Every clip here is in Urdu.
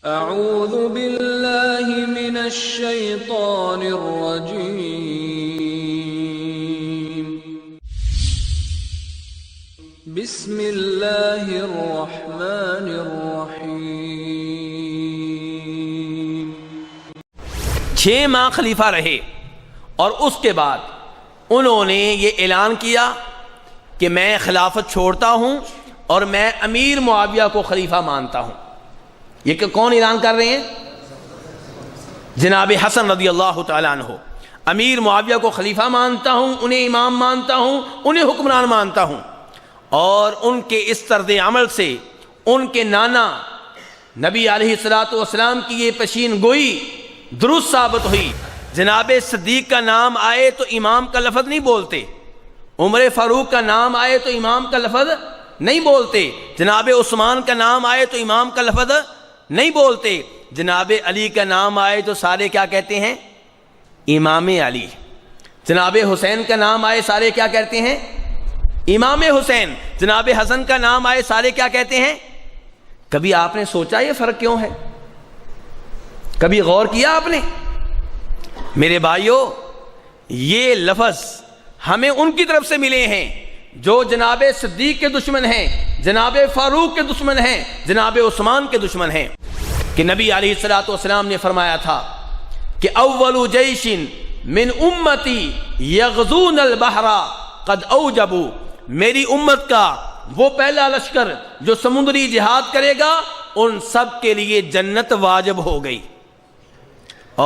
اعوذ باللہ من الشیطان الرجیم بسم اللہ الرحمن الرحیم 6 ماہ خلیفہ رہے اور اس کے بعد انہوں نے یہ اعلان کیا کہ میں خلافت چھوڑتا ہوں اور میں امیر معاویہ کو خلیفہ مانتا ہوں۔ یہ کہ کون اعلان کر رہے ہیں؟ جناب حسن رضی اللہ تعالیٰ عنہ۔ امیر معاویہ کو خلیفہ مانتا ہوں، انہیں امام مانتا ہوں، انہیں حکمران مانتا ہوں، اور ان کے اس طرز عمل سے ان کے نانا نبی علیہ السلام کی یہ پیشین گوئی درست ثابت ہوئی۔ جناب صدیق کا نام آئے تو امام کا لفظ نہیں بولتے، عمر فاروق کا نام آئے تو امام کا لفظ نہیں بولتے، جناب عثمان کا نام آئے تو امام کا لفظ نہیں بولتے، جناب علی کا نام آئے تو سارے کیا کہتے ہیں؟ امام علی۔ جناب حسین کا نام آئے سارے کیا کہتے ہیں؟ امام حسین۔ جناب حسن کا نام آئے سارے کیا کہتے ہیں؟ کبھی آپ نے سوچا یہ فرق کیوں ہے؟ کبھی غور کیا آپ نے؟ میرے بھائیوں، یہ لفظ ہمیں ان کی طرف سے ملے ہیں جو جناب صدیق کے دشمن ہیں، جناب فاروق کے دشمن ہیں، جناب عثمان کے دشمن ہیں، کہ نبی علیہ السلام نے فرمایا تھا کہ اول جیش من امتی یغزون البحر قد اوجبوا، میری امت کا وہ پہلا لشکر جو سمندری جہاد کرے گا ان سب کے لیے جنت واجب ہو گئی۔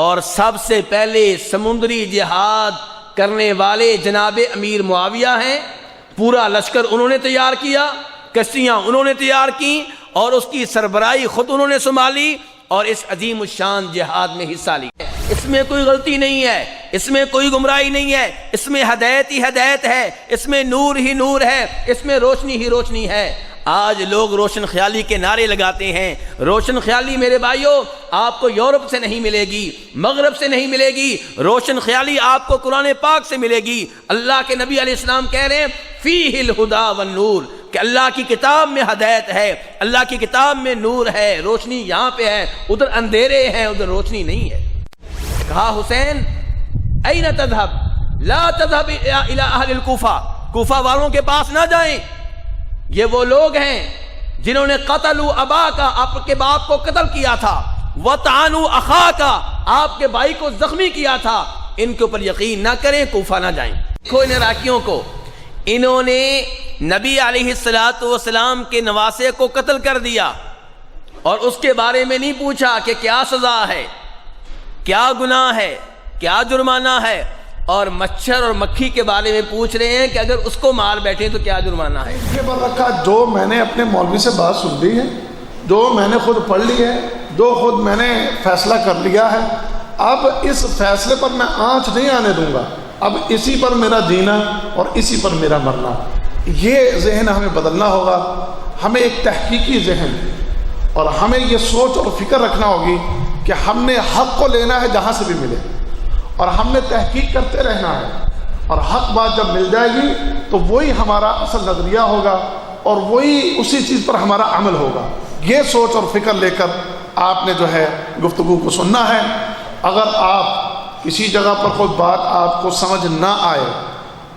اور سب سے پہلے سمندری جہاد کرنے والے جناب امیر معاویہ ہیں۔ پورا لشکر انہوں نے تیار کیا، کشتیاں انہوں نے تیار کی، اور اس کی سربراہی خود انہوں نے سنبھالی اور اس عظیم الشان جہاد میں حصہ لی۔ اس میں کوئی غلطی نہیں ہے، اس میں کوئی گمراہی نہیں ہے، اس میں ہدایت ہی ہدایت ہے، اس میں نور ہی نور ہے، اس میں روشنی ہی روشنی ہے۔ آج لوگ روشن خیالی کے نعرے لگاتے ہیں۔ روشن خیالی میرے بھائیوں آپ کو یورپ سے نہیں ملے گی، مغرب سے نہیں ملے گی، روشن خیالی آپ کو قرآن پاک سے ملے گی۔ اللہ کے نبی علیہ السلام کہہ رہے ہیں فیہ الہدی والنور، کہ اللہ کی کتاب میں ہدایت ہے، اللہ کی کتاب میں نور ہے، روشنی یہاں پہ ہے، ادھر اندھیرے ہیں، ادھر روشنی نہیں ہے۔ کہا حسین این تذهب لا تذهب الى اہل الکوفہ، کوفہ والوں کے پاس نہ جائیں، یہ وہ لوگ ہیں جنہوں نے قتلوا اباک، آپ کے باپ کو قتل کیا تھا، وطعنوا اخاک، آپ کے بھائی کو زخمی کیا تھا، ان کے اوپر یقین نہ کریں، کوفہ نہ جائیں۔ دیکھو ان عراقیوں کو، انہوں نے نبی علیہ السلام کے نواسے کو قتل کر دیا اور اس کے بارے میں نہیں پوچھا کہ کیا سزا ہے، کیا گناہ ہے، کیا جرمانہ ہے، اور مچھر اور مکھی کے بارے میں پوچھ رہے ہیں کہ اگر اس کو مار بیٹھے تو کیا جرمانہ ہے۔ یہ پر رکھا جو میں نے اپنے مولوی سے بات سن لی ہے، جو میں نے خود پڑھ لی ہے، جو خود میں نے فیصلہ کر لیا ہے، اب اس فیصلے پر میں آنچ نہیں آنے دوں گا، اب اسی پر میرا جینا اور اسی پر میرا مرنا۔ یہ ذہن ہمیں بدلنا ہوگا، ہمیں ایک تحقیقی ذہن اور ہمیں یہ سوچ اور فکر رکھنا ہوگی کہ ہم نے حق کو لینا ہے جہاں سے بھی ملے، اور ہم نے تحقیق کرتے رہنا ہے، اور حق بات جب مل جائے گی تو وہی ہمارا اصل نظریہ ہوگا اور وہی اسی چیز پر ہمارا عمل ہوگا۔ یہ سوچ اور فکر لے کر آپ نے جو ہے گفتگو کو سننا ہے۔ اگر آپ کسی جگہ پر کوئی بات آپ کو سمجھ نہ آئے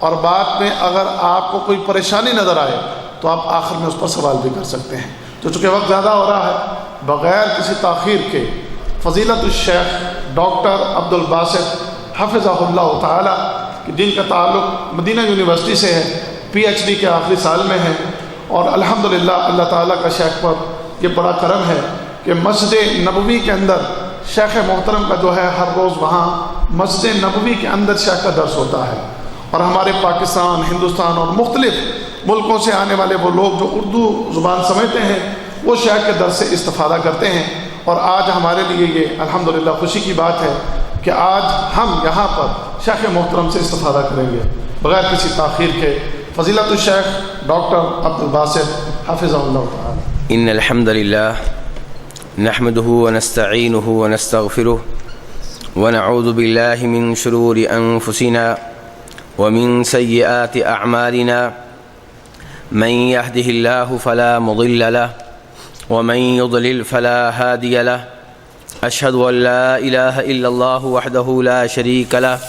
اور بات میں اگر آپ کو کوئی پریشانی نظر آئے تو آپ آخر میں اس پر سوال بھی کر سکتے ہیں۔ تو چونکہ وقت زیادہ ہو رہا ہے، بغیر کسی تاخیر کے فضیلت الشیخ ڈاکٹر عبدالباسط حفظہ اللہ تعالی، جن کا تعلق مدینہ یونیورسٹی سے ہے، پی ایچ ڈی کے آخری سال میں ہیں، اور الحمدللہ اللہ تعالیٰ کا شیخ پر یہ بڑا کرم ہے کہ مسجد نبوی کے اندر شیخ محترم کا جو ہے ہر روز وہاں مسجد نبوی کے اندر شیخ کا درس ہوتا ہے، اور ہمارے پاکستان، ہندوستان اور مختلف ملکوں سے آنے والے وہ لوگ جو اردو زبان سمجھتے ہیں وہ شیخ کے درس سے استفادہ کرتے ہیں۔ اور آج ہمارے لیے یہ الحمدللہ خوشی کی بات ہے کہ آج ہم یہاں پر شیخ محترم سے استفادہ کریں گے بغیر کسی تاخیر کے۔ فضیلت الشیخ ڈاکٹر عبدالباسط حفظہ اللہ تعالی۔ ان الحمد للہ نحمده ونستعینه ونستغفره ونعوذ باللہ من شرور انفسنا ومن سیئات اعمالنا، من يهده الله فلا مضل له ومن يضلل فلا هادي له، أشهد أن لا إله إلا الله وحده لا شريك له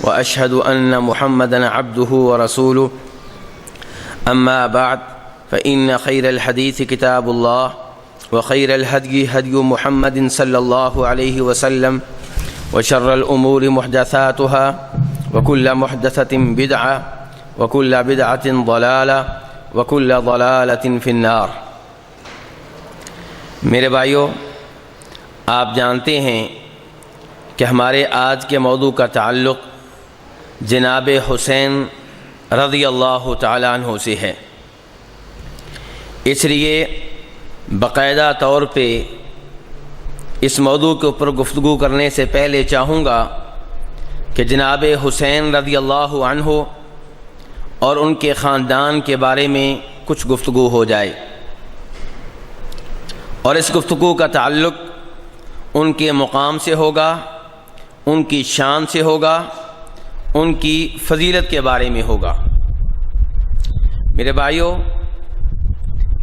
وأشهد أن محمدا عبده ورسوله أما بعد فإن خير الحديث كتاب الله وخير الهدي هدي محمد صلى الله عليه وسلم وشر الأمور محدثاتها وكل محدثة بدعة وكل بدعة ضلالة وكل ضلالة في النار۔ میرے بھائیو، آپ جانتے ہیں کہ ہمارے آج کے موضوع کا تعلق جناب حسین رضی اللہ تعالیٰ عنہ سے ہے، اس لیے باقاعدہ طور پہ اس موضوع کے اوپر گفتگو کرنے سے پہلے چاہوں گا کہ جناب حسین رضی اللہ عنہ اور ان کے خاندان کے بارے میں کچھ گفتگو ہو جائے، اور اس گفتگو کا تعلق ان کے مقام سے ہوگا، ان کی شان سے ہوگا، ان کی فضیلت کے بارے میں ہوگا۔ میرے بھائیو،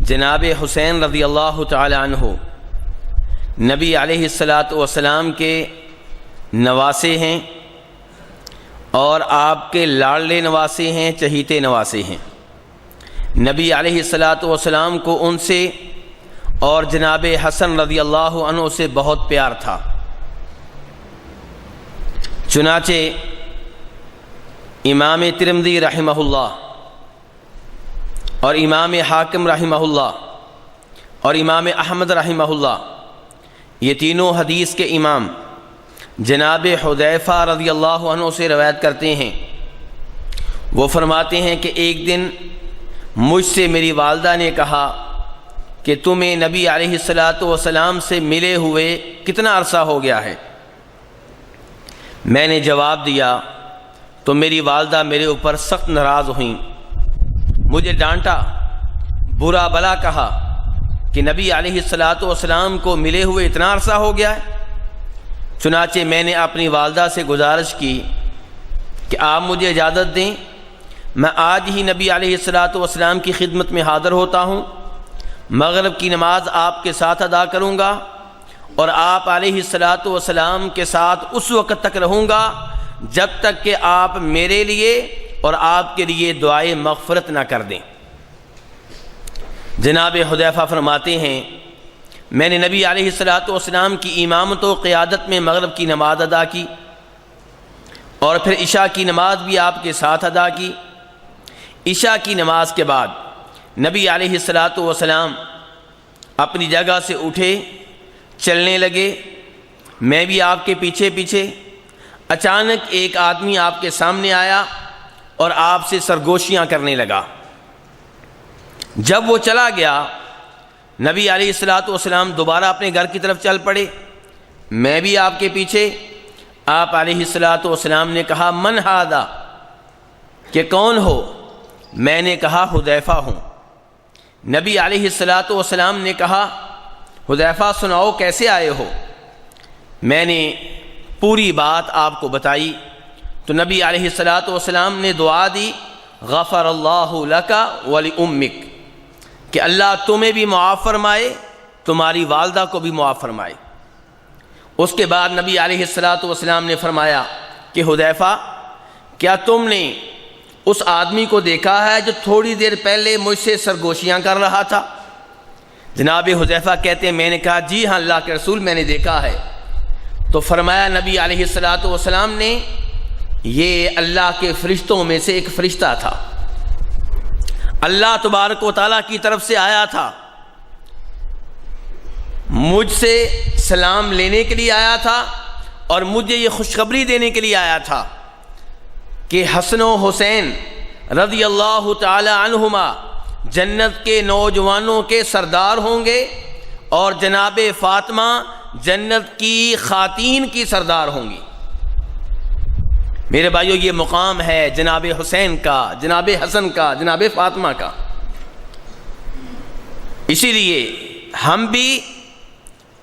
جناب حسین رضی اللہ تعالی عنہ نبی علیہ السلام کے نواسے ہیں، اور آپ کے لاڈلے نواسے ہیں، چہیتے نواسے ہیں۔ نبی علیہ السلام کو ان سے اور جناب حسن رضی اللہ عنہ سے بہت پیار تھا، چنانچہ امام ترمذی رحمہ اللہ اور امام حاکم رحمہ اللہ اور امام احمد رحمہ اللہ، یہ تینوں حدیث کے امام جناب حذیفہ رضی اللہ عنہ سے روایت کرتے ہیں۔ وہ فرماتے ہیں کہ ایک دن مجھ سے میری والدہ نے کہا کہ تمہیں نبی علیہ السلام سے ملے ہوئے کتنا عرصہ ہو گیا ہے؟ میں نے جواب دیا تو میری والدہ میرے اوپر سخت ناراض ہوئیں، مجھے ڈانٹا، برا بلا کہا کہ نبی علیہ السلام کو ملے ہوئے اتنا عرصہ ہو گیا ہے۔ چنانچہ میں نے اپنی والدہ سے گزارش کی کہ آپ مجھے اجازت دیں، میں آج ہی نبی علیہ السلام کی خدمت میں حاضر ہوتا ہوں، مغرب کی نماز آپ کے ساتھ ادا کروں گا، اور آپ علیہ السلام کے ساتھ اس وقت تک رہوں گا جب تک کہ آپ میرے لیے اور آپ کے لیے دعائے مغفرت نہ کر دیں۔ جناب حذیفہ فرماتے ہیں میں نے نبی علیہ السلام کی امامت و قیادت میں مغرب کی نماز ادا کی، اور پھر عشاء کی نماز بھی آپ کے ساتھ ادا کی۔ عشاء کی نماز کے بعد نبی علیہ السلام اپنی جگہ سے اٹھے، چلنے لگے، میں بھی آپ کے پیچھے پیچھے۔ اچانک ایک آدمی آپ کے سامنے آیا اور آپ سے سرگوشیاں کرنے لگا۔ جب وہ چلا گیا، نبی علیہ السلام دوبارہ اپنے گھر کی طرف چل پڑے، میں بھی آپ کے پیچھے۔ آپ علیہ السلام نے کہا من ھذا، کہ کون ہو؟ میں نے کہا حذیفہ ہوں۔ نبی علیہ السلام نے کہا حذیفہ سناؤ کیسے آئے ہو؟ میں نے پوری بات آپ کو بتائی تو نبی علیہ السلام نے دعا دی غفر اللہ لک ولأمک، کہ اللہ تمہیں بھی معاف فرمائے، تمہاری والدہ کو بھی معاف فرمائے۔ اس کے بعد نبی علیہ السلام نے فرمایا کہ حذیفہ، کیا تم نے اس آدمی کو دیکھا ہے جو تھوڑی دیر پہلے مجھ سے سرگوشیاں کر رہا تھا؟ جناب حذیفہ کہتے ہیں میں نے کہا جی ہاں اللہ کے رسول میں نے دیکھا ہے۔ تو فرمایا نبی علیہ السلام نے یہ اللہ کے فرشتوں میں سے ایک فرشتہ تھا، اللہ تبارک و تعالیٰ کی طرف سے آیا تھا، مجھ سے سلام لینے کے لیے آیا تھا، اور مجھے یہ خوشخبری دینے کے لیے آیا تھا کہ حسن و حسین رضی اللہ تعالی عنہما جنت کے نوجوانوں کے سردار ہوں گے، اور جناب فاطمہ جنت کی خواتین کی سردار ہوں گی۔ میرے بھائیو، یہ مقام ہے جناب حسین کا، جناب حسن کا، جناب فاطمہ کا۔ اسی لیے ہم بھی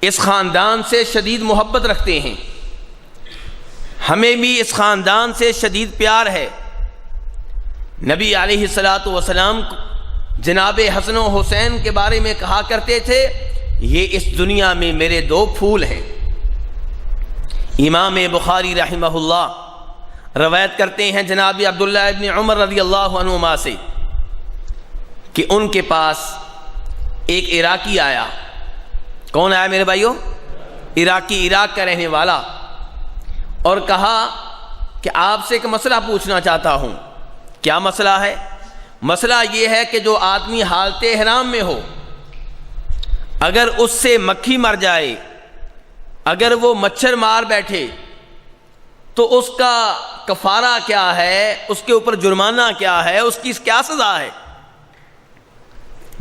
اس خاندان سے شدید محبت رکھتے ہیں، ہمیں بھی اس خاندان سے شدید پیار ہے۔ نبی علیہ السلام جناب حسن و حسین کے بارے میں کہا کرتے تھے یہ اس دنیا میں میرے دو پھول ہیں، امام بخاری رحمہ اللہ روایت کرتے ہیں جناب عبداللہ ابن عمر رضی اللہ عنہما سے کہ ان کے پاس ایک عراقی آیا. کون آیا میرے بھائیو؟ عراقی، عراق کا رہنے والا، اور کہا کہ آپ سے ایک مسئلہ پوچھنا چاہتا ہوں. کیا مسئلہ ہے؟ مسئلہ یہ ہے کہ جو آدمی حالت احرام میں ہو، اگر اس سے مکھی مر جائے، اگر وہ مچھر مار بیٹھے، تو اس کا کفارہ کیا ہے، اس کے اوپر جرمانہ کیا ہے، اس کی کیا سزا ہے؟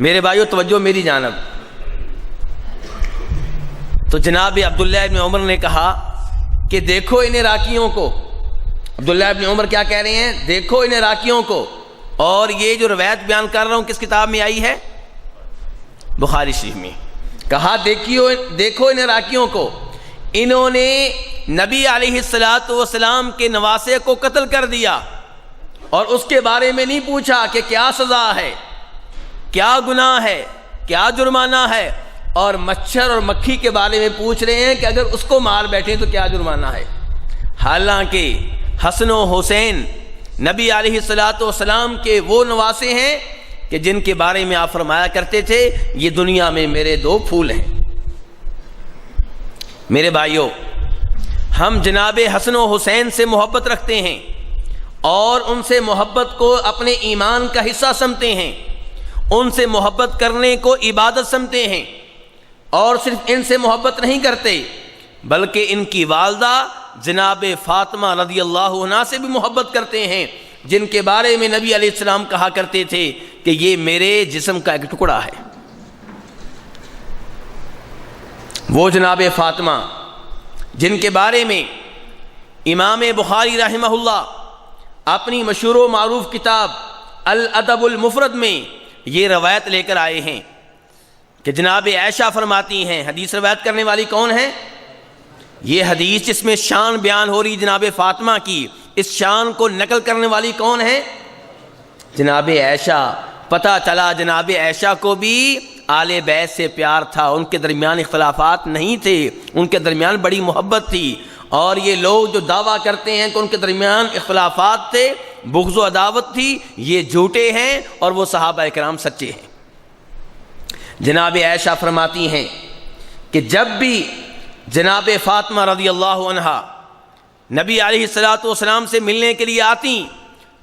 میرے بھائیو توجہ میری جانب. تو جناب عبداللہ ابن عمر نے کہا کہ دیکھو ان عراقیوں کو. عبداللہ ابن عمر کیا کہہ رہے ہیں؟ دیکھو ان عراقیوں کو. اور یہ جو روایت بیان کر رہا ہوں کس کتاب میں آئی ہے؟ بخاری شریف میں. کہا دیکھو ان عراقیوں کو، انہوں نے نبی علیہ السلام کے نواسے کو قتل کر دیا اور اس کے بارے میں نہیں پوچھا کہ کیا سزا ہے، کیا گناہ ہے، کیا جرمانہ ہے، اور مچھر اور مکھی کے بارے میں پوچھ رہے ہیں کہ اگر اس کو مار بیٹھے تو کیا جرمانہ ہے. حالانکہ حسن و حسین نبی علیہ السلام کے وہ نواسے ہیں کہ جن کے بارے میں آپ فرمایا کرتے تھے یہ دنیا میں میرے دو پھول ہیں. میرے بھائیوں، ہم جناب حسن و حسین سے محبت رکھتے ہیں اور ان سے محبت کو اپنے ایمان کا حصہ سمجھتے ہیں، ان سے محبت کرنے کو عبادت سمجھتے ہیں، اور صرف ان سے محبت نہیں کرتے بلکہ ان کی والدہ جناب فاطمہ رضی اللہ عنہا سے بھی محبت کرتے ہیں، جن کے بارے میں نبی علیہ السلام کہا کرتے تھے کہ یہ میرے جسم کا ایک ٹکڑا ہے. وہ جناب فاطمہ جن کے بارے میں امام بخاری رحمہ اللہ اپنی مشہور و معروف کتاب الادب المفرد میں یہ روایت لے کر آئے ہیں کہ جناب عائشہ فرماتی ہیں. حدیث روایت کرنے والی کون ہے؟ یہ حدیث جس میں شان بیان ہو رہی جناب فاطمہ کی، اس شان کو نقل کرنے والی کون ہے؟ جناب عائشہ. پتہ چلا جناب عائشہ کو بھی آل بیت سے پیار تھا، ان کے درمیان اختلافات نہیں تھے، ان کے درمیان بڑی محبت تھی. اور یہ لوگ جو دعویٰ کرتے ہیں کہ ان کے درمیان اختلافات تھے، بغض و عداوت تھی، یہ جھوٹے ہیں اور وہ صحابہ کرام سچے ہیں. جناب عائشہ فرماتی ہیں کہ جب بھی جناب فاطمہ رضی اللہ عنہا نبی علیہ السلام سے ملنے کے لیے آتی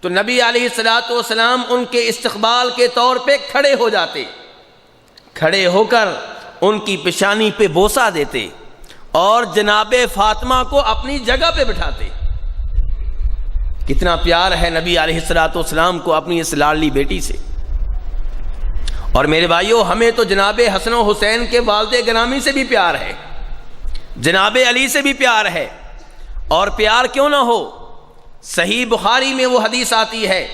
تو نبی علیہ السلام ان کے استقبال کے طور پہ کھڑے ہو جاتے، کھڑے ہو کر ان کی پیشانی پہ بوسہ دیتے اور جناب فاطمہ کو اپنی جگہ پہ بٹھاتے. کتنا پیار ہے نبی علیہ السلام کو اپنی اس لاڈلی بیٹی سے. اور میرے بھائیوں، ہمیں تو جناب حسن و حسین کے والد گرامی سے بھی پیار ہے، جناب علی سے بھی پیار ہے. اور پیار کیوں نہ ہو، صحیح بخاری میں وہ حدیث آتی ہے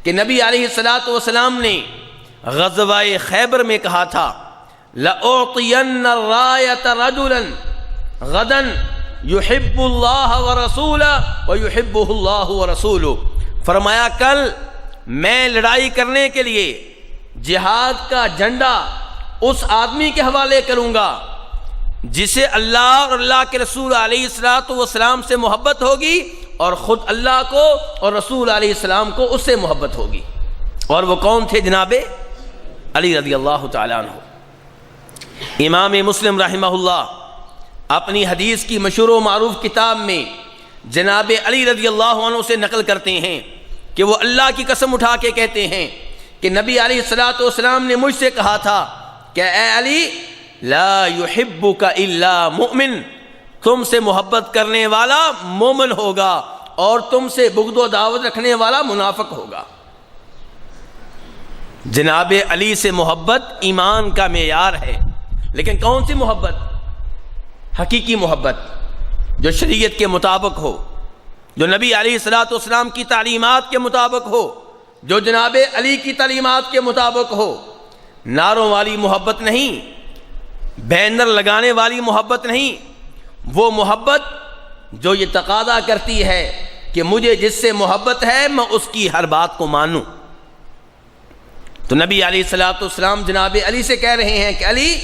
کہ نبی علیہ السلام نے غزوہ خیبر میں کہا تھا لَأُعْطِيَنَّ الرَّایَةَ رَجُلًا غَدًا يُحِبُّ اللَّهَ وَرَسُولَهُ وَيُحِبُّهُ اللَّهُ وَرَسُولُهُ. فرمایا کل میں لڑائی کرنے کے لیے جہاد کا جھنڈا اس آدمی کے حوالے کروں گا جسے اللہ اور اللہ کے رسول علیہ السلام سے محبت ہوگی اور خود اللہ کو اور رسول علیہ السلام کو اس سے محبت ہوگی. اور وہ کون تھے؟ جناب علی رضی اللہ تعالیٰ عنہ. امام مسلم رحمہ اللہ اپنی حدیث کی مشہور و معروف کتاب میں جناب علی رضی اللہ عنہ سے نقل کرتے ہیں کہ وہ اللہ کی قسم اٹھا کے کہتے ہیں کہ نبی علیہ السلام نے مجھ سے کہا تھا کہ اے علی لا يحبک الا مؤمن، تم سے محبت کرنے والا مومن ہوگا اور تم سے بغض و عداوت رکھنے والا منافق ہوگا. جناب علی سے محبت ایمان کا معیار ہے، لیکن کون سی محبت؟ حقیقی محبت جو شریعت کے مطابق ہو، جو نبی علیہ السلام کی تعلیمات کے مطابق ہو، جو جناب علی کی تعلیمات کے مطابق ہو. نعروں والی محبت نہیں، بینر لگانے والی محبت نہیں، وہ محبت جو یہ تقاضا کرتی ہے کہ مجھے جس سے محبت ہے میں اس کی ہر بات کو مانوں. تو نبی علیہ السلام جناب علی سے کہہ رہے ہیں کہ علی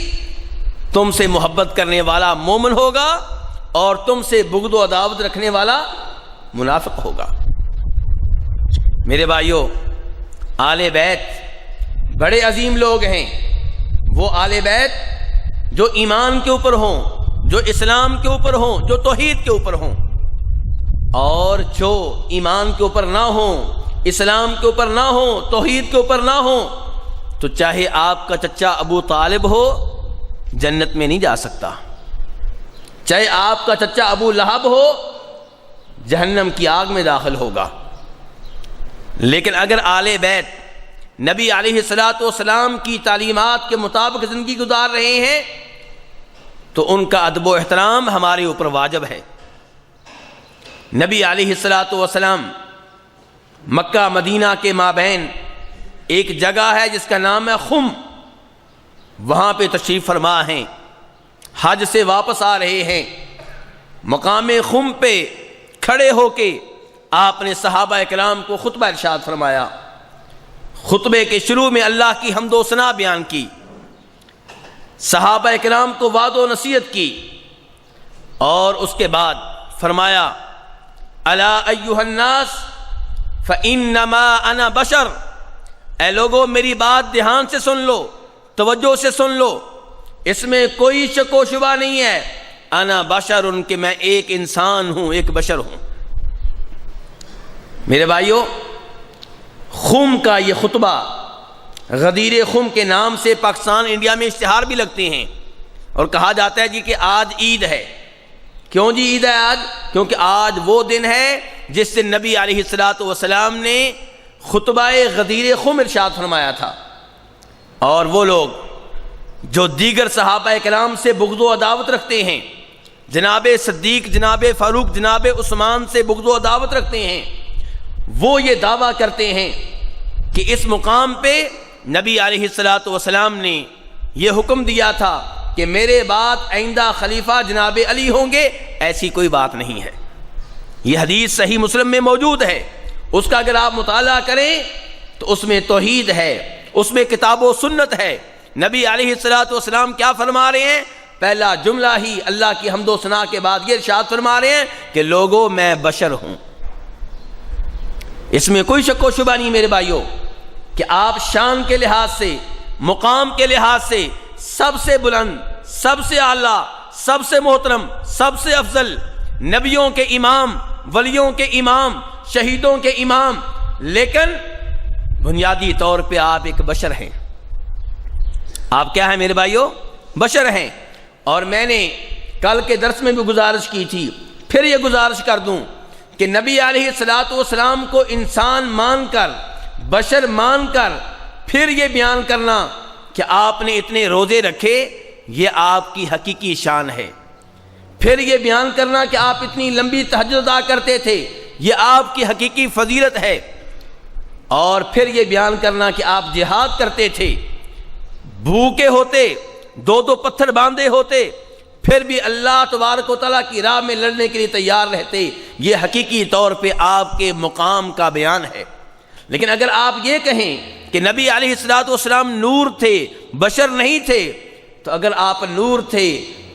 تم سے محبت کرنے والا مومن ہوگا اور تم سے بغض و عداوت رکھنے والا منافق ہوگا۔ میرے بھائیوں، آل بیت بڑے عظیم لوگ ہیں، وہ آل بیت جو ایمان کے اوپر ہوں، جو اسلام کے اوپر ہوں، جو توحید کے اوپر ہوں، اور جو ایمان کے اوپر نہ ہوں، اسلام کے اوپر نہ ہوں، توحید کے اوپر نہ ہوں، تو چاہے آپ کا چچا ابو طالب ہو جنت میں نہیں جا سکتا، چاہے آپ کا چچا ابو لہب ہو جہنم کی آگ میں داخل ہوگا۔ لیکن اگر آل بیت نبی علیہ الصلوۃ والسلام کی تعلیمات کے مطابق زندگی گزار رہے ہیں تو ان کا ادب و احترام ہمارے اوپر واجب ہے۔ نبی علیہ الصلوۃ والسلام مکہ مدینہ کے مابین ایک جگہ ہے جس کا نام ہے خم، وہاں پہ تشریف فرما ہیں، حج سے واپس آ رہے ہیں۔ مقام خم پہ کھڑے ہو کے آپ نے صحابہ کرام کو خطبہ ارشاد فرمایا۔ خطبے کے شروع میں اللہ کی حمد و ثنا بیان کی، صحابہ کرام کو وعظ و نصیحت کی، اور اس کے بعد فرمایا الا ایھا الناس فانما انا بشر، اے لوگو میری بات دھیان سے سن لو، توجہ سے سن لو، اس میں کوئی شک و شبہ نہیں ہے، انا بشر، ان کہ میں ایک انسان ہوں، ایک بشر ہوں۔ میرے بھائیوں، خم کا یہ خطبہ، غدیر خم کے نام سے پاکستان انڈیا میں اشتہار بھی لگتے ہیں، اور کہا جاتا ہے جی کہ آج عید ہے۔ کیوں جی عید ہے آج؟ کیونکہ آج وہ دن ہے جس دن نبی علیہ الصلوۃ والسلام نے خطبہ غدیر خم ارشاد فرمایا تھا، اور وہ لوگ جو دیگر صحابہ کرام سے بغض و عداوت رکھتے ہیں، جناب صدیق، جناب فاروق، جناب عثمان سے بغض و عداوت رکھتے ہیں، وہ یہ دعویٰ کرتے ہیں کہ اس مقام پہ نبی علیہ الصلوۃ والسلام نے یہ حکم دیا تھا کہ میرے بعد آئندہ خلیفہ جناب علی ہوں گے۔ ایسی کوئی بات نہیں ہے، یہ حدیث صحیح مسلم میں موجود ہے، اس کا اگر آپ مطالعہ کریں تو اس میں توحید ہے، اس میں کتاب و سنت ہے۔ نبی علیہ الصلوۃ والسلام کیا فرما رہے ہیں؟ پہلا جملہ ہی اللہ کی حمد و ثنا کے بعد یہ ارشاد فرما رہے ہیں کہ لوگوں میں بشر ہوں۔ اس میں کوئی شک و شبہ نہیں میرے بھائیوں کہ آپ شان کے لحاظ سے، مقام کے لحاظ سے سب سے بلند، سب سے اعلیٰ، سب سے محترم، سب سے افضل، نبیوں کے امام، ولیوں کے امام، شہیدوں کے امام، لیکن بنیادی طور پہ آپ ایک بشر ہیں۔ آپ کیا ہیں میرے بھائیوں؟ بشر ہیں۔ اور میں نے کل کے درس میں بھی گزارش کی تھی، پھر یہ گزارش کر دوں کہ نبی علیہ الصلوۃ والسلام کو انسان مان کر، بشر مان کر، پھر یہ بیان کرنا کہ آپ نے اتنے روزے رکھے، یہ آپ کی حقیقی شان ہے۔ پھر یہ بیان کرنا کہ آپ اتنی لمبی تہجد ادا کرتے تھے، یہ آپ کی حقیقی فضیلت ہے۔ اور پھر یہ بیان کرنا کہ آپ جہاد کرتے تھے، بھوکے ہوتے، دو دو پتھر باندھے ہوتے، پھر بھی اللہ تبارک و تعالیٰ کی راہ میں لڑنے کے لیے تیار رہتے، یہ حقیقی طور پہ آپ کے مقام کا بیان ہے۔ لیکن اگر آپ یہ کہیں کہ نبی علیہ الصلوۃ والسلام نور تھے، بشر نہیں تھے، تو اگر آپ نور تھے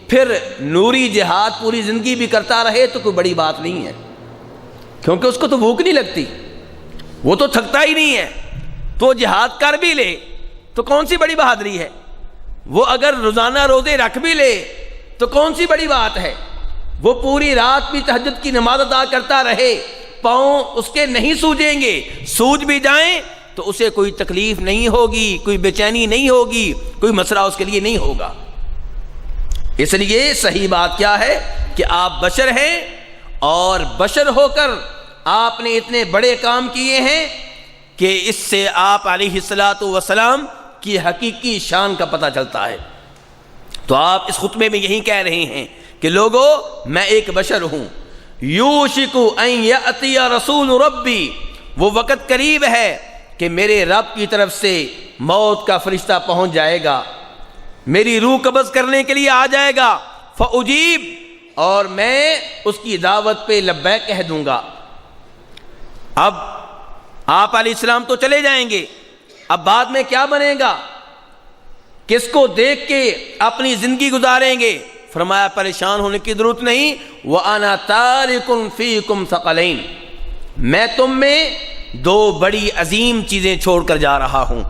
پھر نوری جہاد پوری زندگی بھی کرتا رہے تو کوئی بڑی بات نہیں ہے، کیونکہ اس کو تو بھوک نہیں لگتی، وہ تو تھکتا ہی نہیں ہے، تو جہاد کر بھی لے تو کون سی بڑی بہادری ہے؟ وہ اگر روزانہ روزے رکھ بھی لے تو کون سی بڑی بات ہے؟ وہ پوری رات بھی تہجد کی نماز ادا کرتا رہے، پاؤں اس کے نہیں سوجیں گے، سوج بھی جائیں تو اسے کوئی تکلیف نہیں ہوگی، کوئی بے چینی نہیں ہوگی، کوئی مسئلہ اس کے لیے نہیں ہوگا۔ اس لیے صحیح بات کیا ہے کہ آپ بشر ہیں، اور بشر ہو کر آپ نے اتنے بڑے کام کیے ہیں کہ اس سے آپ علیہ الصلوۃ والسلام کی حقیقی شان کا پتہ چلتا ہے۔ تو آپ اس خطبے میں یہی کہہ رہے ہیں کہ لوگو میں ایک بشر ہوں، یوشک ان یاتی رسول ربی، وہ وقت قریب ہے کہ میرے رب کی طرف سے موت کا فرشتہ پہنچ جائے گا، میری روح قبض کرنے کے لیے آ جائے گا، فاجیب، اور میں اس کی دعوت پہ لبیک کہہ دوں گا۔ اب آپ علیہ السلام تو چلے جائیں گے، اب بعد میں کیا بنے گا؟ کس کو دیکھ کے اپنی زندگی گزاریں گے؟ فرمایا پریشان ہونے کی ضرورت نہیں. وَأَنَا تَارِكٌ فِيكُمْ ثَقَلَيْنِ، میں تم میں دو بڑی عظیم چیزیں چھوڑ کر جا رہا ہوں.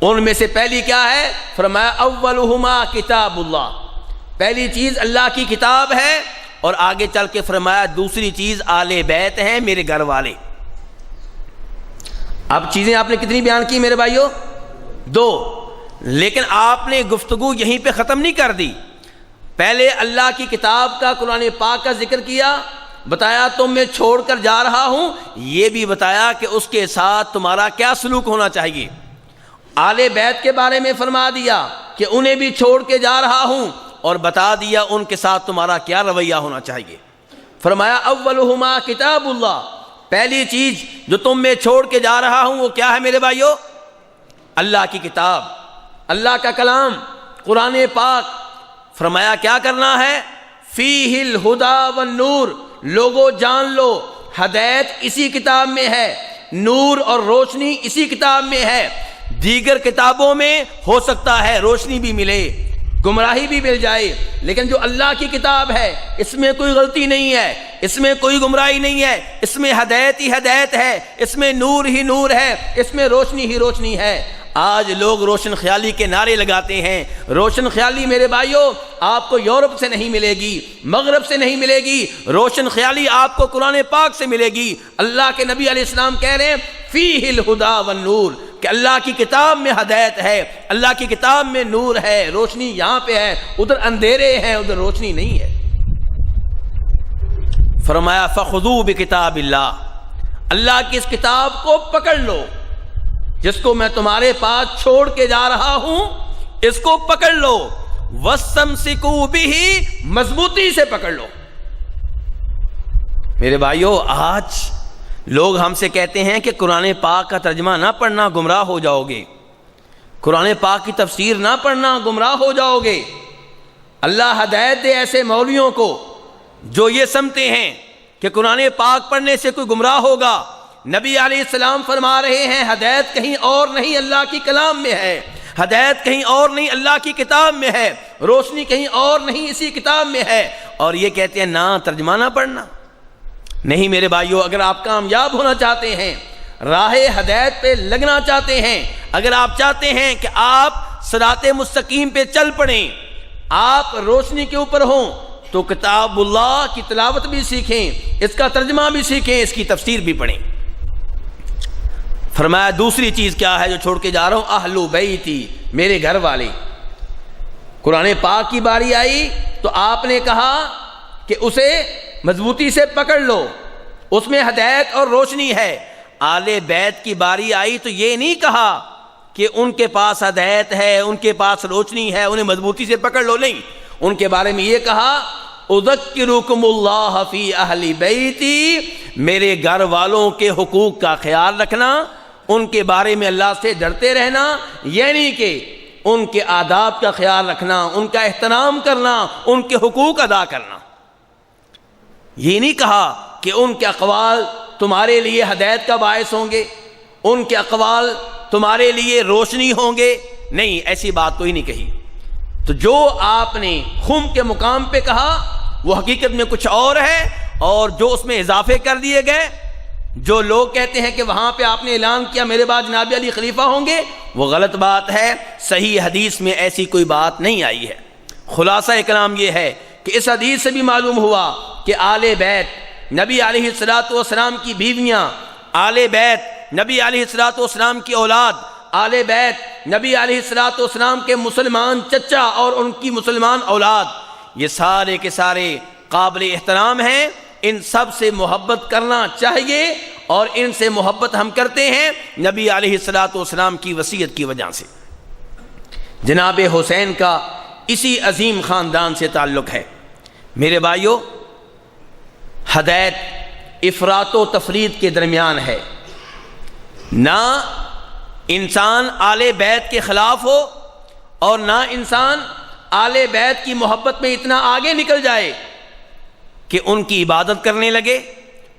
ان میں سے پہلی کیا ہے؟ فرمایا اولہما کتاب اللہ، پہلی چیز اللہ کی کتاب ہے، اور آگے چل کے فرمایا دوسری چیز آل بیت ہیں، میرے گھر والے. اب چیزیں آپ نے کتنی بیان کی میرے بھائیو؟ دو. لیکن آپ نے گفتگو یہیں پہ ختم نہیں کر دی. پہلے اللہ کی کتاب کا، قرآن پاک کا ذکر کیا، بتایا تم میں چھوڑ کر جا رہا ہوں، یہ بھی بتایا کہ اس کے ساتھ تمہارا کیا سلوک ہونا چاہیے. آل بیت کے بارے میں فرما دیا کہ انہیں بھی چھوڑ کے جا رہا ہوں، اور بتا دیا ان کے ساتھ تمہارا کیا رویہ ہونا چاہیے. فرمایا اولہما کتاب اللہ، پہلی چیز جو تم میں چھوڑ کے جا رہا ہوں وہ کیا ہے میرے بھائیو؟ اللہ کی کتاب، اللہ کا کلام، قرآن پاک. فرمایا کیا کرنا ہے؟ فیہ الہدی والنور، لوگو جان لو ہدایت اسی کتاب میں ہے، نور اور روشنی اسی کتاب میں ہے. دیگر کتابوں میں ہو سکتا ہے روشنی بھی ملے، گمراہی بھی مل جائے، لیکن جو اللہ کی کتاب ہے اس میں کوئی غلطی نہیں ہے، اس میں کوئی گمراہی نہیں ہے، اس میں ہدایت ہی ہدایت ہے، اس میں نور ہی نور ہے، اس میں روشنی ہی روشنی ہے. آج لوگ روشن خیالی کے نعرے لگاتے ہیں. روشن خیالی میرے بھائیوں آپ کو یورپ سے نہیں ملے گی، مغرب سے نہیں ملے گی. روشن خیالی آپ کو قرآن پاک سے ملے گی. اللہ کے نبی علیہ السلام کہہ رہے ہیں فیہ الہدی والنور، کہ اللہ کی کتاب میں ہدایت ہے، اللہ کی کتاب میں نور ہے، روشنی یہاں پہ ہے، ادھر اندھیرے ہیں، ادھر روشنی نہیں ہے. فرمایا فخذوا بکتاب اللہ، اللہ کی اس کتاب کو پکڑ لو، جس کو میں تمہارے پاس چھوڑ کے جا رہا ہوں اس کو پکڑ لو. وَاسْتَمْسِكُوا بِهِ، مضبوطی سے پکڑ لو. میرے بھائیو آج لوگ ہم سے کہتے ہیں کہ قرآن پاک کا ترجمہ نہ پڑھنا گمراہ ہو جاؤ گے، قرآن پاک کی تفسیر نہ پڑھنا گمراہ ہو جاؤ گے. اللہ ہدایت دے ایسے مولویوں کو جو یہ سمجھتے ہیں کہ قرآن پاک پڑھنے سے کوئی گمراہ ہوگا. نبی علیہ السلام فرما رہے ہیں ہدایت کہیں اور نہیں اللہ کی کلام میں ہے، ہدایت کہیں اور نہیں اللہ کی کتاب میں ہے، روشنی کہیں اور نہیں اسی کتاب میں ہے. اور یہ کہتے ہیں نہ ترجمہ نہ پڑھنا. نہیں میرے بھائیو، اگر آپ کامیاب ہونا چاہتے ہیں، راہ ہدایت پہ لگنا چاہتے ہیں، اگر آپ چاہتے ہیں کہ آپ صراط مستقیم پہ چل پڑیں، آپ روشنی کے اوپر ہوں، تو کتاب اللہ کی تلاوت بھی سیکھیں، اس کا ترجمہ بھی سیکھیں، اس کی تفسیر بھی پڑھیں. فرمایا دوسری چیز کیا ہے جو چھوڑ کے جا رہا ہوں؟ اہل بیتی، میرے گھر والے. قرآن پاک کی باری آئی تو آپ نے کہا کہ اسے مضبوطی سے پکڑ لو، اس میں ہدایت اور روشنی ہے. آل بیت کی باری آئی تو یہ نہیں کہا کہ ان کے پاس ہدایت ہے، ان کے پاس روشنی ہے، انہیں مضبوطی سے پکڑ لو، نہیں. ان کے بارے میں یہ کہا اذکرکم اللہ فی اہل بیتی، میرے گھر والوں کے حقوق کا خیال رکھنا، ان کے بارے میں اللہ سے ڈرتے رہنا، یعنی کہ ان کے آداب کا خیال رکھنا، ان کا احترام کرنا، ان کے حقوق ادا کرنا. یہ نہیں کہا کہ ان کے اقوال تمہارے لیے ہدایت کا باعث ہوں گے، ان کے اقوال تمہارے لیے روشنی ہوں گے، نہیں، ایسی بات کوئی نہیں کہی. تو جو آپ نے خم کے مقام پہ کہا وہ حقیقت میں کچھ اور ہے، اور جو اس میں اضافے کر دیے گئے، جو لوگ کہتے ہیں کہ وہاں پہ آپ نے اعلان کیا میرے بعد جناب علی خلیفہ ہوں گے، وہ غلط بات ہے. صحیح حدیث میں ایسی کوئی بات نہیں آئی ہے. خلاصہ کلام یہ ہے کہ اس حدیث سے بھی معلوم ہوا کہ آل بیت نبی علیہ الصلوۃ والسلام کی بیویاں، آل بیت نبی علیہ الصلوۃ والسلام کی اولاد، آل بیت نبی علیہ الصلوۃ والسلام کے مسلمان چچا اور ان کی مسلمان اولاد، یہ سارے کے سارے قابل احترام ہیں. ان سب سے محبت کرنا چاہیے، اور ان سے محبت ہم کرتے ہیں نبی علیہ الصلوۃ والسلام کی وصیت کی وجہ سے. جناب حسین کا اسی عظیم خاندان سے تعلق ہے. میرے بھائیو، ہدایت افراط و تفرید کے درمیان ہے. نہ انسان آل بیت کے خلاف ہو، اور نہ انسان آل بیت کی محبت میں اتنا آگے نکل جائے کہ ان کی عبادت کرنے لگے،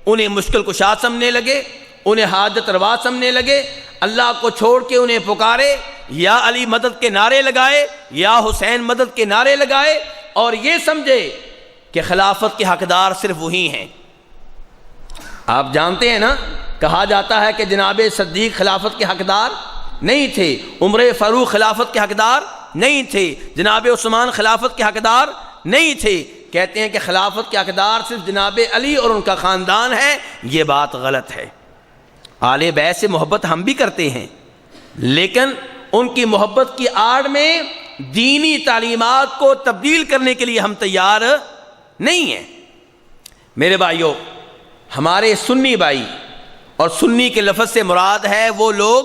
انہیں مشکل کشا سمجھنے لگے، انہیں حاجت روا سمجھنے لگے، اللہ کو چھوڑ کے انہیں پکارے، یا علی مدد کے نعرے لگائے، یا حسین مدد کے نعرے لگائے، اور یہ سمجھے کہ خلافت کے حقدار صرف وہی ہیں۔ آپ جانتے ہیں نا، کہا جاتا ہے کہ جناب صدیق خلافت کے حقدار نہیں تھے، عمر فاروق خلافت کے حقدار نہیں تھے، جناب عثمان خلافت کے حقدار نہیں تھے۔ کہتے ہیں کہ خلافت کے حقدار صرف جناب علی اور ان کا خاندان ہے۔ یہ بات غلط ہے۔ آل بیت سے محبت ہم بھی کرتے ہیں، لیکن ان کی محبت کی آڑ میں دینی تعلیمات کو تبدیل کرنے کے لیے ہم تیار نہیں ہیں۔ میرے بھائیوں، ہمارے سنی بھائی، اور سنی کے لفظ سے مراد ہے وہ لوگ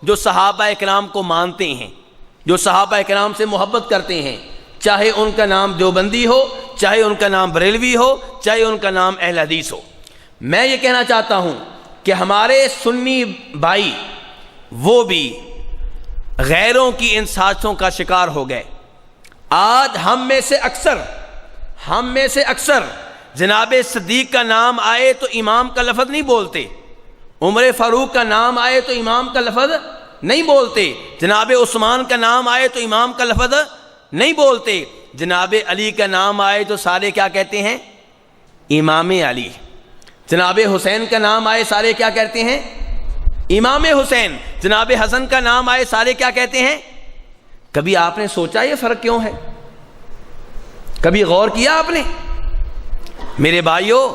جو صحابہ کرام کو مانتے ہیں، جو صحابہ کرام سے محبت کرتے ہیں، چاہے ان کا نام دیوبندی ہو، چاہے ان کا نام بریلوی ہو، چاہے ان کا نام اہل حدیث ہو۔ میں یہ کہنا چاہتا ہوں کہ ہمارے سنی بھائی وہ بھی غیروں کی ان سازشوں کا شکار ہو گئے۔ آج ہم میں سے اکثر جناب صدیق کا نام آئے تو امام کا لفظ نہیں بولتے، عمر فاروق کا نام آئے تو امام کا لفظ نہیں بولتے، جناب عثمان کا نام آئے تو امام کا لفظ نہیں بولتے، جناب علی کا نام آئے تو سارے کیا کہتے ہیں؟ امام علی۔ جناب حسین کا نام آئے سارے کیا کہتے ہیں؟ امام حسین۔ جناب حسن کا نام آئے سارے کیا کہتے ہیں؟ کبھی آپ نے سوچا یہ فرق کیوں ہے؟ کبھی غور کیا آپ نے؟ میرے بھائیوں،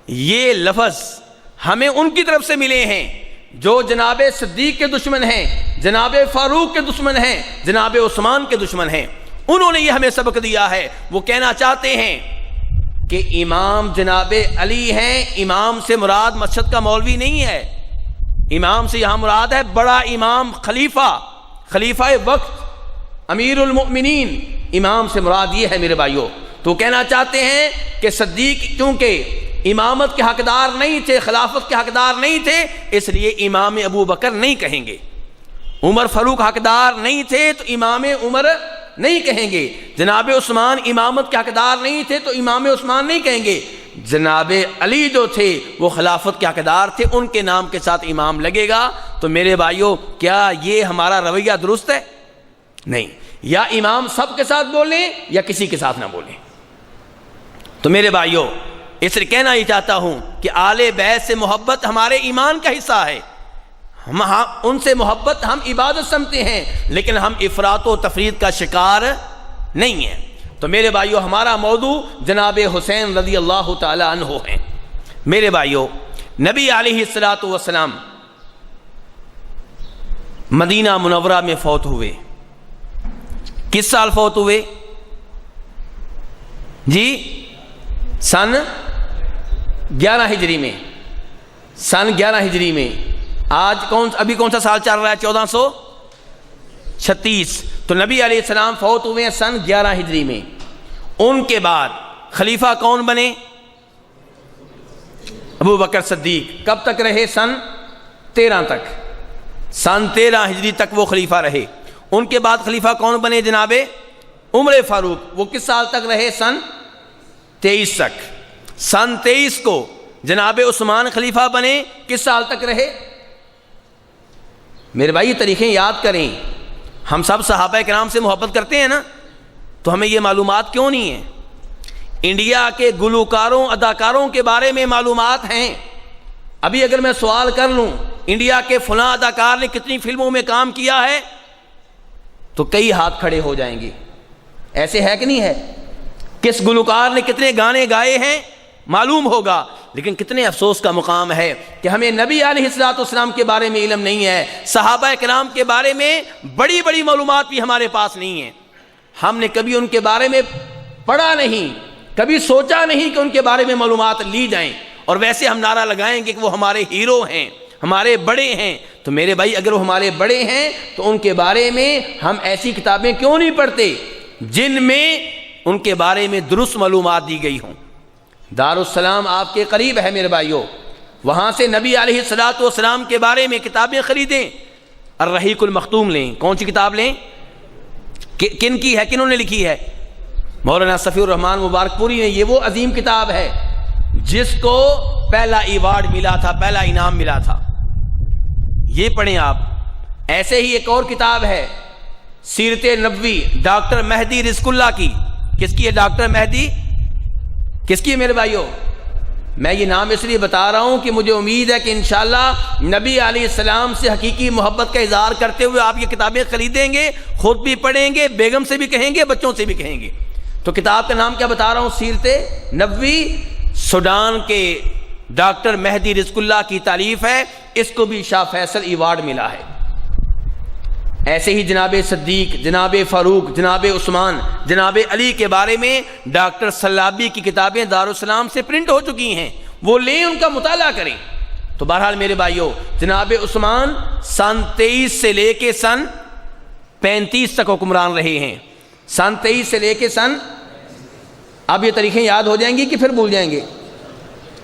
یہ لفظ ہمیں ان کی طرف سے ملے ہیں جو جناب صدیق کے دشمن ہیں، جناب فاروق کے دشمن ہیں، جناب عثمان کے دشمن ہیں۔ انہوں نے یہ ہمیں سبق دیا ہے۔ وہ کہنا چاہتے ہیں کہ امام جناب علی ہیں۔ امام سے مراد مسجد کا مولوی نہیں ہے، امام سے یہاں مراد ہے بڑا امام، خلیفہ وقت، امیر المؤمنین۔ امام سے مراد یہ ہے میرے بھائیوں۔ تو کہنا چاہتے ہیں کہ صدیق چونکہ امامت کے حقدار نہیں تھے، خلافت کے حقدار نہیں تھے، اس لیے امام ابو بکر نہیں کہیں گے۔ عمر فاروق حقدار نہیں تھے تو امام عمر نہیں کہیں گے۔ جناب عثمان امامت کے حقدار نہیں تھے تو امام عثمان نہیں کہیں گے۔ جناب علی جو تھے وہ خلافت کے حقدار تھے، ان کے نام کے ساتھ امام لگے گا۔ تو میرے بھائیوں، کیا یہ ہمارا رویہ درست ہے؟ نہیں۔ یا امام سب کے ساتھ بولیں یا کسی کے ساتھ نہ بولیں۔ تو میرے بھائیوں، اس لیے کہنا یہ چاہتا ہوں کہ آل بیت سے محبت ہمارے ایمان کا حصہ ہے۔ ان سے محبت ہم عبادت سمجھتے ہیں، لیکن ہم افراط و تفریط کا شکار نہیں ہیں۔ تو میرے بھائیوں، ہمارا موضوع جناب حسین رضی اللہ تعالی عنہ ہیں۔ میرے بھائیوں، نبی علیہ الصلوۃ والسلام مدینہ منورہ میں فوت ہوئے۔ کس سال فوت ہوئے؟ جی، سن 11 ہجری میں۔ سن 11 ہجری میں۔ آج ابھی کون سا سال چل رہا ہے؟ 1436۔ تو نبی علیہ السلام فوت ہوئے ہیں سن 11 ہجری میں۔ ان کے بعد خلیفہ کون بنے؟ ابو بکر صدیق۔ کب تک رہے؟ سن 13 تک۔ سن 13 ہجری تک وہ خلیفہ رہے۔ ان کے بعد خلیفہ کون بنے؟ جناب عمر فاروق۔ وہ کس سال تک رہے؟ سن 23 تک۔ سن 23 کو جناب عثمان خلیفہ بنے۔ کس سال تک رہے؟ میرے بھائی، یہ تاریخیں یاد کریں۔ ہم سب صحابہ کرام سے محبت کرتے ہیں نا، تو ہمیں یہ معلومات کیوں نہیں ہیں؟ انڈیا کے گلوکاروں، اداکاروں کے بارے میں معلومات ہیں۔ ابھی اگر میں سوال کر لوں انڈیا کے فلاں اداکار نے کتنی فلموں میں کام کیا ہے، تو کئی ہاتھ کھڑے ہو جائیں گے۔ ایسے ہے کہ نہیں ہے؟ کس گلوکار نے کتنے گانے گائے ہیں معلوم ہوگا۔ لیکن کتنے افسوس کا مقام ہے کہ ہمیں نبی علیہ الصلوۃ والسلام کے بارے میں علم نہیں ہے، صحابہ کرام کے بارے میں بڑی بڑی معلومات بھی ہمارے پاس نہیں ہیں۔ ہم نے کبھی ان کے بارے میں پڑھا نہیں، کبھی سوچا نہیں کہ ان کے بارے میں معلومات لی جائیں، اور ویسے ہم نعرہ لگائیں گے کہ وہ ہمارے ہیرو ہیں، ہمارے بڑے ہیں۔ تو میرے بھائی، اگر وہ ہمارے بڑے ہیں تو ان کے بارے میں ہم ایسی کتابیں کیوں نہیں پڑھتے جن میں ان کے بارے میں درست معلومات دی گئی ہوں؟ دارالسلام آپ کے قریب ہے میرے بھائیوں، وہاں سے نبی علیہ الصلوۃ والسلام کے بارے میں کتابیں خریدیں۔ الرحیق المختوم لیں۔ کون سی کتاب لیں؟ کن کی ہے؟ کنہوں نے لکھی ہے؟ مولانا صفی الرحمان مبارک پوری نے۔ یہ وہ عظیم کتاب ہے جس کو پہلا ایوارڈ ملا تھا، پہلا انعام ملا تھا۔ یہ پڑھیں آپ۔ ایسے ہی ایک اور کتاب ہے سیرت نبوی، ڈاکٹر مہدی رزق اللہ کی۔ کس کی ہے ڈاکٹر مہدی؟ کس کی ہے میرے بھائیوں؟ میں یہ نام اس لیے بتا رہا ہوں کہ مجھے امید ہے کہ انشاءاللہ نبی علیہ السلام سے حقیقی محبت کا اظہار کرتے ہوئے آپ یہ کتابیں خریدیں گے، خود بھی پڑھیں گے، بیگم سے بھی کہیں گے، بچوں سے بھی کہیں گے۔ تو کتاب کا نام کیا بتا رہا ہوں؟ سیرت نبوی، سوڈان کے ڈاکٹر مہدی رزق اللہ کی تالیف ہے، اس کو بھی شاہ فیصل ایوارڈ ملا ہے۔ ایسے ہی جناب صدیق، جناب فاروق، جناب عثمان، جناب علی کے بارے میں ڈاکٹر سلابی کی کتابیں دارالسلام سے پرنٹ ہو چکی ہیں، وہ لیں، ان کا مطالعہ کریں۔ تو بہرحال میرے بھائیوں، جناب عثمان سن 23 سے لے کے سن 35 تک حکمران رہے ہیں۔ سن 23 سے لے کے سن، اب یہ تاریخیں یاد ہو جائیں گی کہ پھر بھول جائیں گے؟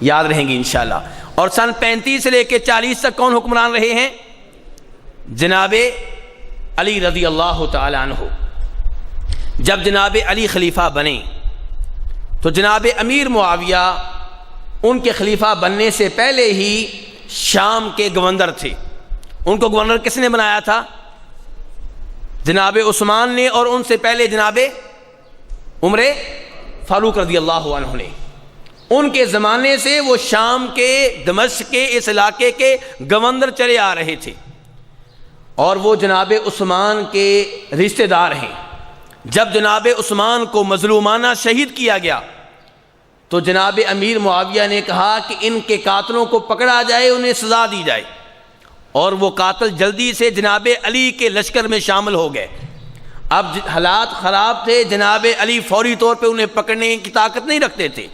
یاد رہیں گی انشاءاللہ۔ اور سن 35 سے لے کے 40 تک کون حکمران رہے ہیں؟ جناب علی رضی اللہ تعالی عنہ۔ جب جناب علی خلیفہ بنے تو جناب امیر معاویہ ان کے خلیفہ بننے سے پہلے ہی شام کے گورنر تھے۔ ان کو گورنر کس نے بنایا تھا؟ جناب عثمان نے، اور ان سے پہلے جناب عمر فاروق رضی اللہ عنہ نے۔ ان کے زمانے سے وہ شام کے، دمشق کے اس علاقے کے گورنر چلے آ رہے تھے، اور وہ جناب عثمان کے رشتہ دار ہیں۔ جب جناب عثمان کو مظلومانہ شہید کیا گیا تو جناب امیر معاویہ نے کہا کہ ان کے قاتلوں کو پکڑا جائے، انہیں سزا دی جائے، اور وہ قاتل جلدی سے جناب علی کے لشکر میں شامل ہو گئے۔ اب حالات خراب تھے، جناب علی فوری طور پہ انہیں پکڑنے کی طاقت نہیں رکھتے تھے،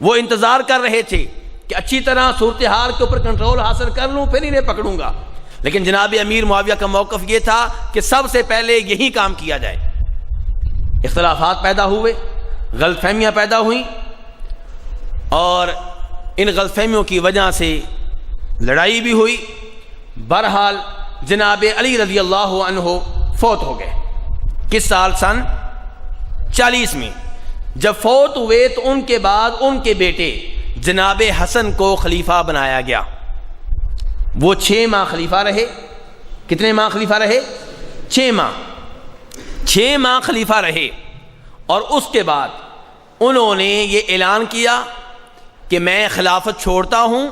وہ انتظار کر رہے تھے کہ اچھی طرح صورتحال کے اوپر کنٹرول حاصل کر لوں پھر انہیں پکڑوں گا۔ لیکن جناب امیر معاویہ کا موقف یہ تھا کہ سب سے پہلے یہی کام کیا جائے۔ اختلافات پیدا ہوئے، غلط فہمیاں پیدا ہوئیں، اور ان غلط فہمیوں کی وجہ سے لڑائی بھی ہوئی۔ بہرحال جناب علی رضی اللہ عنہ فوت ہو گئے۔ کس سال؟ سن 40 میں۔ جب فوت ہوئے تو ان کے بعد ان کے بیٹے جناب حسن کو خلیفہ بنایا گیا۔ وہ 6 ماہ خلیفہ رہے۔ کتنے ماہ خلیفہ رہے؟ 6 ماہ۔ 6 ماہ خلیفہ رہے، اور اس کے بعد انہوں نے یہ اعلان کیا کہ میں خلافت چھوڑتا ہوں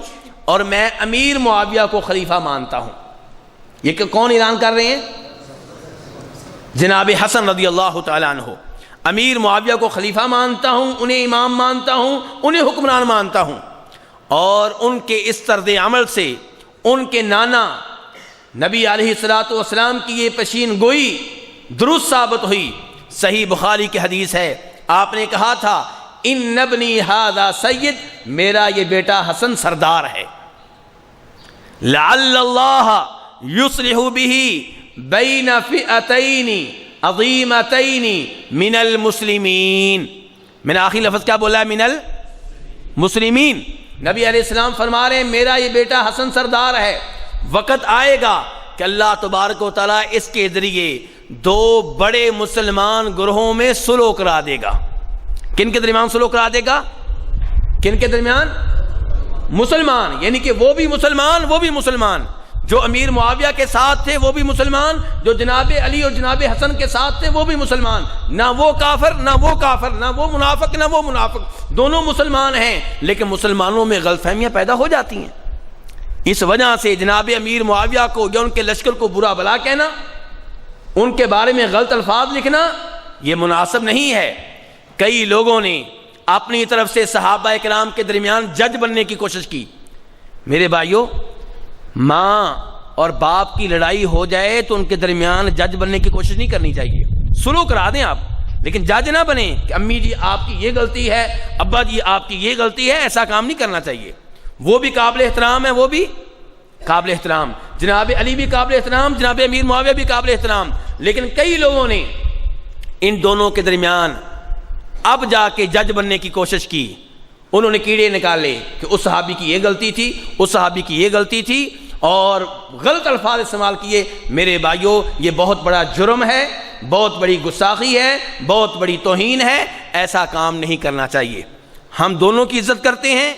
اور میں امیر معاویہ کو خلیفہ مانتا ہوں۔ یہ کہ کون اعلان کر رہے ہیں؟ جناب حسن رضی اللہ تعالی عنہ۔ امیر معاویہ کو خلیفہ مانتا ہوں، انہیں امام مانتا ہوں، انہیں حکمران مانتا ہوں، اور ان کے اس طرز عمل سے ان کے نانا نبی علیہ الصلوۃ والسلام کی یہ پیشین گوئی درست ثابت ہوئی۔ صحیح بخاری کی حدیث ہے، آپ نے کہا تھا ان ابنی ھذا سید، میرا یہ بیٹا حسن سردار ہے، لعل اللہ یصلح بہ بین فئتین عظیمتین من المسلمین۔ میں نے آخری لفظ کیا بولا ہے؟ من المسلمین۔ نبی علیہ السلام فرما رہے ہیں میرا یہ بیٹا حسن سردار ہے، وقت آئے گا کہ اللہ تبارک و تعالیٰ اس کے ذریعے 2 بڑے مسلمان گروہوں میں صلح کرا دے گا۔ کن کے درمیان صلح کرا دے گا؟ کن کے درمیان؟ مسلمان، یعنی کہ وہ بھی مسلمان، وہ بھی مسلمان، جو امیر معاویہ کے ساتھ تھے وہ بھی مسلمان، جو جناب علی اور جناب حسن کے ساتھ تھے وہ بھی مسلمان۔ نہ وہ کافر نہ وہ کافر، نہ وہ منافق نہ وہ منافق، دونوں مسلمان ہیں، لیکن مسلمانوں میں غلط فہمیاں پیدا ہو جاتی ہیں۔ اس وجہ سے جناب امیر معاویہ کو یا ان کے لشکر کو برا بلا کہنا، ان کے بارے میں غلط الفاظ لکھنا، یہ مناسب نہیں ہے۔ کئی لوگوں نے اپنی طرف سے صحابہ کرام کے درمیان جج بننے کی کوشش کی۔ میرے بھائیوں، ماں اور باپ کی لڑائی ہو جائے تو ان کے درمیان جج بننے کی کوشش نہیں کرنی چاہیے، سلو کرا دیں آپ، لیکن جج نہ بنیں کہ امی جی آپ کی یہ غلطی ہے، ابا جی آپ کی یہ غلطی ہے، ایسا کام نہیں کرنا چاہیے۔ وہ بھی قابل احترام ہے، وہ بھی قابل احترام، جناب علی بھی قابل احترام، جناب امیر معاویہ بھی قابل احترام، لیکن کئی لوگوں نے ان دونوں کے درمیان اب جا کے جج بننے کی کوشش کی۔ انہوں نے کیڑے نکالے کہ اس صحابی کی یہ غلطی تھی، اس صحابی کی یہ غلطی تھی، اور غلط الفاظ استعمال کیے۔ میرے بھائیوں، یہ بہت بڑا جرم ہے، بہت بڑی گستاخی ہے، بہت بڑی توہین ہے، ایسا کام نہیں کرنا چاہیے۔ ہم دونوں کی عزت کرتے ہیں،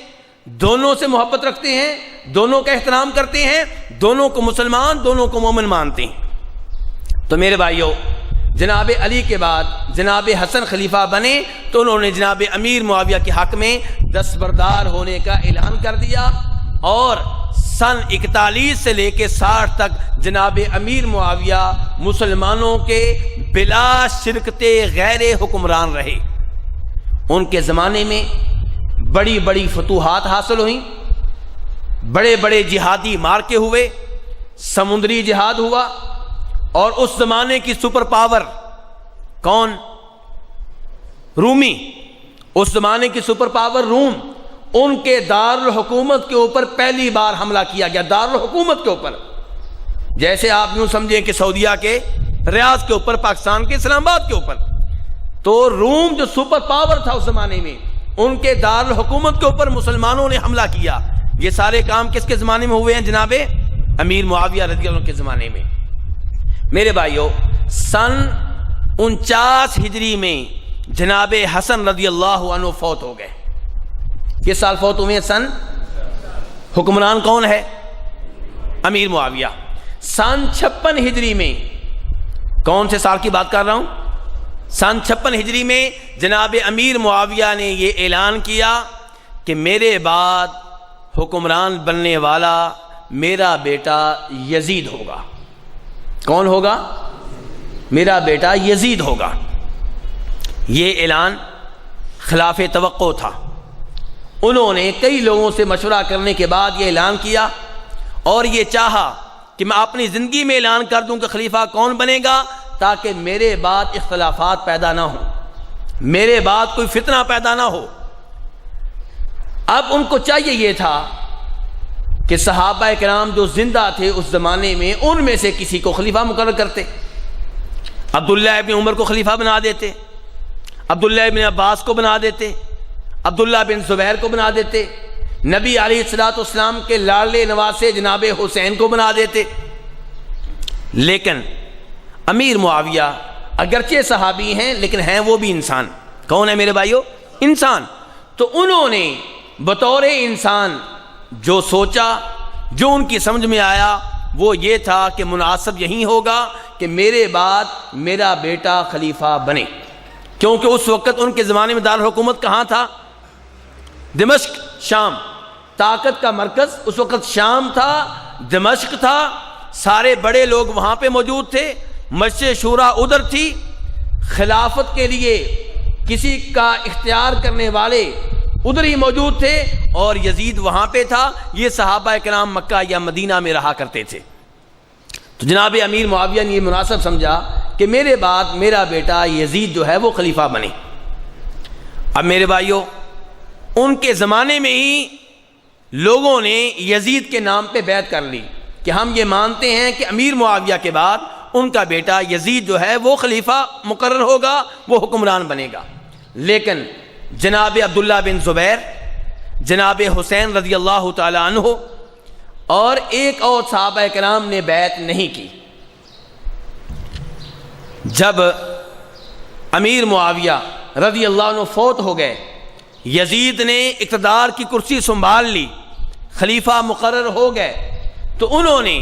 دونوں سے محبت رکھتے ہیں، دونوں کا احترام کرتے ہیں، دونوں کو مسلمان، دونوں کو مومن مانتے ہیں۔ تو میرے بھائیوں، جناب علی کے بعد جناب حسن خلیفہ بنے تو انہوں نے جناب امیر معاویہ کے حق میں دستبردار ہونے کا اعلان کر دیا، اور سن 41 سے لے کے 60 تک جناب امیر معاویہ مسلمانوں کے بلا شرکت غیر حکمران رہے۔ ان کے زمانے میں بڑی بڑی فتوحات حاصل ہوئیں، بڑے بڑے جہادی مارکے ہوئے، سمندری جہاد ہوا، اور اس زمانے کی سپر پاور کون؟ رومی۔ اس زمانے کی سپر پاور روم، ان کے دارالحکومت کے اوپر پہلی بار حملہ کیا گیا، دارالحکومت کے اوپر۔ جیسے آپ یوں سمجھیں کہ سعودیہ کے ریاض کے اوپر، پاکستان کے اسلام آباد کے اوپر، تو روم جو سپر پاور تھا اس زمانے میں، ان کے دارالحکومت کے اوپر مسلمانوں نے حملہ کیا۔ یہ سارے کام کس کے زمانے میں ہوئے ہیں؟ جناب امیر معاویہ رضی اللہ عنہ کے زمانے میں۔ میرے بھائیو، سن 49 ہجری میں جناب حسن رضی اللہ عنہ فوت ہو گئے۔ کس سال فوت ہوئے ہیں؟ سن، حکمران کون ہے؟ امیر معاویہ۔ سن 56 ہجری میں، کون سے سال کی بات کر رہا ہوں؟ سن 56 ہجری میں جناب امیر معاویہ نے یہ اعلان کیا کہ میرے بعد حکمران بننے والا میرا بیٹا یزید ہوگا۔ کون ہوگا؟ میرا بیٹا یزید ہوگا۔ یہ اعلان خلاف توقع تھا۔ انہوں نے کئی لوگوں سے مشورہ کرنے کے بعد یہ اعلان کیا، اور یہ چاہا کہ میں اپنی زندگی میں اعلان کر دوں کہ خلیفہ کون بنے گا، تاکہ میرے بعد اختلافات پیدا نہ ہوں، میرے بعد کوئی فتنہ پیدا نہ ہو۔ اب ان کو چاہیے یہ تھا کہ صحابہ کرام جو زندہ تھے اس زمانے میں، ان میں سے کسی کو خلیفہ مقرر کرتے۔ عبداللہ ابن عمر کو خلیفہ بنا دیتے، عبداللہ ابن عباس کو بنا دیتے، عبداللہ بن زبیر کو بنا دیتے، نبی علیہ السلام کے لاڈلے نواسے جناب حسین کو بنا دیتے۔ لیکن امیر معاویہ اگرچہ صحابی ہیں لیکن ہیں وہ بھی انسان۔ کون ہے میرے بھائیو؟ انسان۔ تو انہوں نے بطور انسان جو سوچا، جو ان کی سمجھ میں آیا، وہ یہ تھا کہ مناسب یہی ہوگا کہ میرے بعد میرا بیٹا خلیفہ بنے، کیونکہ اس وقت ان کے زمانے میں دارالحکومت کہاں تھا؟ دمشق، شام۔ طاقت کا مرکز اس وقت شام تھا، دمشق تھا، سارے بڑے لوگ وہاں پہ موجود تھے، مجلس شورا ادھر تھی، خلافت کے لیے کسی کا اختیار کرنے والے ادھر ہی موجود تھے، اور یزید وہاں پہ تھا۔ یہ صحابہ کرام مکہ یا مدینہ میں رہا کرتے تھے۔ تو جناب امیر معاویہ نے یہ مناسب سمجھا کہ میرے بعد میرا بیٹا یزید جو ہے وہ خلیفہ بنے۔ اب میرے بھائیوں، ان کے زمانے میں ہی لوگوں نے یزید کے نام پہ بیعت کر لی کہ ہم یہ مانتے ہیں کہ امیر معاویہ کے بعد ان کا بیٹا یزید جو ہے وہ خلیفہ مقرر ہوگا، وہ حکمران بنے گا۔ لیکن جناب عبداللہ بن زبیر، جناب حسین رضی اللہ تعالی عنہ اور ایک اور صحابہ کرام نے بیعت نہیں کی۔ جب امیر معاویہ رضی اللہ عنہ فوت ہو گئے، یزید نے اقتدار کی کرسی سنبھال لی، خلیفہ مقرر ہو گئے، تو انہوں نے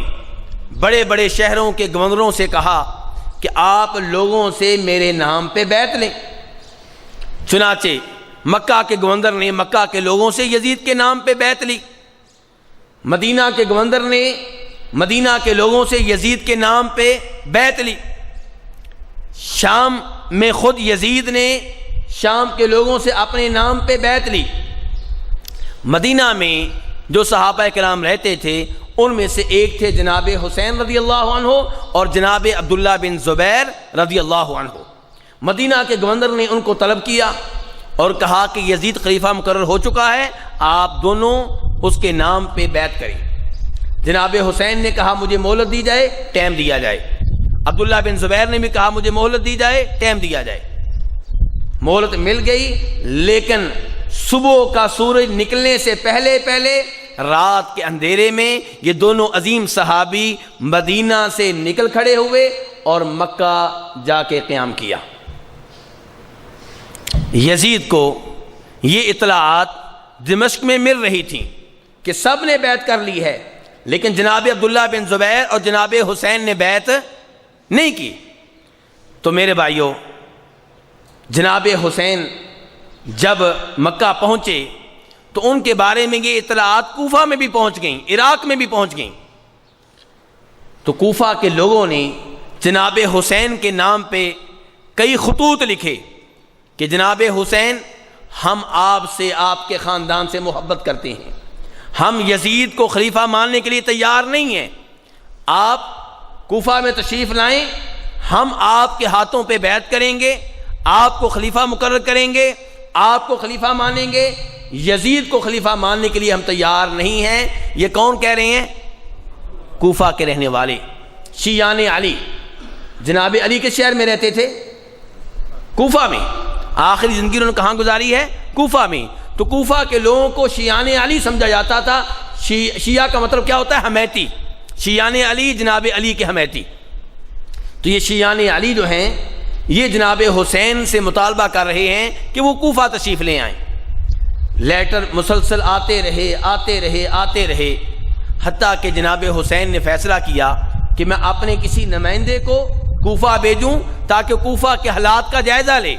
بڑے بڑے شہروں کے گورنروں سے کہا کہ آپ لوگوں سے میرے نام پہ بیعت لیں۔ چنانچہ مکہ کے گورنر نے مکہ کے لوگوں سے یزید کے نام پہ بیعت لی، مدینہ کے گورنر نے مدینہ کے لوگوں سے یزید کے نام پہ بیعت لی، شام میں خود یزید نے شام کے لوگوں سے اپنے نام پہ بیعت لی۔ مدینہ میں جو صحابہ کرام رہتے تھے ان میں سے ایک تھے جناب حسین رضی اللہ عنہ اور جناب عبداللہ بن زبیر رضی اللہ عنہ۔ مدینہ کے گورنر نے ان کو طلب کیا اور کہا کہ یزید خلیفہ مقرر ہو چکا ہے، آپ دونوں اس کے نام پہ بیعت کریں۔ جناب حسین نے کہا مجھے مہلت دی جائے، ٹائم دیا جائے۔ عبداللہ بن زبیر نے بھی کہا مجھے مہلت دی جائے، ٹائم دیا جائے۔ مہلت مل گئی، لیکن صبح کا سورج نکلنے سے پہلے پہلے رات کے اندھیرے میں یہ دونوں عظیم صحابی مدینہ سے نکل کھڑے ہوئے اور مکہ جا کے قیام کیا۔ یزید کو یہ اطلاعات دمشق میں مل رہی تھیں کہ سب نے بیعت کر لی ہے، لیکن جناب عبداللہ بن زبیر اور جناب حسین نے بیعت نہیں کی۔ تو میرے بھائیوں، جناب حسین جب مکہ پہنچے تو ان کے بارے میں یہ اطلاعات کوفہ میں بھی پہنچ گئیں، عراق میں بھی پہنچ گئیں. تو کوفہ کے لوگوں نے جناب حسین کے نام پہ کئی خطوط لکھے کہ جناب حسین، ہم آپ سے، آپ کے خاندان سے محبت کرتے ہیں، ہم یزید کو خلیفہ ماننے کے لیے تیار نہیں ہیں، آپ کوفہ میں تشریف لائیں، ہم آپ کے ہاتھوں پہ بیعت کریں گے، آپ کو خلیفہ مقرر کریں گے، آپ کو خلیفہ مانیں گے، یزید کو خلیفہ ماننے کے لیے ہم تیار نہیں ہیں. یہ کون کہہ رہے ہیں؟ کوفہ کے رہنے والے شیعان علی. جناب علی کے شہر میں رہتے تھے، کوفہ میں. آخری زندگی انہوں نے کہاں گزاری ہے؟ کوفہ میں. تو کوفہ کے لوگوں کو شیعان علی سمجھا جاتا تھا. شیعہ کا مطلب کیا ہوتا ہے؟ حمیتی. شیعان علی جناب علی کے حمیتی. تو یہ شیعان علی جو ہیں یہ جناب حسین سے مطالبہ کر رہے ہیں کہ وہ کوفہ تشریف لے آئیں. لیٹر مسلسل آتے رہے حتیٰ کہ جناب حسین نے فیصلہ کیا کہ میں اپنے کسی نمائندے کو کوفہ بھیجوں تاکہ کوفہ کے حالات کا جائزہ لے.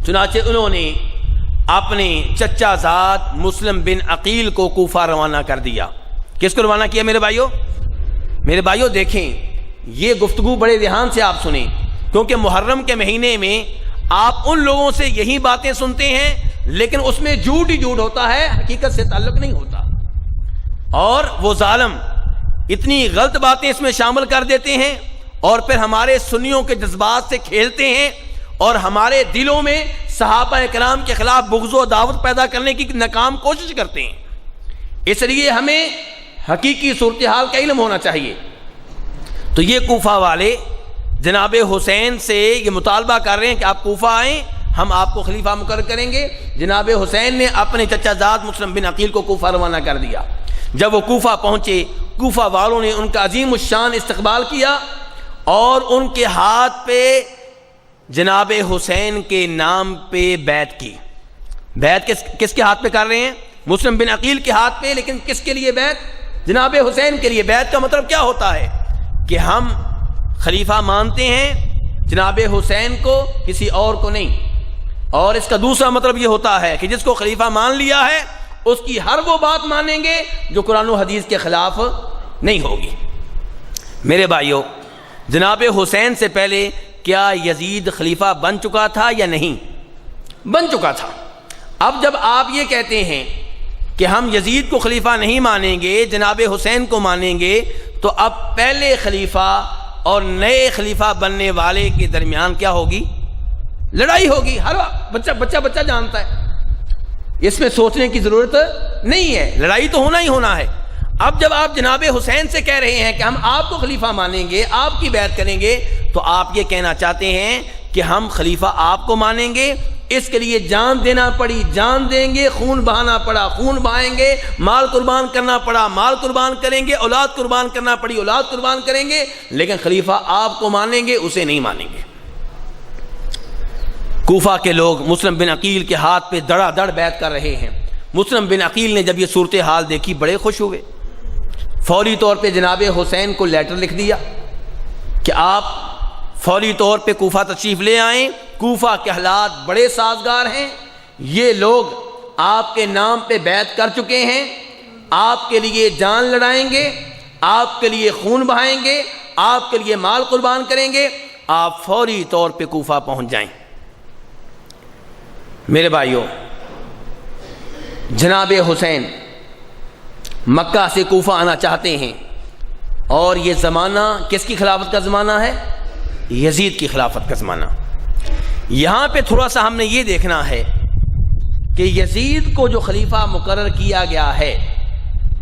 چنانچہ انہوں نے اپنے چچا زاد مسلم بن عقیل کو کوفہ روانہ کر دیا. کس کو روانہ کیا میرے بھائیوں؟ میرے بھائیوں دیکھیں، یہ گفتگو بڑے دھیان سے آپ سنیں، کیونکہ محرم کے مہینے میں آپ ان لوگوں سے یہی باتیں سنتے ہیں لیکن اس میں جھوٹ ہی جھوٹ ہوتا ہے، حقیقت سے تعلق نہیں ہوتا. اور وہ ظالم اتنی غلط باتیں اس میں شامل کر دیتے ہیں اور پھر ہمارے سنیوں کے جذبات سے کھیلتے ہیں اور ہمارے دلوں میں صحابہ کرام کے خلاف بغض و عداوت پیدا کرنے کی ناکام کوشش کرتے ہیں. اس لیے ہمیں حقیقی صورتحال کا علم ہونا چاہیے. تو یہ کوفہ والے جناب حسین سے یہ مطالبہ کر رہے ہیں کہ آپ کوفہ آئیں، ہم آپ کو خلیفہ مقرر کریں گے. جناب حسین نے اپنے چچا زاد مسلم بن عقیل کو کوفہ روانہ کر دیا. جب وہ کوفہ پہنچے، کوفہ والوں نے ان کا عظیم الشان استقبال کیا اور ان کے ہاتھ پہ جناب حسین کے نام پہ بیعت کی. بیعت کس کے ہاتھ پہ کر رہے ہیں؟ مسلم بن عقیل کے ہاتھ پہ. لیکن کس کے لیے بیعت؟ جناب حسین کے لیے. بیعت کا مطلب کیا ہوتا ہے؟ کہ ہم خلیفہ مانتے ہیں جناب حسین کو، کسی اور کو نہیں. اور اس کا دوسرا مطلب یہ ہوتا ہے کہ جس کو خلیفہ مان لیا ہے اس کی ہر وہ بات مانیں گے جو قرآن و حدیث کے خلاف نہیں ہوگی. میرے بھائیوں، جناب حسین سے پہلے کیا یزید خلیفہ بن چکا تھا یا نہیں؟ بن چکا تھا. اب جب آپ یہ کہتے ہیں کہ ہم یزید کو خلیفہ نہیں مانیں گے، جناب حسین کو مانیں گے، تو اب پہلے خلیفہ اور نئے خلیفہ بننے والے کے درمیان کیا ہوگی؟ لڑائی ہوگی. ہر بچہ جانتا ہے، اس میں سوچنے کی ضرورت نہیں ہے، لڑائی تو ہونا ہی ہونا ہے. اب جب آپ جناب حسین سے کہہ رہے ہیں کہ ہم آپ کو خلیفہ مانیں گے، آپ کی بیعت کریں گے، تو آپ یہ کہنا چاہتے ہیں کہ ہم خلیفہ آپ کو مانیں گے، اس کے لیے جان دینا پڑی جان دیں گے، خون بہانا پڑا خون بہائیں گے، مال قربان کرنا پڑا مال قربان کریں گے، اولاد قربان کرنا پڑی اولاد قربان کریں گے، لیکن خلیفہ آپ کو مانیں گے، اسے نہیں مانیں گے. کوفہ کے لوگ مسلم بن عقیل کے ہاتھ پہ دڑا دڑ بیعت کر رہے ہیں. مسلم بن عقیل نے جب یہ صورتحال دیکھی بڑے خوش ہوئے. فوری طور پہ جناب حسین کو لیٹر لکھ دیا کہ آپ فوری طور پہ کوفہ تشریف لے آئیں. کوفہ کے حالات بڑے سازگار ہیں، یہ لوگ آپ کے نام پہ بیعت کر چکے ہیں، آپ کے لیے جان لڑائیں گے، آپ کے لیے خون بہائیں گے، آپ کے لیے مال قربان کریں گے، آپ فوری طور پہ کوفہ پہنچ جائیں. میرے بھائیوں، جناب حسین مکہ سے کوفہ آنا چاہتے ہیں اور یہ زمانہ کس کی خلافت کا زمانہ ہے؟ یزید کی خلافت کا زمانہ. یہاں پہ تھوڑا سا ہم نے یہ دیکھنا ہے کہ یزید کو جو خلیفہ مقرر کیا گیا ہے،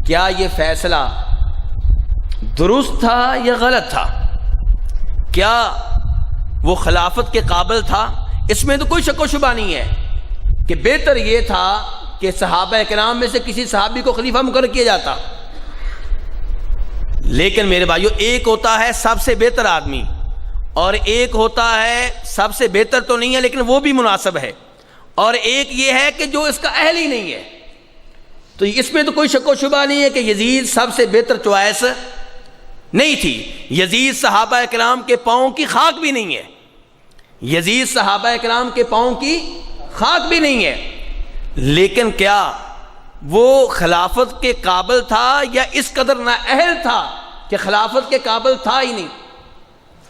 کیا یہ فیصلہ درست تھا یا غلط تھا؟ کیا وہ خلافت کے قابل تھا؟ اس میں تو کوئی شک و شبہ نہیں ہے کہ بہتر یہ تھا کہ صحابہ کرام میں سے کسی صحابی کو خلیفہ مقرر کیا جاتا. لیکن میرے بھائیوں، ایک ہوتا ہے سب سے بہتر آدمی اور ایک ہوتا ہے سب سے بہتر تو نہیں ہے لیکن وہ بھی مناسب ہے، اور ایک یہ ہے کہ جو اس کا اہل ہی نہیں ہے. تو اس میں تو کوئی شک و شبہ نہیں ہے کہ یزید سب سے بہتر چوائس نہیں تھی. یزید صحابہ کرام کے پاؤں کی خاک بھی نہیں ہے. یزید صحابہ کرام کے پاؤں کی خاک بھی نہیں ہے. لیکن کیا وہ خلافت کے قابل تھا یا اس قدر نااہل تھا کہ خلافت کے قابل تھا ہی نہیں؟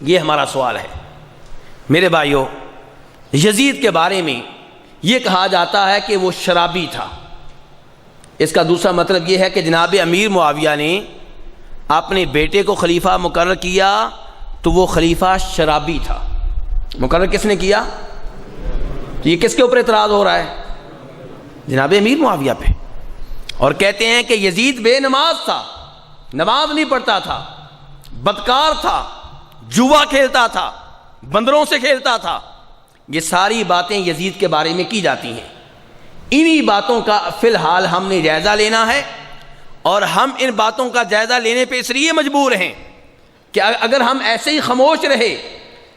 یہ ہمارا سوال ہے. میرے بھائیوں، یزید کے بارے میں یہ کہا جاتا ہے کہ وہ شرابی تھا. اس کا دوسرا مطلب یہ ہے کہ جناب امیر معاویہ نے اپنے بیٹے کو خلیفہ مقرر کیا تو وہ خلیفہ شرابی تھا. مقرر کس نے کیا؟ یہ کس کے اوپر اعتراض ہو رہا ہے؟ جناب امیر معاویہ پہ. اور کہتے ہیں کہ یزید بے نماز تھا، نماز نہیں پڑھتا تھا، بدکار تھا، جوا کھیلتا تھا، بندروں سے کھیلتا تھا. یہ ساری باتیں یزید کے بارے میں کی جاتی ہیں. انہی باتوں کا فی الحال ہم نے جائزہ لینا ہے، اور ہم ان باتوں کا جائزہ لینے پہ اس لیے مجبور ہیں کہ اگر ہم ایسے ہی خاموش رہے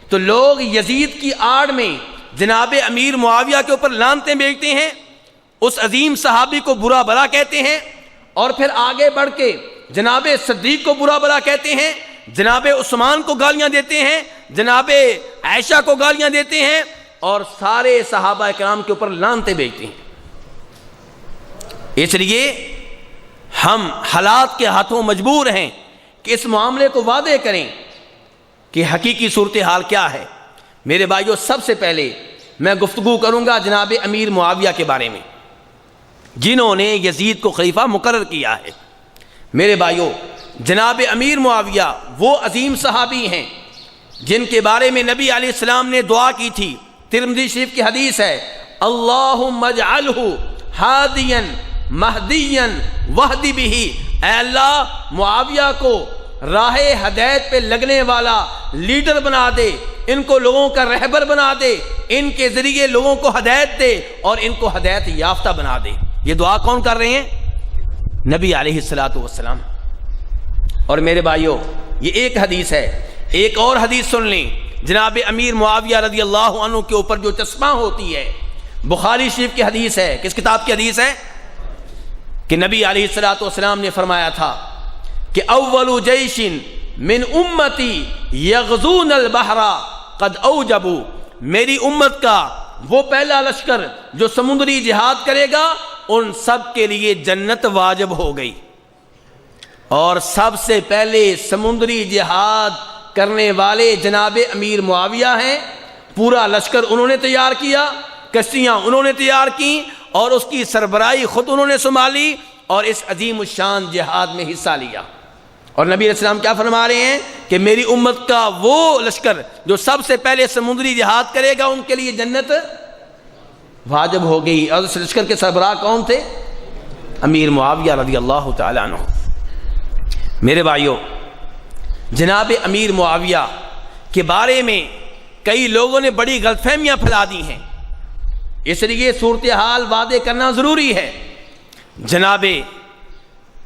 تو لوگ یزید کی آڑ میں جناب امیر معاویہ کے اوپر لعنتیں بھیجتے ہیں، اس عظیم صحابی کو برا بھلا کہتے ہیں، اور پھر آگے بڑھ کے جناب صدیق کو برا بھلا کہتے ہیں، جناب عثمان کو گالیاں دیتے ہیں، جناب عائشہ کو گالیاں دیتے ہیں، اور سارے صحابہ کرام کے اوپر لعنتیں بھیجتے ہیں. اس لیے ہم حالات کے ہاتھوں مجبور ہیں کہ اس معاملے کو واضح کریں کہ حقیقی صورتحال کیا ہے. میرے بھائیوں، سب سے پہلے میں گفتگو کروں گا جناب امیر معاویہ کے بارے میں، جنہوں نے یزید کو خلیفہ مقرر کیا ہے. میرے بھائیوں، جناب امیر معاویہ وہ عظیم صحابی ہیں جن کے بارے میں نبی علیہ السلام نے دعا کی تھی. ترمذی شریف کی حدیث ہے، اللہم اجعلہ ہادیا مہدیا واہد بہ. اے اللہ، معاویہ کو راہ ہدایت پہ لگنے والا لیڈر بنا دے، ان کو لوگوں کا رہبر بنا دے، ان کے ذریعے لوگوں کو ہدایت دے اور ان کو ہدایت یافتہ بنا دے. یہ دعا کون کر رہے ہیں؟ نبی علیہ الصلوۃ والسلام. اور میرے بھائیوں، یہ ایک حدیث ہے. ایک اور حدیث سن لیں. جناب امیر معاویہ رضی اللہ عنہ کے اوپر جو چشمہ ہوتی ہے، بخاری شریف کی حدیث ہے. کس کتاب کی حدیث ہے؟ کہ نبی علیہ الصلوۃ والسلام نے فرمایا تھا کہ اول جیش من امتی یغزون البحر قد اوجبوا. میری امت کا وہ پہلا لشکر جو سمندری جہاد کرے گا، ان سب کے لیے جنت واجب ہو گئی. اور سب سے پہلے سمندری جہاد کرنے والے جناب امیر معاویہ ہیں. پورا لشکر انہوں نے تیار کیا، کشتیاں انہوں نے تیار کی، اور اس کی سربراہی خود انہوں نے سنبھالی، اور اس عظیم الشان جہاد میں حصہ لیا. اور نبی علیہ السلام کیا فرما رہے ہیں کہ میری امت کا وہ لشکر جو سب سے پہلے سمندری جہاد کرے گا، ان کے لیے جنت واجب ہو گئی. اور اس لشکر کے سربراہ کون تھے؟ امیر معاویہ رضی اللہ تعالی عنہ. میرے بھائیوں، جناب امیر معاویہ کے بارے میں کئی لوگوں نے بڑی غلط فہمیاں پھیلا دی ہیں، اس لیے صورتحال واضح کرنا ضروری ہے. جناب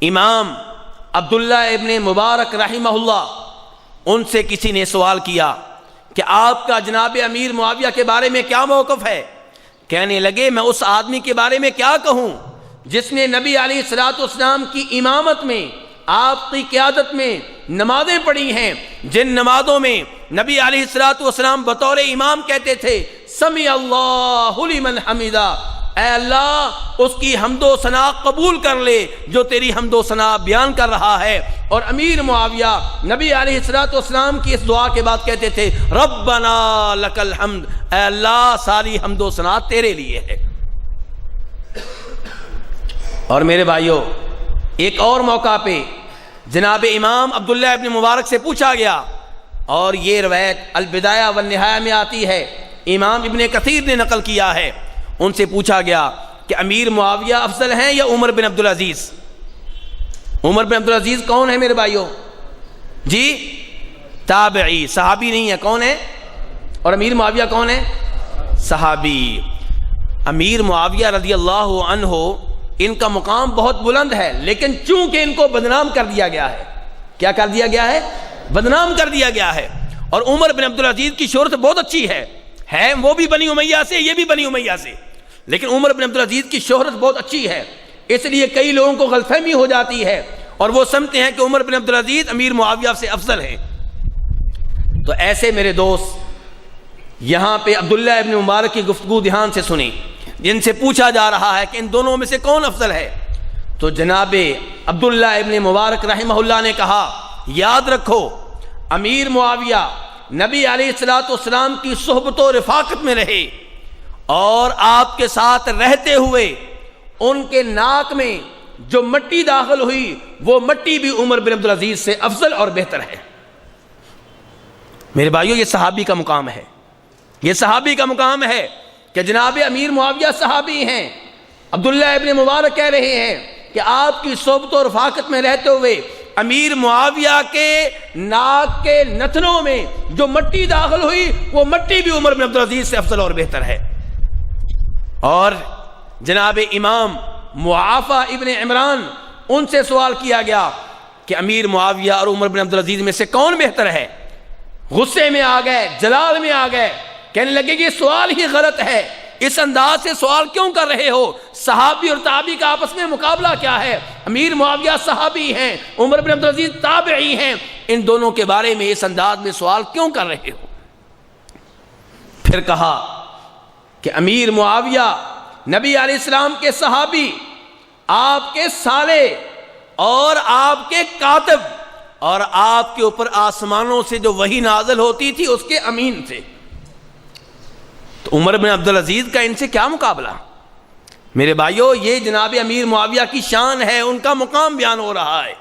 امام عبداللہ ابن مبارک رحمہ اللہ، ان سے کسی نے سوال کیا کہ آپ کا جناب امیر معاویہ کے بارے میں کیا موقف ہے؟ کہنے لگے، میں اس آدمی کے بارے میں کیا کہوں جس نے نبی علیہ الصلوۃ والسلام کی امامت میں، آپ کی قیادت میں نمازیں پڑھی ہیں، جن نمازوں میں نبی علیہ الصلوۃ والسلام بطور امام کہتے تھے سمع اللہ لمن حمدہ. اے اللہ، اس کی حمد و ثنا قبول کر لے جو تیری حمد و ثنا بیان کر رہا ہے. اور امیر معاویہ نبی علیہ الصلوۃ والسلام کی اس دعا کے بعد کہتے تھے ربنا لک الحمد. اے اللہ، ساری حمد و ثنا تیرے لیے ہے. اور میرے بھائیوں، ایک اور موقع پہ جناب امام عبداللہ ابن مبارک سے پوچھا گیا، اور یہ روایت البدایہ والنہایہ میں آتی ہے، امام ابن کثیر نے نقل کیا ہے. ان سے پوچھا گیا کہ امیر معاویہ افضل ہیں یا عمر بن عبدالعزیز؟ عمر بن عبدالعزیز کون ہے میرے بھائیوں؟ جی، تابعی، صحابی نہیں ہے. کون ہے؟ اور امیر معاویہ کون ہے؟ صحابی. امیر معاویہ رضی اللہ عنہ، ان کا مقام بہت بلند ہے، لیکن چونکہ ان کو بدنام کر دیا گیا ہے. کیا کر دیا گیا ہے؟ بدنام کر دیا گیا ہے. اور عمر بن عبدالعزیز کی شہرت بہت اچھی ہے وہ بھی بنی امیہ سے، یہ بھی بنی امیہ سے، لیکن عمر بن عبدالعزیز کی شہرت بہت اچھی ہے. اس لیے کئی لوگوں کو غلط فہمی ہو جاتی ہے. اور وہ سمجھتے ہیں کہ عمر بن عبدالعزیز امیر معاویہ سے افضل ہیں۔ تو ایسے میرے دوست یہاں پہ عبداللہ ابن مبارک کی گفتگو دھیان سے سنیں، جن سے پوچھا جا رہا ہے کہ ان دونوں میں سے کون افضل ہے۔ تو جناب عبداللہ ابن مبارک رحمہ اللہ نے کہا، یاد رکھو امیر معاویہ نبی علیہ السلام کی صحبت و رفاقت میں رہے، اور آپ کے ساتھ رہتے ہوئے ان کے ناک میں جو مٹی داخل ہوئی وہ مٹی بھی عمر بن عبدالعزیز سے افضل اور بہتر ہے۔ میرے بھائیو، یہ صحابی کا مقام ہے، یہ صحابی کا مقام ہے کہ جناب امیر معاویہ صحابی ہیں۔ عبداللہ ابن مبارک کہہ رہے ہیں کہ آپ کی صحبت و رفاقت میں رہتے ہوئے امیر معاویہ کے ناک کے نتنوں میں جو مٹی داخل ہوئی وہ مٹی بھی عمر بن عبدالعزیز سے افضل اور بہتر ہے۔ اور جناب امام معافہ ابن عمران، ان سے سوال کیا گیا کہ امیر معاویہ اور عمر بن عبدالعزیز میں سے کون بہتر ہے؟ غصے میں آ گئے، جلال میں آ گئے، کہنے لگے کہ یہ سوال ہی غلط ہے، اس انداز سے سوال کیوں کر رہے ہو؟ صحابی اور تابعی کا آپس میں مقابلہ کیا ہے؟ امیر معاویہ صحابی ہیں، عمر بن عبدالعزیز تابعی ہیں، ان دونوں کے بارے میں اس انداز میں سوال کیوں کر رہے ہو؟ پھر کہا کہ امیر معاویہ نبی علیہ السلام کے صحابی، آپ کے سالے اور آپ کے کاتب، اور آپ کے اوپر آسمانوں سے جو وحی نازل ہوتی تھی اس کے امین تھے۔ تو عمر بن عبدالعزیز کا ان سے کیا مقابلہ؟ میرے بھائیو، یہ جناب امیر معاویہ کی شان ہے، ان کا مقام بیان ہو رہا ہے۔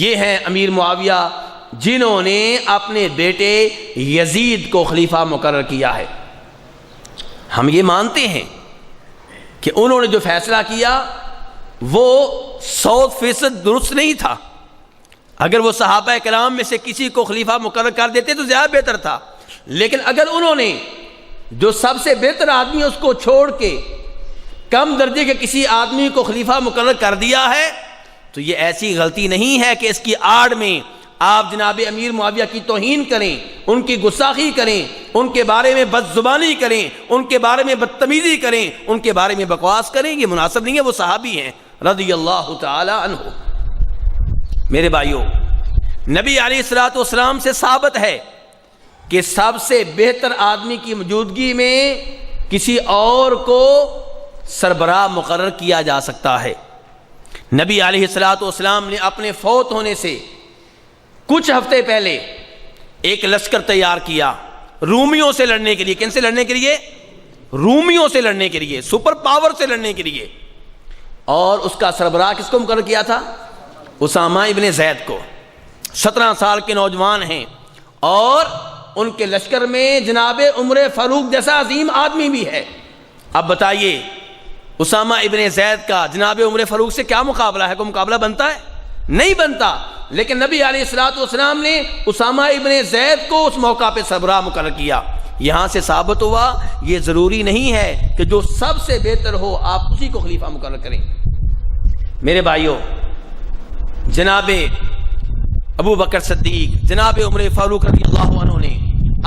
یہ ہیں امیر معاویہ جنہوں نے اپنے بیٹے یزید کو خلیفہ مقرر کیا ہے۔ ہم یہ مانتے ہیں کہ انہوں نے جو فیصلہ کیا وہ 100% درست نہیں تھا۔ اگر وہ صحابہ کرام میں سے کسی کو خلیفہ مقرر کر دیتے تو زیادہ بہتر تھا، لیکن اگر انہوں نے جو سب سے بہتر آدمی اس کو چھوڑ کے کم درجے کے کسی آدمی کو خلیفہ مقرر کر دیا ہے تو یہ ایسی غلطی نہیں ہے کہ اس کی آڑ میں آپ جناب امیر معاویہ کی توہین کریں، ان کی گستاخی کریں، ان کے بارے میں بد زبانی کریں، ان کے بارے میں بدتمیزی کریں، ان کے بارے میں بکواس کریں، یہ مناسب نہیں ہے۔ وہ صحابی ہیں رضی اللہ تعالی عنہ۔ میرے بھائیوں، نبی علیہ السلام سے ثابت ہے کہ سب سے بہتر آدمی کی موجودگی میں کسی اور کو سربراہ مقرر کیا جا سکتا ہے۔ نبی علیہ السلام نے اپنے فوت ہونے سے کچھ ہفتے پہلے ایک لشکر تیار کیا رومیوں سے لڑنے کے لیے۔ کن سے لڑنے کے لیے؟ رومیوں سے لڑنے کے لیے، سپر پاور سے لڑنے کے لیے۔ اور اس کا سربراہ کس کو مقرر کیا تھا؟ اسامہ ابن زید کو۔ 17 سال کے نوجوان ہیں، اور ان کے لشکر میں جناب عمر فاروق جیسا عظیم آدمی بھی ہے۔ اب بتائیے اسامہ ابن زید کا جناب عمر فاروق سے کیا مقابلہ ہے؟ کوئی مقابلہ بنتا ہے؟ نہیں بنتا۔ لیکن نبی علیہ السلام نے اسامہ ابن زید کو اس موقع پہ سربراہ مقرر کیا۔ یہاں سے ثابت ہوا یہ ضروری نہیں ہے کہ جو سب سے بہتر ہو آپ اسی کو خلیفہ مقرر کریں۔ میرے بھائیوں، جناب ابو بکر صدیق، جناب عمر فاروق رضی اللہ عنہ نے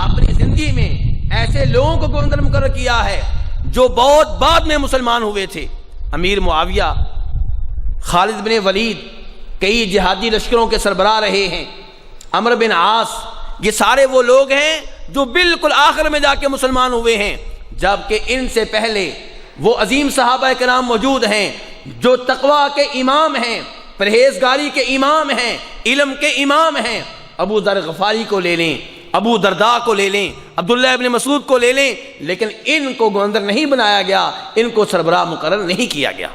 اپنی زندگی میں ایسے لوگوں کو گورنر مقرر کیا ہے جو بہت بعد میں مسلمان ہوئے تھے۔ امیر معاویہ، خالد بن ولید کئی جہادی لشکروں کے سربراہ رہے ہیں، عمرو بن عاص، یہ سارے وہ لوگ ہیں جو بالکل آخر میں جا کے مسلمان ہوئے ہیں، جبکہ ان سے پہلے وہ عظیم صحابہ کرام موجود ہیں جو تقویٰ کے امام ہیں، پرہیزگاری کے امام ہیں، علم کے امام ہیں۔ ابو ذر غفاری کو لے لیں، ابو درداء کو لے لیں، عبداللہ ابن مسعود کو لے لیں، لیکن ان کو گورنر نہیں بنایا گیا، ان کو سربراہ مقرر نہیں کیا گیا۔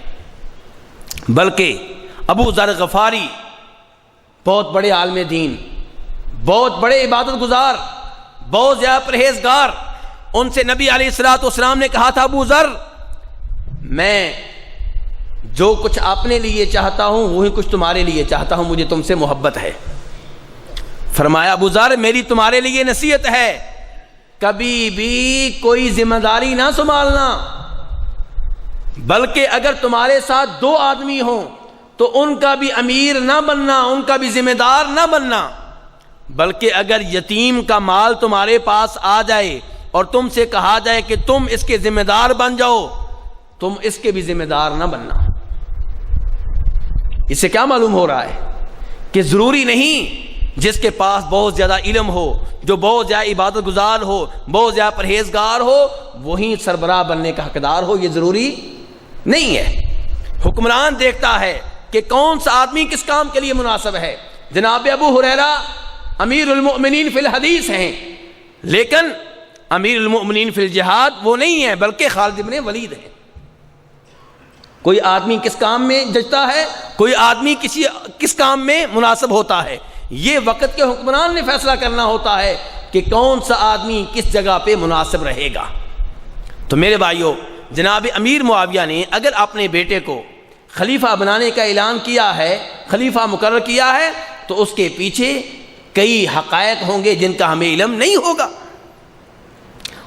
بلکہ ابو ذر غفاری بہت بڑے عالم دین، بہت بڑے عبادت گزار، بہت زیادہ پرہیزگار، ان سے نبی علیہ السلام نے کہا تھا ابو ذر، میں جو کچھ اپنے لیے چاہتا ہوں وہی کچھ تمہارے لیے چاہتا ہوں، مجھے تم سے محبت ہے۔ فرمایا ابو ذر میری تمہارے لیے نصیحت ہے، کبھی بھی کوئی ذمہ داری نہ سنبھالنا، بلکہ اگر تمہارے ساتھ 2 آدمی ہوں تو ان کا بھی امیر نہ بننا، ان کا بھی ذمہ دار نہ بننا، بلکہ اگر یتیم کا مال تمہارے پاس آ جائے اور تم سے کہا جائے کہ تم اس کے ذمہ دار بن جاؤ، تم اس کے بھی ذمہ دار نہ بننا۔ اس سے کیا معلوم ہو رہا ہے کہ ضروری نہیں جس کے پاس بہت زیادہ علم ہو، جو بہت زیادہ عبادت گزار ہو، بہت زیادہ پرہیزگار ہو، وہی سربراہ بننے کا حقدار ہو، یہ ضروری نہیں ہے۔ حکمران دیکھتا ہے کہ کون سا آدمی کس کام کے لیے مناسب ہے۔ جناب ابو ہریرہ امیر المؤمنین فی الحدیث ہیں، لیکن امیر المؤمنین فی الجہاد وہ نہیں ہیں، بلکہ خالد بن ولید ہیں۔ کوئی آدمی کس کام میں ججتا ہے، کوئی آدمی کس کام میں مناسب ہوتا ہے، یہ وقت کے حکمران نے فیصلہ کرنا ہوتا ہے کہ کون سا آدمی کس جگہ پہ مناسب رہے گا۔ تو میرے بھائیوں، جناب امیر معاویہ نے اگر اپنے بیٹے کو خلیفہ بنانے کا اعلان کیا ہے، خلیفہ مقرر کیا ہے، تو اس کے پیچھے کئی حقائق ہوں گے جن کا ہمیں علم نہیں ہوگا۔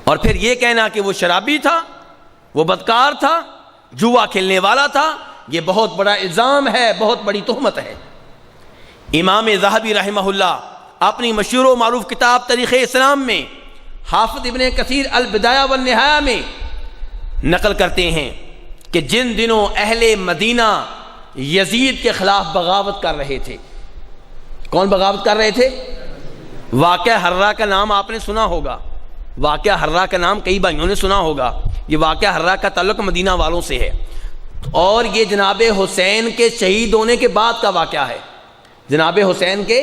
اور پھر یہ کہنا کہ وہ شرابی تھا، وہ بدکار تھا، جوا کھیلنے والا تھا، یہ بہت بڑا الزام ہے، بہت بڑی تہمت ہے۔ امام ذہبی رحمہ اللہ اپنی مشہور و معروف کتاب تاریخ اسلام میں حافظ ابن کثیر البدایہ والنہایہ میں نقل کرتے ہیں کہ جن دنوں اہل مدینہ یزید کے خلاف بغاوت کر رہے تھے، کون بغاوت کر رہے تھے؟ واقعہ حرہ کا نام آپ نے سنا ہوگا، واقعہ حرہ کا نام کئی بھائیوں نے سنا ہوگا۔ یہ واقعہ حرہ کا تعلق مدینہ والوں سے ہے، اور یہ جناب حسین کے شہید ہونے کے بعد کا واقعہ ہے، جناب حسین کے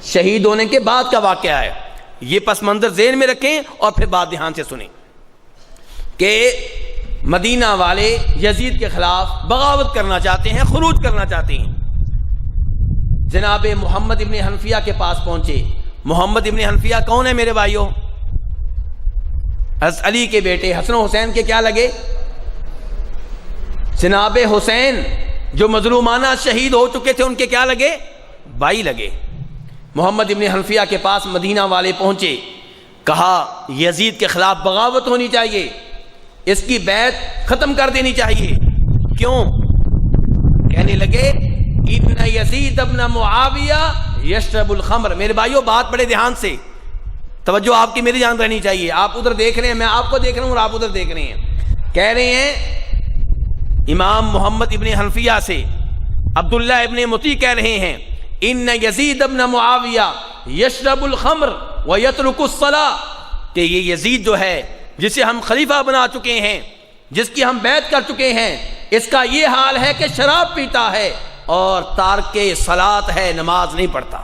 شہید ہونے کے بعد کا واقعہ ہے۔ یہ پس منظر ذہن میں رکھیں اور پھر بات دھیان سے سنیں کہ مدینہ والے یزید کے خلاف بغاوت کرنا چاہتے ہیں، خروج کرنا چاہتے ہیں۔ جناب محمد ابن حنفیہ کے پاس پہنچے۔ محمد ابن حنفیہ کون ہے میرے بھائیوں؟ حضرت علی کے بیٹے حسن و حسین کے کیا لگے؟ جناب حسین جو مظلومانہ شہید ہو چکے تھے ان کے کیا لگے؟ بھائی لگے۔ محمد ابن حنفیہ کے پاس مدینہ والے پہنچے، کہا یزید کے خلاف بغاوت ہونی چاہیے، اس کی بیعت ختم کر دینی چاہیے۔ کیوں؟ کہنے لگے ان یزید ابن معاویہ یشرب الخمر۔ میرے بھائیوں بات بڑے دھیان سے، توجہ آپ کی میری جان رہنی چاہیے۔ آپ ادھر دیکھ رہے ہیں، میں آپ کو دیکھ رہا ہوں اور آپ ادھر دیکھ رہے ہیں۔ کہہ رہے ہیں امام محمد ابن حنفیہ سے عبداللہ ابن مطیع کہہ رہے ہیں ان یزید ابن معاویہ یشرب الخمر ویترک الصلاۃ، کہ یہ یزید جو ہے جسے ہم خلیفہ بنا چکے ہیں، جس کی ہم بیعت کر چکے ہیں، اس کا یہ حال ہے کہ شراب پیتا ہے اور تارک صلاۃ ہے، نماز نہیں پڑھتا۔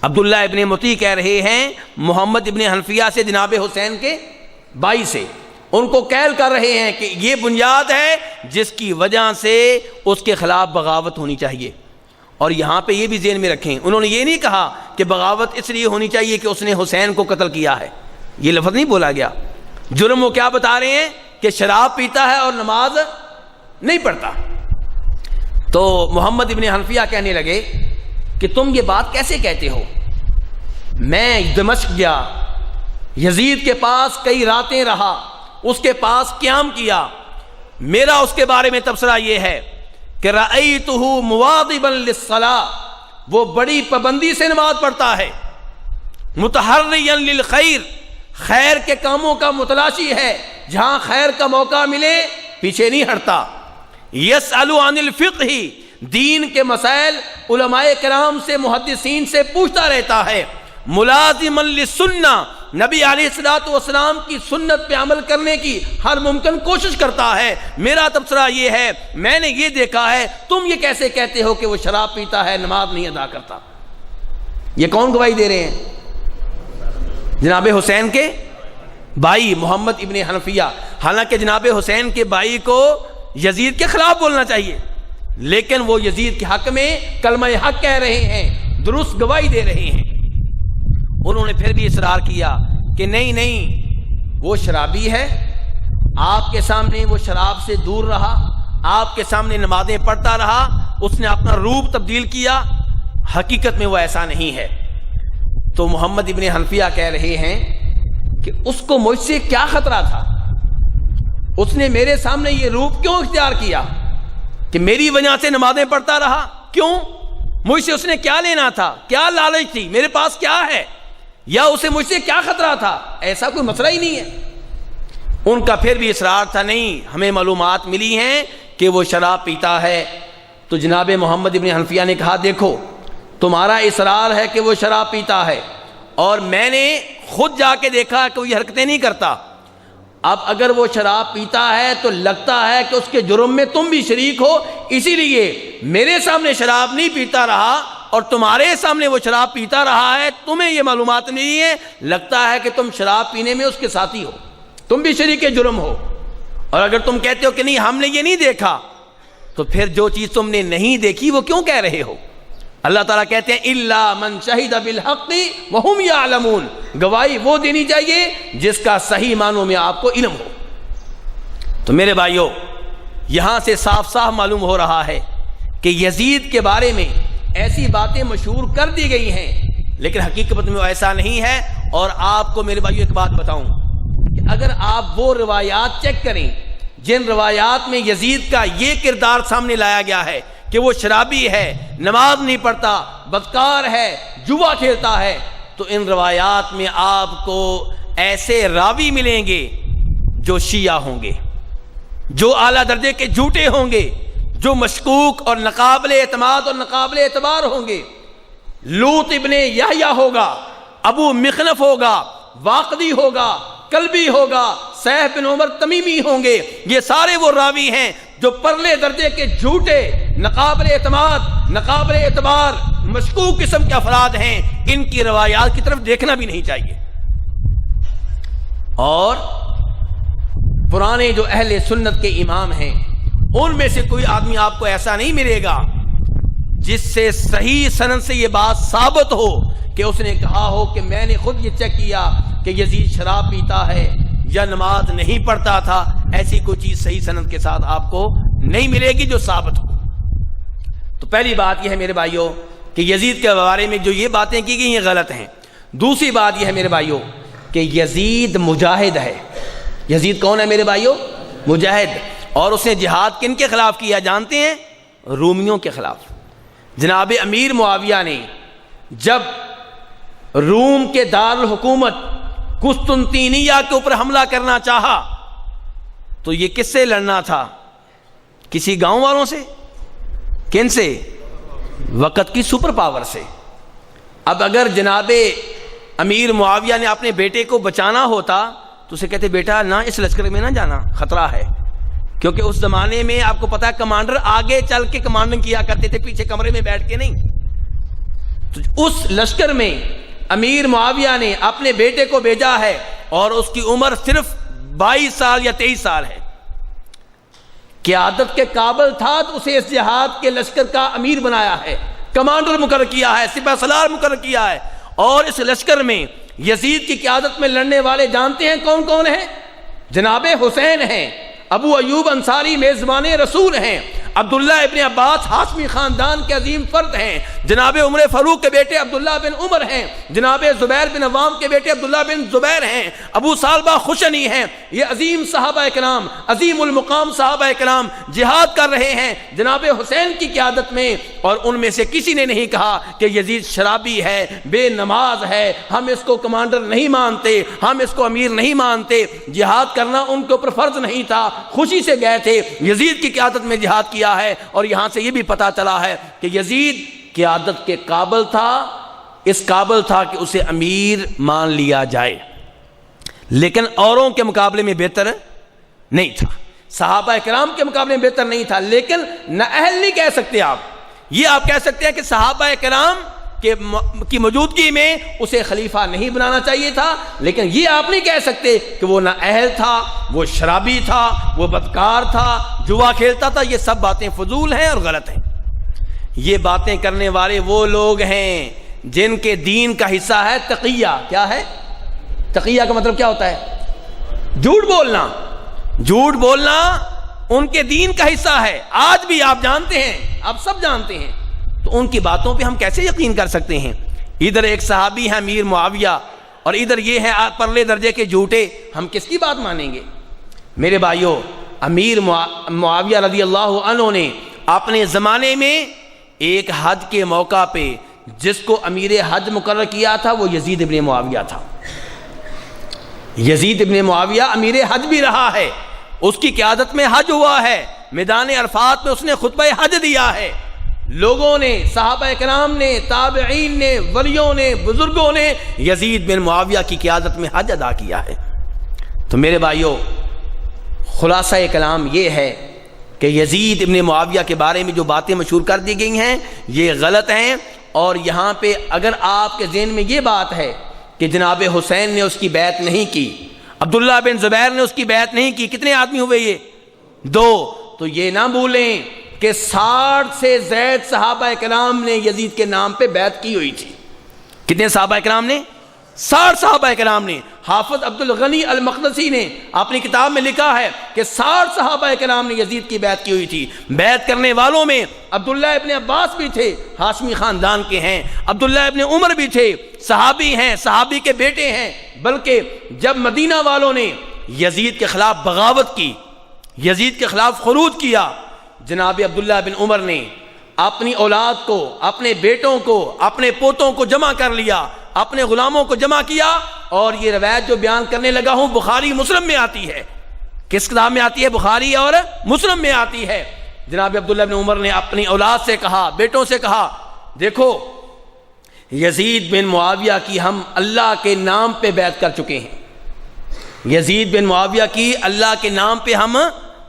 عبداللہ ابن مطیع کہہ رہے ہیں محمد ابن حنفیہ سے، جناب حسین کے بھائی سے، ان کو قیل کر رہے ہیں کہ یہ بنیاد ہے جس کی وجہ سے اس کے خلاف بغاوت ہونی چاہیے۔ اور یہاں پہ یہ بھی ذہن میں رکھیں، انہوں نے یہ نہیں کہا کہ بغاوت اس لیے ہونی چاہیے کہ اس نے حسین کو قتل کیا ہے، یہ لفظ نہیں بولا گیا۔ جرم وہ کیا بتا رہے ہیں کہ شراب پیتا ہے اور نماز نہیں پڑھتا۔ تو محمد ابن حنفیہ کہنے لگے کہ تم یہ بات کیسے کہتے ہو؟ میں دمشق گیا، یزید کے پاس کئی راتیں رہا، اس کے پاس قیام کیا، میرا اس کے بارے میں تبصرہ یہ ہے کہ رأیتہ مواظبا للصلاۃ، وہ بڑی پابندی سے نماز پڑھتا ہے، متحریا للخیر، خیر کے کاموں کا متلاشی ہے، جہاں خیر کا موقع ملے پیچھے نہیں ہٹتا۔ یسأل عن الفقہ، دین کے مسائل علماء کرام سے، محدثین سے پوچھتا رہتا ہے۔ ملازما للسنہ، نبی علیہ الصلوۃ والسلام کی سنت پہ عمل کرنے کی ہر ممکن کوشش کرتا ہے۔ میرا تبصرہ یہ ہے، میں نے یہ دیکھا ہے، تم یہ کیسے کہتے ہو کہ وہ شراب پیتا ہے، نماز نہیں ادا کرتا؟ یہ کون گواہی دے رہے ہیں؟ جناب حسین کے بھائی محمد ابن حنفیہ۔ حالانکہ جناب حسین کے بھائی کو یزید کے خلاف بولنا چاہیے، لیکن وہ یزید کے حق میں کلمہ حق کہہ رہے ہیں، درست گواہی دے رہے ہیں۔ انہوں نے پھر بھی اصرار کیا کہ نہیں نہیں، وہ شرابی ہے، آپ کے سامنے وہ شراب سے دور رہا، آپ کے سامنے نمازیں پڑھتا رہا، اس نے اپنا روپ تبدیل کیا، حقیقت میں وہ ایسا نہیں ہے۔ تو محمد ابن حنفیہ کہہ رہے ہیں کہ اس کو مجھ سے کیا خطرہ تھا؟ اس نے میرے سامنے یہ روپ کیوں اختیار کیا کہ میری وجہ سے نمازیں پڑھتا رہا؟ کیوں؟ مجھ سے اس نے کیا لینا تھا؟ کیا لالچ تھی؟ میرے پاس کیا ہے؟ یا اسے مجھ سے کیا خطرہ تھا؟ ایسا کوئی مسئلہ ہی نہیں ہے۔ ان کا پھر بھی اصرار تھا، نہیں، ہمیں معلومات ملی ہیں کہ وہ شراب پیتا ہے تو جناب محمد ابن حنفیہ نے کہا دیکھو تمہارا اصرار ہے کہ وہ شراب پیتا ہے اور میں نے خود جا کے دیکھا کہ وہ یہ حرکتیں نہیں کرتا، اب اگر وہ شراب پیتا ہے تو لگتا ہے کہ اس کے جرم میں تم بھی شریک ہو، اسی لیے میرے سامنے شراب نہیں پیتا رہا اور تمہارے سامنے وہ شراب پیتا رہا ہے، تمہیں یہ معلومات نہیں ہے، لگتا ہے کہ تم شراب پینے میں اس کے ساتھی ہو، تم بھی شریک جرم ہو۔ اور اگر تم کہتے ہو کہ نہیں ہم نے یہ نہیں دیکھا، تو پھر جو چیز تم نے نہیں دیکھی وہ کیوں کہہ رہے ہو؟ اللہ تعالیٰ کہتے ہیں الا من شہد بالحق وہم یعلمون، گواہی وہ دینی چاہیے جس کا صحیح معنوں میں آپ کو علم ہو۔ تو میرے بھائیوں یہاں سے صاف صاف معلوم ہو رہا ہے کہ یزید کے بارے میں ایسی باتیں مشہور کر دی گئی ہیں، لیکن حقیقت میں وہ ایسا نہیں ہے۔ اور آپ کو میرے بھائیوں ایک بات بتاؤں کہ اگر آپ وہ روایات چیک کریں جن روایات میں یزید کا یہ کردار سامنے لایا گیا ہے کہ وہ شرابی ہے، نماز نہیں پڑھتا، بدکار ہے، جوا کھیلتا ہے، تو ان روایات میں آپ کو ایسے راوی ملیں گے جو شیعہ ہوں گے، جو اعلیٰ درجے کے جھوٹے ہوں گے، جو مشکوک اور ناقابل اعتماد اور ناقابل اعتبار ہوں گے۔ لوط ابن یحییٰ ہوگا، ابو مخنف ہوگا، واقدی ہوگا، کلبی ہوگا، سیف بن عمر تمیمی ہوں گے، یہ سارے وہ راوی ہیں جو پرلے درجے کے جھوٹے، ناقابل اعتماد، ناقابل اعتبار، مشکوک قسم کے افراد ہیں۔ ان کی روایات کی طرف دیکھنا بھی نہیں چاہیے۔ اور پرانے جو اہل سنت کے امام ہیں ان میں سے کوئی آدمی آپ کو ایسا نہیں ملے گا جس سے صحیح سند سے یہ بات ثابت ہو کہ اس نے کہا ہو کہ میں نے خود یہ چیک کیا کہ یزید شراب پیتا ہے یا نماز نہیں پڑھتا تھا۔ ایسی کوئی چیز صحیح سند کے ساتھ آپ کو نہیں ملے گی جو ثابت ہو۔ تو پہلی بات یہ ہے میرے بھائیوں کہ یزید کے بارے میں جو یہ باتیں کی گئی ہیں غلط ہیں۔ دوسری بات یہ ہے میرے بھائیوں کہ یزید مجاہد ہے۔ یزید کون ہے میرے بھائیوں؟ مجاہد۔ اور اس نے جہاد کن کے خلاف کیا جانتے ہیں؟ رومیوں کے خلاف۔ جناب امیر معاویہ نے جب روم کے دارالحکومت قسطنطینیہ کے اوپر حملہ کرنا چاہا تو یہ کس سے لڑنا تھا؟ کسی گاؤں والوں سے؟ کن سے؟ وقت کی سپر پاور سے۔ اب اگر جناب امیر معاویہ نے اپنے بیٹے کو بچانا ہوتا تو اسے کہتے بیٹا نہ اس لشکر میں نہ جانا، خطرہ ہے، کیونکہ اس زمانے میں آپ کو پتا ہے کمانڈر آگے چل کے کمانڈنگ کیا کرتے تھے، پیچھے کمرے میں بیٹھ کے نہیں۔ تو اس لشکر میں امیر معاویہ نے اپنے بیٹے کو بھیجا ہے اور اس کی عمر صرف 22 سال یا 23 سال ہے۔ قیادت کے قابل تھا تو اسے اس جہاد کے لشکر کا امیر بنایا ہے، کمانڈر مقرر کیا ہے، سپہ سالار مقرر کیا ہے۔ اور اس لشکر میں یزید کی قیادت میں لڑنے والے جانتے ہیں کون کون ہیں؟ جناب حسین ہیں، ابو ایوب انصاری میزبان رسول ہیں، عبداللہ ابن عباس ہاشمی خاندان کے عظیم فرد ہیں، جناب عمر فاروق کے بیٹے عبداللہ بن عمر ہیں، جناب زبیر بن عوام کے بیٹے عبداللہ بن زبیر ہیں، ابو سالبہ خوشنی ہیں۔ یہ عظیم صحابہ کرام، عظیم المقام صحابہ کرام جہاد کر رہے ہیں جناب حسین کی قیادت میں، اور ان میں سے کسی نے نہیں کہا کہ یزید شرابی ہے، بے نماز ہے، ہم اس کو کمانڈر نہیں مانتے، ہم اس کو امیر نہیں مانتے۔ جہاد کرنا ان کے اوپر فرض نہیں تھا، خوشی سے گئے تھے، یزید کی قیادت میں جہاد کیا ہے۔ اور یہاں سے یہ بھی پتا چلا ہے کہ یزید قیادت کے قابل تھا، اس قابل تھا کہ اسے امیر مان لیا جائے، لیکن اوروں کے مقابلے میں بہتر نہیں تھا، صحابہ کرام کے مقابلے میں بہتر نہیں تھا، لیکن نااہل نہیں کہہ سکتے آپ۔ یہ آپ کہہ سکتے ہیں کہ صحابہ کرام کی موجودگی میں اسے خلیفہ نہیں بنانا چاہیے تھا، لیکن یہ آپ نہیں کہہ سکتے کہ وہ نااہل تھا، وہ شرابی تھا، وہ بدکار تھا، جوا کھیلتا تھا۔ یہ سب باتیں فضول ہیں اور غلط ہیں۔ یہ باتیں کرنے والے وہ لوگ ہیں جن کے دین کا حصہ ہے تقیہ۔ کیا ہے تقیہ؟ کا مطلب کیا ہوتا ہے؟ جھوٹ بولنا۔ جھوٹ بولنا ان کے دین کا حصہ ہے، آج بھی آپ جانتے ہیں، آپ سب جانتے ہیں، تو ان کی باتوں پہ ہم کیسے یقین کر سکتے ہیں؟ ادھر ایک صحابی ہے امیر معاویہ اور ادھر یہ ہے پرلے درجے کے جھوٹے، ہم کس کی بات مانیں گے؟ میرے بھائیوں امیر معاویہ رضی اللہ عنہ نے اپنے زمانے میں ایک حج کے موقع پہ جس کو امیر حج مقرر کیا تھا وہ یزید ابن معاویہ تھا۔ یزید ابن معاویہ امیر حج بھی رہا ہے، اس کی قیادت میں حج ہوا ہے، میدان عرفات میں اس نے خطبہ حج دیا ہے، لوگوں نے، صحابہ کرام نے، تابعین نے، ولیوں نے، بزرگوں نے یزید بن معاویہ کی قیادت میں حج ادا کیا ہے۔ تو میرے بھائیوں، خلاصہ کلام یہ ہے کہ یزید ابن معاویہ کے بارے میں جو باتیں مشہور کر دی گئی ہیں یہ غلط ہیں، اور یہاں پہ اگر آپ کے ذہن میں یہ بات ہے کہ جناب حسین نے اس کی بیعت نہیں کی، عبداللہ بن زبیر نے اس کی بیعت نہیں کی، کتنے آدمی ہوئے یہ؟ 2۔ تو یہ نہ بھولیں کہ 60 سے زائد صحابہ کرام نے یزید کے نام پہ بیعت کی ہوئی تھی۔ کتنے صحابہ کرام نے؟ 60 صحابہ کرام نے۔ حافظ عبد الغنی المقدسی نے اپنی کتاب میں لکھا ہے کہ 60 صحابہ کرام نے یزید کی بیعت کی ہوئی تھی۔ بیعت کرنے والوں میں عبداللہ ابن عباس بھی تھے، ہاشمی خاندان کے ہیں، عبداللہ ابن عمر بھی تھے، صحابی ہیں، صحابی کے بیٹے ہیں۔ بلکہ جب مدینہ والوں نے یزید کے خلاف بغاوت کی، یزید کے خلاف خروج کیا، جناب عبداللہ بن عمر نے اپنی اولاد کو، اپنے بیٹوں کو، اپنے پوتوں کو جمع کر لیا، اپنے غلاموں کو جمع کیا، اور یہ روایت جو بیان کرنے لگا ہوں بخاری مسلم میں آتی ہے۔ کس کتاب میں آتی ہے؟ بخاری اور مسلم میں آتی ہے۔ جناب عبداللہ بن عمر نے اپنی اولاد سے کہا، بیٹوں سے کہا، دیکھو یزید بن معاویہ کی ہم اللہ کے نام پہ بیعت کر چکے ہیں، یزید بن معاویہ کی اللہ کے نام پہ ہم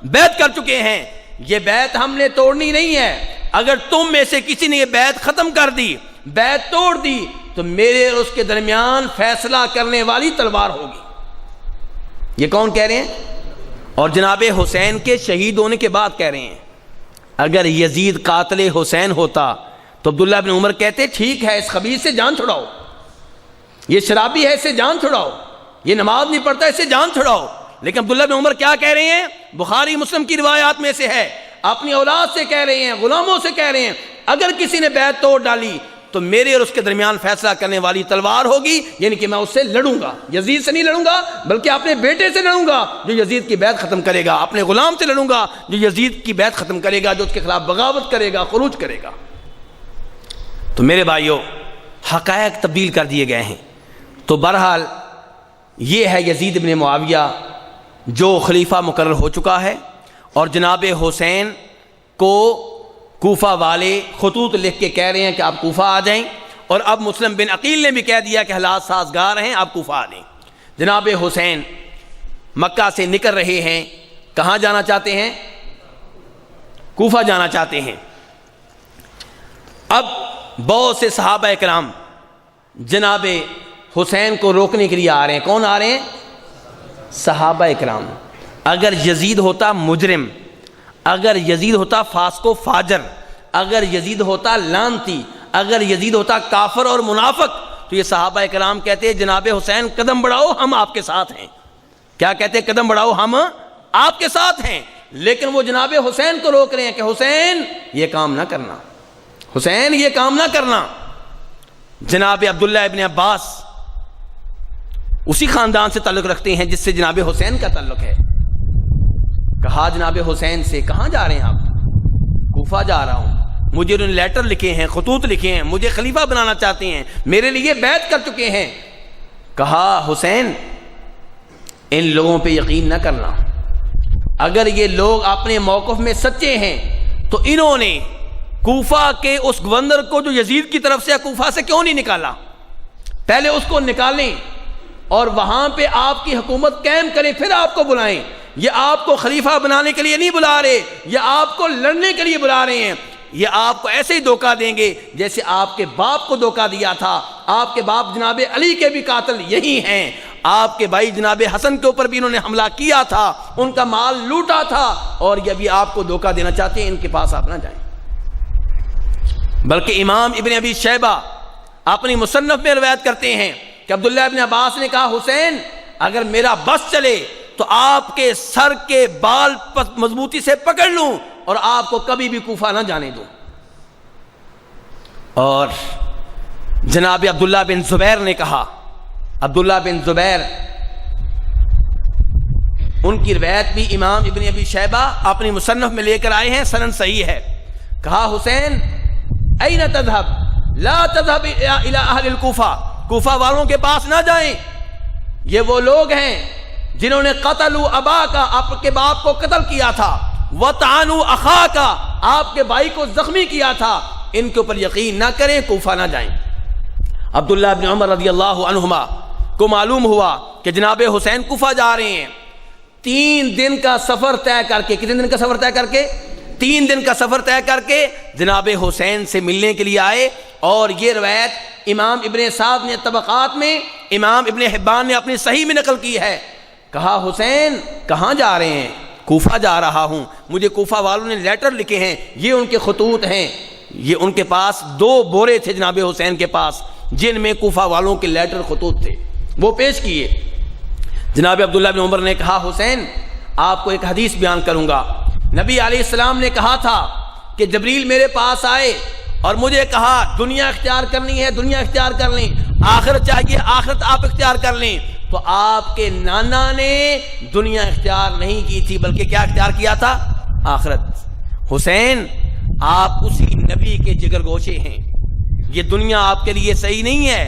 بیعت کر چکے ہیں، یہ بیعت ہم نے توڑنی نہیں ہے۔ اگر تم میں سے کسی نے یہ بیعت ختم کر دی، بیعت توڑ دی، تو میرے اور اس کے درمیان فیصلہ کرنے والی تلوار ہوگی۔ یہ کون کہہ رہے ہیں؟ اور جناب حسین کے شہید ہونے کے بعد کہہ رہے ہیں۔ اگر یزید قاتل حسین ہوتا تو عبداللہ بن عمر کہتے ٹھیک ہے، اس خبیث سے جان چھڑاؤ، یہ شرابی ہے، اس سے جان چھڑاؤ، یہ نماز نہیں پڑھتا، اس سے جان چھڑاؤ۔ لیکن عبداللہ بن عمر کیا کہہ رہے ہیں؟ بخاری مسلم کی روایات میں سے ہے، اپنی اولاد سے کہہ رہے ہیں، غلاموں سے کہہ رہے ہیں، اگر کسی نے بیعت توڑ ڈالی تو میرے اور اس کے درمیان فیصلہ کرنے والی تلوار ہوگی، یعنی کہ میں اس سے لڑوں گا، یزید سے نہیں لڑوں گا بلکہ اپنے بیٹے سے لڑوں گا جو یزید کی بیعت ختم کرے گا، اپنے غلام سے لڑوں گا جو یزید کی بیعت ختم کرے گا، جو اس کے خلاف بغاوت کرے گا، خروج کرے گا۔ تو میرے بھائیوں، حقائق تبدیل کر دیے گئے ہیں۔ تو بہرحال یہ ہے یزید بن معاویہ جو خلیفہ مقرر ہو چکا ہے، اور جناب حسین کو کوفہ والے خطوط لکھ کے کہہ رہے ہیں کہ آپ کوفہ آ جائیں، اور اب مسلم بن عقیل نے بھی کہہ دیا کہ حالات سازگار ہیں، آپ کوفہ آ جائیں۔ جناب حسین مکہ سے نکل رہے ہیں، کہاں جانا چاہتے ہیں؟ کوفہ جانا چاہتے ہیں۔ اب بہت سے صحابہ کرام جناب حسین کو روکنے کے لیے آ رہے ہیں۔ کون آ رہے ہیں؟ صحابہ کرام۔ اگر یزید ہوتا مجرم، اگر یزید ہوتا فاسق و فاجر، اگر یزید ہوتا لعنتی، اگر یزید ہوتا کافر اور منافق، تو یہ صحابہ کرام کہتے ہیں جناب حسین قدم بڑھاؤ، ہم آپ کے ساتھ ہیں۔ کیا کہتے ہیں؟ قدم بڑھاؤ، ہم آپ کے ساتھ ہیں۔ لیکن وہ جناب حسین کو روک رہے ہیں کہ حسین یہ کام نہ کرنا، حسین یہ کام نہ کرنا۔ جناب عبداللہ ابن عباس اسی خاندان سے تعلق رکھتے ہیں جس سے جناب حسین کا تعلق ہے۔ کہا جناب حسین سے، کہاں جا رہے ہیں آپ؟ کوفہ جا رہا ہوں، مجھے انہوں نے لیٹر لکھے ہیں، خطوط لکھے ہیں، مجھے خلیفہ بنانا چاہتے ہیں، میرے لیے بیعت کر چکے ہیں۔ کہا حسین ان لوگوں پہ یقین نہ کرنا، اگر یہ لوگ اپنے موقف میں سچے ہیں تو انہوں نے کوفہ کے اس گورنر کو جو یزید کی طرف سے کوفہ سے کیوں نہیں نکالا؟ پہلے اس کو نکالیں اور وہاں پہ آپ کی حکومت قائم کریں، پھر آپ کو بلائیں۔ یہ آپ کو خلیفہ بنانے کے لیے نہیں بلا رہے، یہ آپ کو لڑنے کے لیے بلا رہے ہیں۔ یہ آپ کو ایسے ہی دھوکہ دیں گے جیسے آپ کے باپ کو دھوکہ دیا تھا۔ آپ کے باپ جناب علی کے بھی قاتل یہی ہیں، آپ کے بھائی جناب حسن کے اوپر بھی انہوں نے حملہ کیا تھا، ان کا مال لوٹا تھا، اور یہ بھی آپ کو دھوکہ دینا چاہتے ہیں، ان کے پاس آپ نہ جائیں۔ بلکہ امام ابن ابی شیبہ اپنی مصنف میں روایت کرتے ہیں کہ عبداللہ ابن عباس نے کہا حسین اگر میرا بس چلے تو آپ کے سر کے بال مضبوطی سے پکڑ لوں اور آپ کو کبھی بھی کوفہ نہ جانے دوں۔ اور جناب عبداللہ بن زبیر نے کہا، عبداللہ بن زبیر ان کی روایت بھی امام ابن ابی شیبہ اپنی مصنف میں لے کر آئے ہیں، سند صحیح ہے۔ کہا حسین این تذهب لا تذهب الى اہل الکوفہ، کوفہ والوں کے پاس نہ جائیں، یہ وہ لوگ ہیں جنہوں نے قتلوا اباک، آپ کے باپ کو قتل کیا تھا، وطعنوا اخاک، آپ کے بھائی کو زخمی کیا تھا، ان کے اوپر یقین نہ کریں، کوفہ نہ جائیں۔ عبداللہ بن عمر رضی اللہ عنہما کو معلوم ہوا کہ جناب حسین کوفہ جا رہے ہیں، 3 دن کا سفر طے کر کے، کتنے دن کا سفر طے کر کے؟ 3 دن کا سفر طے کر کے جناب حسین سے ملنے کے لیے آئے۔ اور یہ روایت امام ابن سعد نے طبقات میں، امام ابن حبان نے اپنی صحیح میں نقل کی ہے۔ کہا حسین کہاں جا رہے ہیں؟ کوفہ جا رہا ہوں، مجھے کوفہ والوں نے لیٹر لکھے ہیں، یہ ان کے خطوط ہیں۔ یہ ان کے پاس 2 بورے تھے جناب حسین کے پاس جن میں کوفہ والوں کے لیٹر خطوط تھے، وہ پیش کیے۔ جناب عبداللہ بن عمر نے کہا حسین آپ کو ایک حدیث بیان کروں گا، نبی علیہ السلام نے کہا تھا کہ جبریل میرے پاس آئے اور مجھے کہا دنیا اختیار کرنی ہے، دنیا اختیار کر لیں، آخرت چاہیے، آخرت آپ اختیار کر لیں۔ تو آپ کے نانا نے دنیا اختیار نہیں کی تھی بلکہ کیا اختیار کیا تھا؟ آخرت۔ حسین آپ اسی نبی کے جگر گوشے ہیں، یہ دنیا آپ کے لیے صحیح نہیں ہے،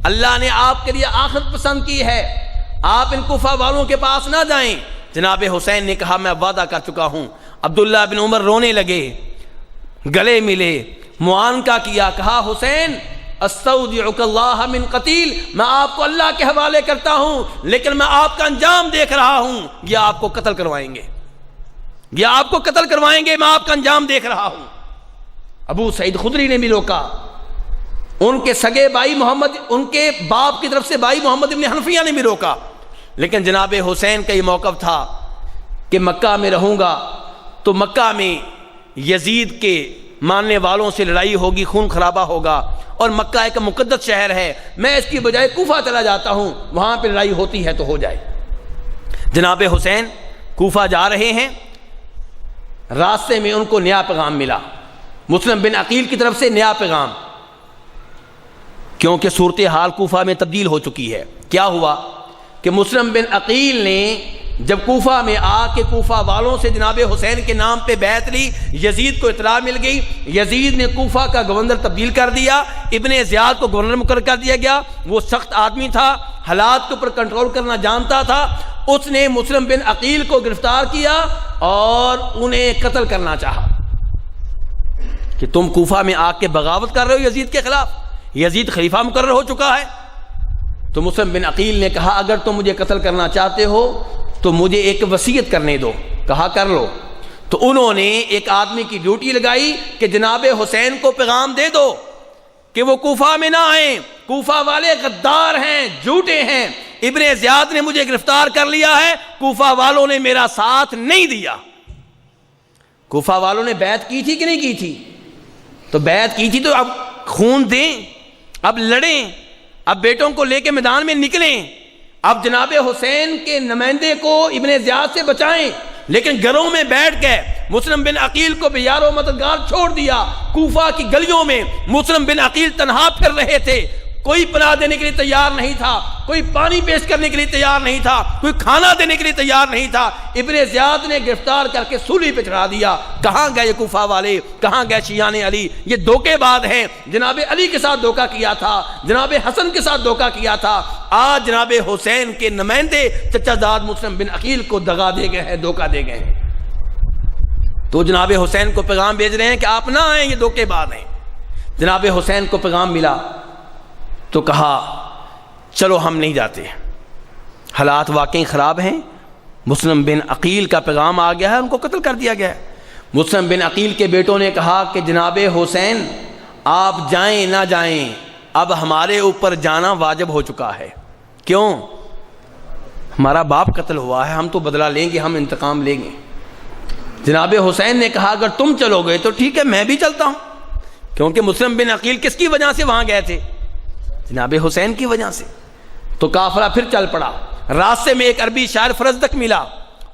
اللہ نے آپ کے لیے آخرت پسند کی ہے، آپ ان کوفہ والوں کے پاس نہ جائیں۔ جناب حسین نے کہا میں وعدہ کر چکا ہوں۔ عبداللہ بن عمر رونے لگے، گلے ملے، معانقہ کیا، کہا حسین استودعک اللہ من قتیل، میں آپ کو اللہ کے حوالے کرتا ہوں، لیکن میں آپ کا انجام دیکھ رہا ہوں، یہ آپ کو قتل کروائیں گے، یہ آپ کو قتل کروائیں گے، میں آپ کا انجام دیکھ رہا ہوں۔ ابو سعید خدری نے بھی روکا، ان کے سگے بھائی محمد، ان کے باپ کی طرف سے بھائی محمد ابن حنفیہ نے بھی روکا، لیکن جناب حسین کا یہ موقف تھا کہ مکہ میں رہوں گا تو مکہ میں یزید کے ماننے والوں سے لڑائی ہوگی، خون خرابہ ہوگا، اور مکہ ایک مقدس شہر ہے، میں اس کی بجائے کوفہ چلا جاتا ہوں، وہاں پہ لڑائی ہوتی ہے تو ہو جائے۔ جناب حسین کوفہ جا رہے ہیں، راستے میں ان کو نیا پیغام ملا، مسلم بن عقیل کی طرف سے نیا پیغام، کیونکہ صورتحال کوفہ میں تبدیل ہو چکی ہے۔ کیا ہوا کہ مسلم بن عقیل نے جب کوفہ میں آ کے کوفہ والوں سے جناب حسین کے نام پہ بیعت لی، یزید کو اطلاع مل گئی، یزید نے کوفہ کا گورنر تبدیل کر دیا، ابن زیاد کو گورنر مقرر کر دیا گیا، وہ سخت آدمی تھا، حالات کے اوپر کنٹرول کرنا جانتا تھا، اس نے مسلم بن عقیل کو گرفتار کیا اور انہیں قتل کرنا چاہا کہ تم کوفہ میں آ کے بغاوت کر رہے ہو یزید کے خلاف، یزید خلیفہ مقرر ہو چکا ہے۔ تو مسلم بن عقیل نے کہا اگر تم مجھے قتل کرنا چاہتے ہو تو مجھے ایک وصیت کرنے دو۔ کہا کر لو۔ تو انہوں نے ایک آدمی کی ڈیوٹی لگائی کہ جناب حسین کو پیغام دے دو کہ وہ کوفہ میں نہ آئیں، کوفہ والے غدار ہیں، جھوٹے ہیں، ابن زیاد نے مجھے گرفتار کر لیا ہے، کوفہ والوں نے میرا ساتھ نہیں دیا۔ کوفہ والوں نے بیعت کی تھی کہ نہیں کی تھی؟ تو بیعت کی تھی تو اب خون دیں، اب لڑیں، اب بیٹوں کو لے کے میدان میں نکلیں، اب جناب حسین کے نمائندے کو ابن زیاد سے بچائیں، لیکن گھروں میں بیٹھ کے مسلم بن عقیل کو بھی یار و مددگار چھوڑ دیا۔ کوفہ کی گلیوں میں مسلم بن عقیل تنہا پھر رہے تھے، کوئی پناہ دینے کے لیے تیار نہیں تھا، کوئی پانی پیش کرنے کے لیے تیار نہیں تھا، کوئی کھانا دینے کے لیے تیار نہیں تھا۔ ابن زیاد نے گرفتار کر کے سولی پہ چڑھا دیا۔ کہاں گئے یہ کوفہ والے، کہاں گئے شیعان علی؟ یہ دھوکے باز ہیں۔ جناب علی کے ساتھ دھوکہ کیا تھا، جناب حسن کے ساتھ دھوکہ کیا تھا، آج جناب حسین کے نمائندے چچا زاد مسلم بن عقیل کو دغا دے گئے ہیں، دھوکہ دے گئے ہیں۔ تو جناب حسین کو پیغام بھیج رہے ہیں کہ آپ نہ آئیں، یہ دھوکے باز ہیں۔ جناب حسین کو پیغام ملا تو کہا چلو ہم نہیں جاتے، حالات واقعی خراب ہیں، مسلم بن عقیل کا پیغام آ گیا ہے، ان کو قتل کر دیا گیا ہے۔ مسلم بن عقیل کے بیٹوں نے کہا کہ جناب حسین آپ جائیں نہ جائیں، اب ہمارے اوپر جانا واجب ہو چکا ہے۔ کیوں؟ ہمارا باپ قتل ہوا ہے، ہم تو بدلہ لیں گے، ہم انتقام لیں گے۔ جناب حسین نے کہا اگر تم چلو گے تو ٹھیک ہے، میں بھی چلتا ہوں، کیونکہ مسلم بن عقیل کس کی وجہ سے وہاں گئے تھے؟ جناب حسین کی وجہ سے۔ تو کافرہ پھر چل پڑا۔ راستے میں ایک عربی شاعر فرزدق ملا،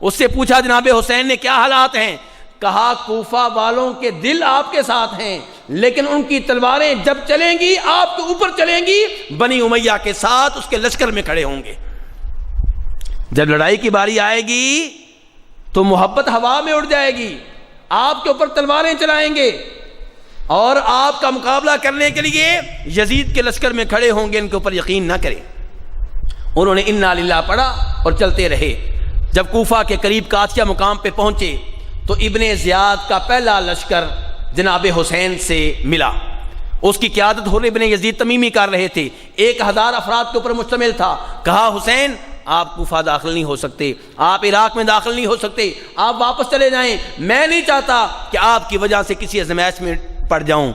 اس سے پوچھا جناب حسین نے کیا حالات ہیں؟ کہا کوفہ والوں کے دل آپ کے ساتھ ہیں، لیکن ان کی تلواریں جب چلیں گی آپ کے اوپر چلیں گی، بنی امیہ کے ساتھ اس کے لشکر میں کھڑے ہوں گے۔ جب لڑائی کی باری آئے گی تو محبت ہوا میں اڑ جائے گی، آپ کے اوپر تلواریں چلائیں گے اور آپ کا مقابلہ کرنے کے لیے یزید کے لشکر میں کھڑے ہوں گے، ان کے اوپر یقین نہ کریں۔ انہوں نے انا للہ پڑھا اور چلتے رہے۔ جب کوفہ کے قریب قادسیہ مقام پہ پہنچے تو ابن زیاد کا پہلا لشکر جناب حسین سے ملا. اس کی قیادت حر ابن یزید تمیمی کر رہے تھے. 1000 افراد کے اوپر مشتمل تھا. کہا حسین آپ کوفہ داخل نہیں ہو سکتے, آپ عراق میں داخل نہیں ہو سکتے, آپ واپس چلے جائیں, میں نہیں چاہتا کہ آپ کی وجہ سے کسی ازمائش میں پڑ جاؤں.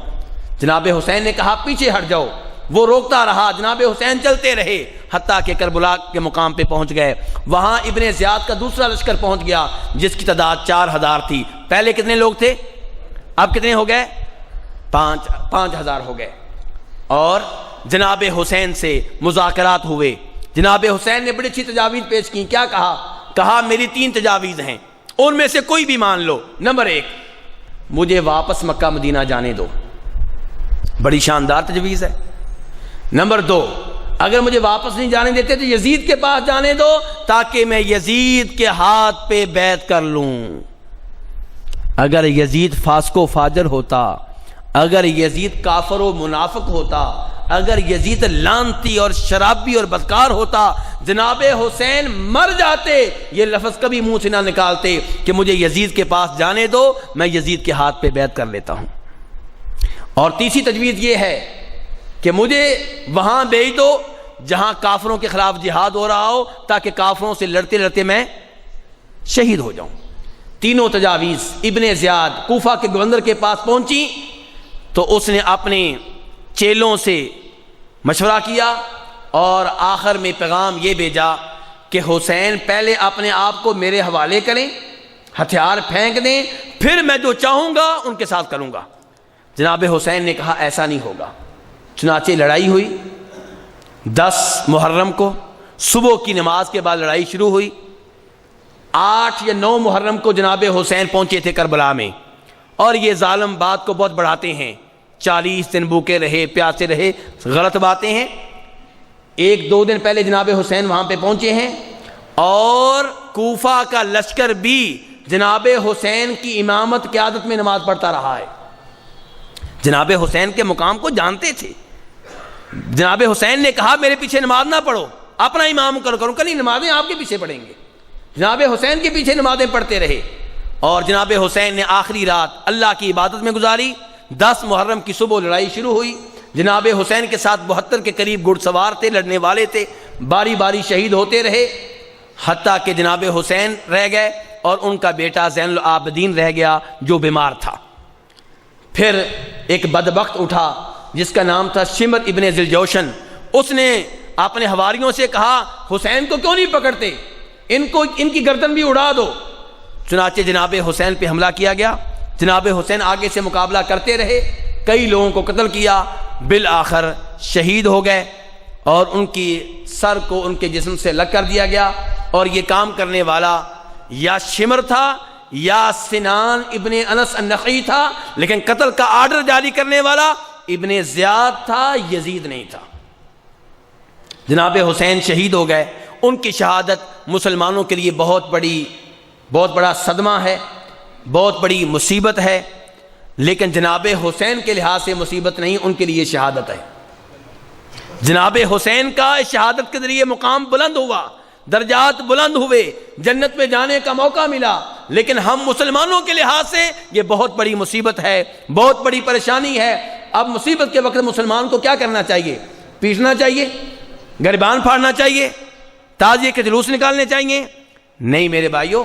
جناب حسین نے کہا پیچھے ہٹ جاؤ. وہ روکتا رہا, جناب حسین چلتے رہے حتیٰ کہ کربلا کے مقام پہ پہنچ گئے. وہاں ابن زیاد کا دوسرا لشکر پہنچ گیا جس کی تعداد 4000 تھی. پہلے کتنے لوگ تھے, اب کتنے ہو گئے؟ 5000 ہو گئے. اور جناب حسین سے مذاکرات ہوئے. جناب حسین نے بڑی اچھی تجاویز پیش کی. کیا کہا میری 3 تجاویز ہیں, ان میں سے کوئی بھی مان لو. نمبر 1, مجھے واپس مکہ مدینہ جانے دو, بڑی شاندار تجویز ہے. نمبر 2, اگر مجھے واپس نہیں جانے دیتے تو یزید کے پاس جانے دو تاکہ میں یزید کے ہاتھ پہ بیعت کر لوں. اگر یزید فاسق و فاجر ہوتا, اگر یزید کافر و منافق ہوتا, اگر یزید لعنتی اور شرابی اور بدکار ہوتا, جناب حسین مر جاتے, یہ لفظ کبھی منہ سے نہ نکالتے کہ مجھے یزید کے پاس جانے دو, میں یزید کے ہاتھ پہ بیعت کر لیتا ہوں. اور تیسری تجویز یہ ہے کہ مجھے وہاں بھیج دو جہاں کافروں کے خلاف جہاد ہو رہا ہو تاکہ کافروں سے لڑتے لڑتے میں شہید ہو جاؤں. تینوں تجاویز ابن زیاد کوفہ کے گورنر کے پاس پہنچی تو اس نے اپنے چیلوں سے مشورہ کیا اور آخر میں پیغام یہ بھیجا کہ حسین پہلے اپنے آپ کو میرے حوالے کریں, ہتھیار پھینک دیں, پھر میں جو چاہوں گا ان کے ساتھ کروں گا. جناب حسین نے کہا ایسا نہیں ہوگا. چنانچہ لڑائی ہوئی. 10 محرم کو صبح کی نماز کے بعد لڑائی شروع ہوئی. 8 یا 9 محرم کو جناب حسین پہنچے تھے کربلا میں. اور یہ ظالم بات کو بہت بڑھاتے ہیں, 40 دن بھوکے رہے, پیاسے رہے, غلط باتیں ہیں. 1-2 دن پہلے جناب حسین وہاں پہ پہنچے ہیں اور کوفہ کا لشکر بھی جناب حسین کی امامت قیادت میں نماز پڑھتا رہا ہے. جناب حسین کے مقام کو جانتے تھے. جناب حسین نے کہا میرے پیچھے نماز نہ پڑھو, اپنا امام کروں, کل نمازیں آپ کے پیچھے پڑھیں گے. جناب حسین کے پیچھے نمازیں پڑھتے رہے اور جناب حسین نے آخری رات اللہ کی عبادت میں گزاری. 10 محرم کی صبح لڑائی شروع ہوئی. جناب حسین کے ساتھ 72 کے قریب گھڑ سوار تھے, لڑنے والے تھے. باری باری شہید ہوتے رہے حتیٰ کہ جناب حسین رہ گئے اور ان کا بیٹا زین العابدین رہ گیا جو بیمار تھا. پھر ایک بدبخت اٹھا جس کا نام تھا شمر ابن ذوالجوشن. اس نے اپنے حواریوں سے کہا حسین کو کیوں نہیں پکڑتے, ان کی گردن بھی اڑا دو. چنانچہ جناب حسین پہ حملہ کیا گیا. جناب حسین آگے سے مقابلہ کرتے رہے, کئی لوگوں کو قتل کیا, بالآخر شہید ہو گئے اور ان کی سر کو ان کے جسم سے الگ کر دیا گیا. اور یہ کام کرنے والا یا شمر تھا یا سنان ابن انس النخعی تھا, لیکن قتل کا آرڈر جاری کرنے والا ابن زیاد تھا, یزید نہیں تھا. جناب حسین شہید ہو گئے. ان کی شہادت مسلمانوں کے لیے بہت بڑا صدمہ ہے, بہت بڑی مصیبت ہے. لیکن جناب حسین کے لحاظ سے مصیبت نہیں, ان کے لیے شہادت ہے. جناب حسین کا اس شہادت کے ذریعے مقام بلند ہوا, درجات بلند ہوئے, جنت میں جانے کا موقع ملا. لیکن ہم مسلمانوں کے لحاظ سے یہ بہت بڑی مصیبت ہے, بہت بڑی پریشانی ہے. اب مصیبت کے وقت مسلمان کو کیا کرنا چاہیے؟ پیٹنا چاہیے, گریبان پھاڑنا چاہیے, تعزیے کے جلوس نکالنے چاہیے؟ نہیں میرے بھائیوں,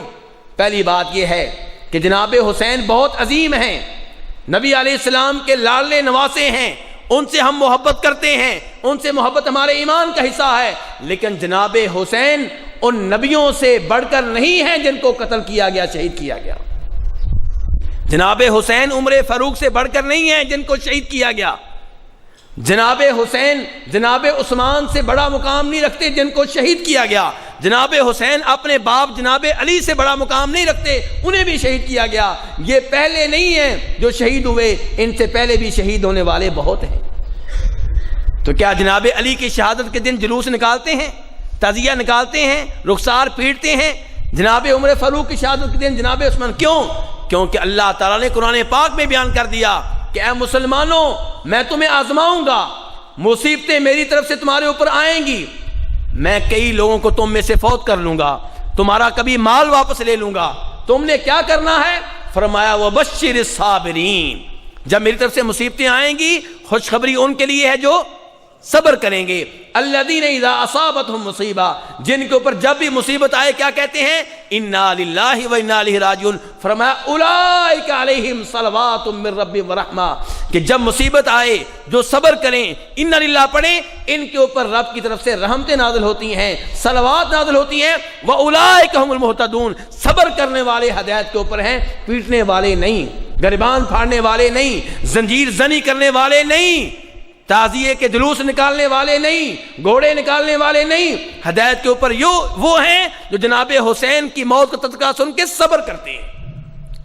پہلی بات یہ ہے کہ جناب حسین بہت عظیم ہیں, نبی علیہ السلام کے لاڈلے نواسے ہیں, ان سے ہم محبت کرتے ہیں, ان سے محبت ہمارے ایمان کا حصہ ہے. لیکن جناب حسین ان نبیوں سے بڑھ کر نہیں ہیں جن کو قتل کیا گیا, شہید کیا گیا. جناب حسین عمر فاروق سے بڑھ کر نہیں ہیں جن کو شہید کیا گیا. جناب حسین جناب عثمان سے بڑا مقام نہیں رکھتے جن کو شہید کیا گیا. جناب حسین اپنے باپ جناب علی سے بڑا مقام نہیں رکھتے, انہیں بھی شہید کیا گیا. یہ پہلے نہیں ہیں جو شہید ہوئے, ان سے پہلے بھی شہید ہونے والے بہت ہیں. تو کیا جناب علی کی شہادت کے دن جلوس نکالتے ہیں, تعزیہ نکالتے ہیں, رخسار پیٹتے ہیں؟ جناب عمر فاروق کی شہادت کے دن جناب عثمان کیوں؟ کیونکہ اللہ تعالیٰ نے قرآن پاک میں بیان کر دیا کہ اے مسلمانوں, میں تمہیں آزماؤں گا, مصیبتیں میری طرف سے تمہارے اوپر آئیں گی, میں کئی لوگوں کو تم میں سے فوت کر لوں گا, تمہارا کبھی مال واپس لے لوں گا. تم نے کیا کرنا ہے؟ فرمایا وبشر الصابرین, جب میری طرف سے مصیبتیں آئیں گی خوشخبری ان کے لیے ہے جو صبر کریں گے. الذین اذا اصابتہم مصیبہ، جن کے اوپر جب بھی مصیبت آئے کیا کہتے ہیں؟ انا للہ و انا الیہ راجعون. فرمایا اولئک علیہم صلوات من ربہم ورحمہ، کہ جب مصیبت آئے جو صبر کریں، انا للہ پڑھیں، ان کے اوپر رب کی طرف سے رحمتیں نازل ہوتی ہیں، صلوات نازل ہوتی ہیں. واولئک هم المہتدون، صبر کرنے والے ہدایت کے اوپر ہیں، پیٹنے والے نہیں، گریبان پھاڑنے والے نہیں، زنجیر زنی کرنے والے نہیں، تعزیے کے جلوس نکالنے والے نہیں، گھوڑے نکالنے والے نہیں. ہدایت کے اوپر وہ ہیں جو جناب حسین کی موت کا تذکرہ سن کے صبر کرتے ہیں.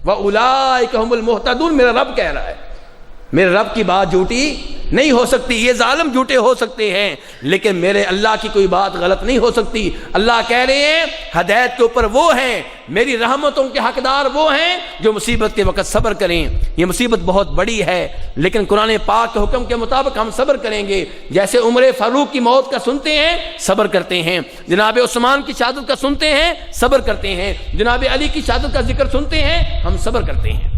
وَأُولَئِكَ هُمُ الْمُهْتَدُونَ. میرا رب کہہ رہا ہے، میرے رب کی بات جھوٹی نہیں ہو سکتی. یہ ظالم جھوٹے ہو سکتے ہیں لیکن میرے اللہ کی کوئی بات غلط نہیں ہو سکتی. اللہ کہہ رہے ہیں ہدایت کے اوپر وہ ہیں، میری رحمتوں کے حقدار وہ ہیں جو مصیبت کے وقت صبر کریں. یہ مصیبت بہت بڑی ہے لیکن قرآن پاک کے حکم کے مطابق ہم صبر کریں گے. جیسے عمر فاروق کی موت کا سنتے ہیں صبر کرتے ہیں، جناب عثمان کی شہادت کا سنتے ہیں صبر کرتے ہیں، جناب علی کی شہادت کا ذکر سنتے ہیں ہم صبر کرتے ہیں.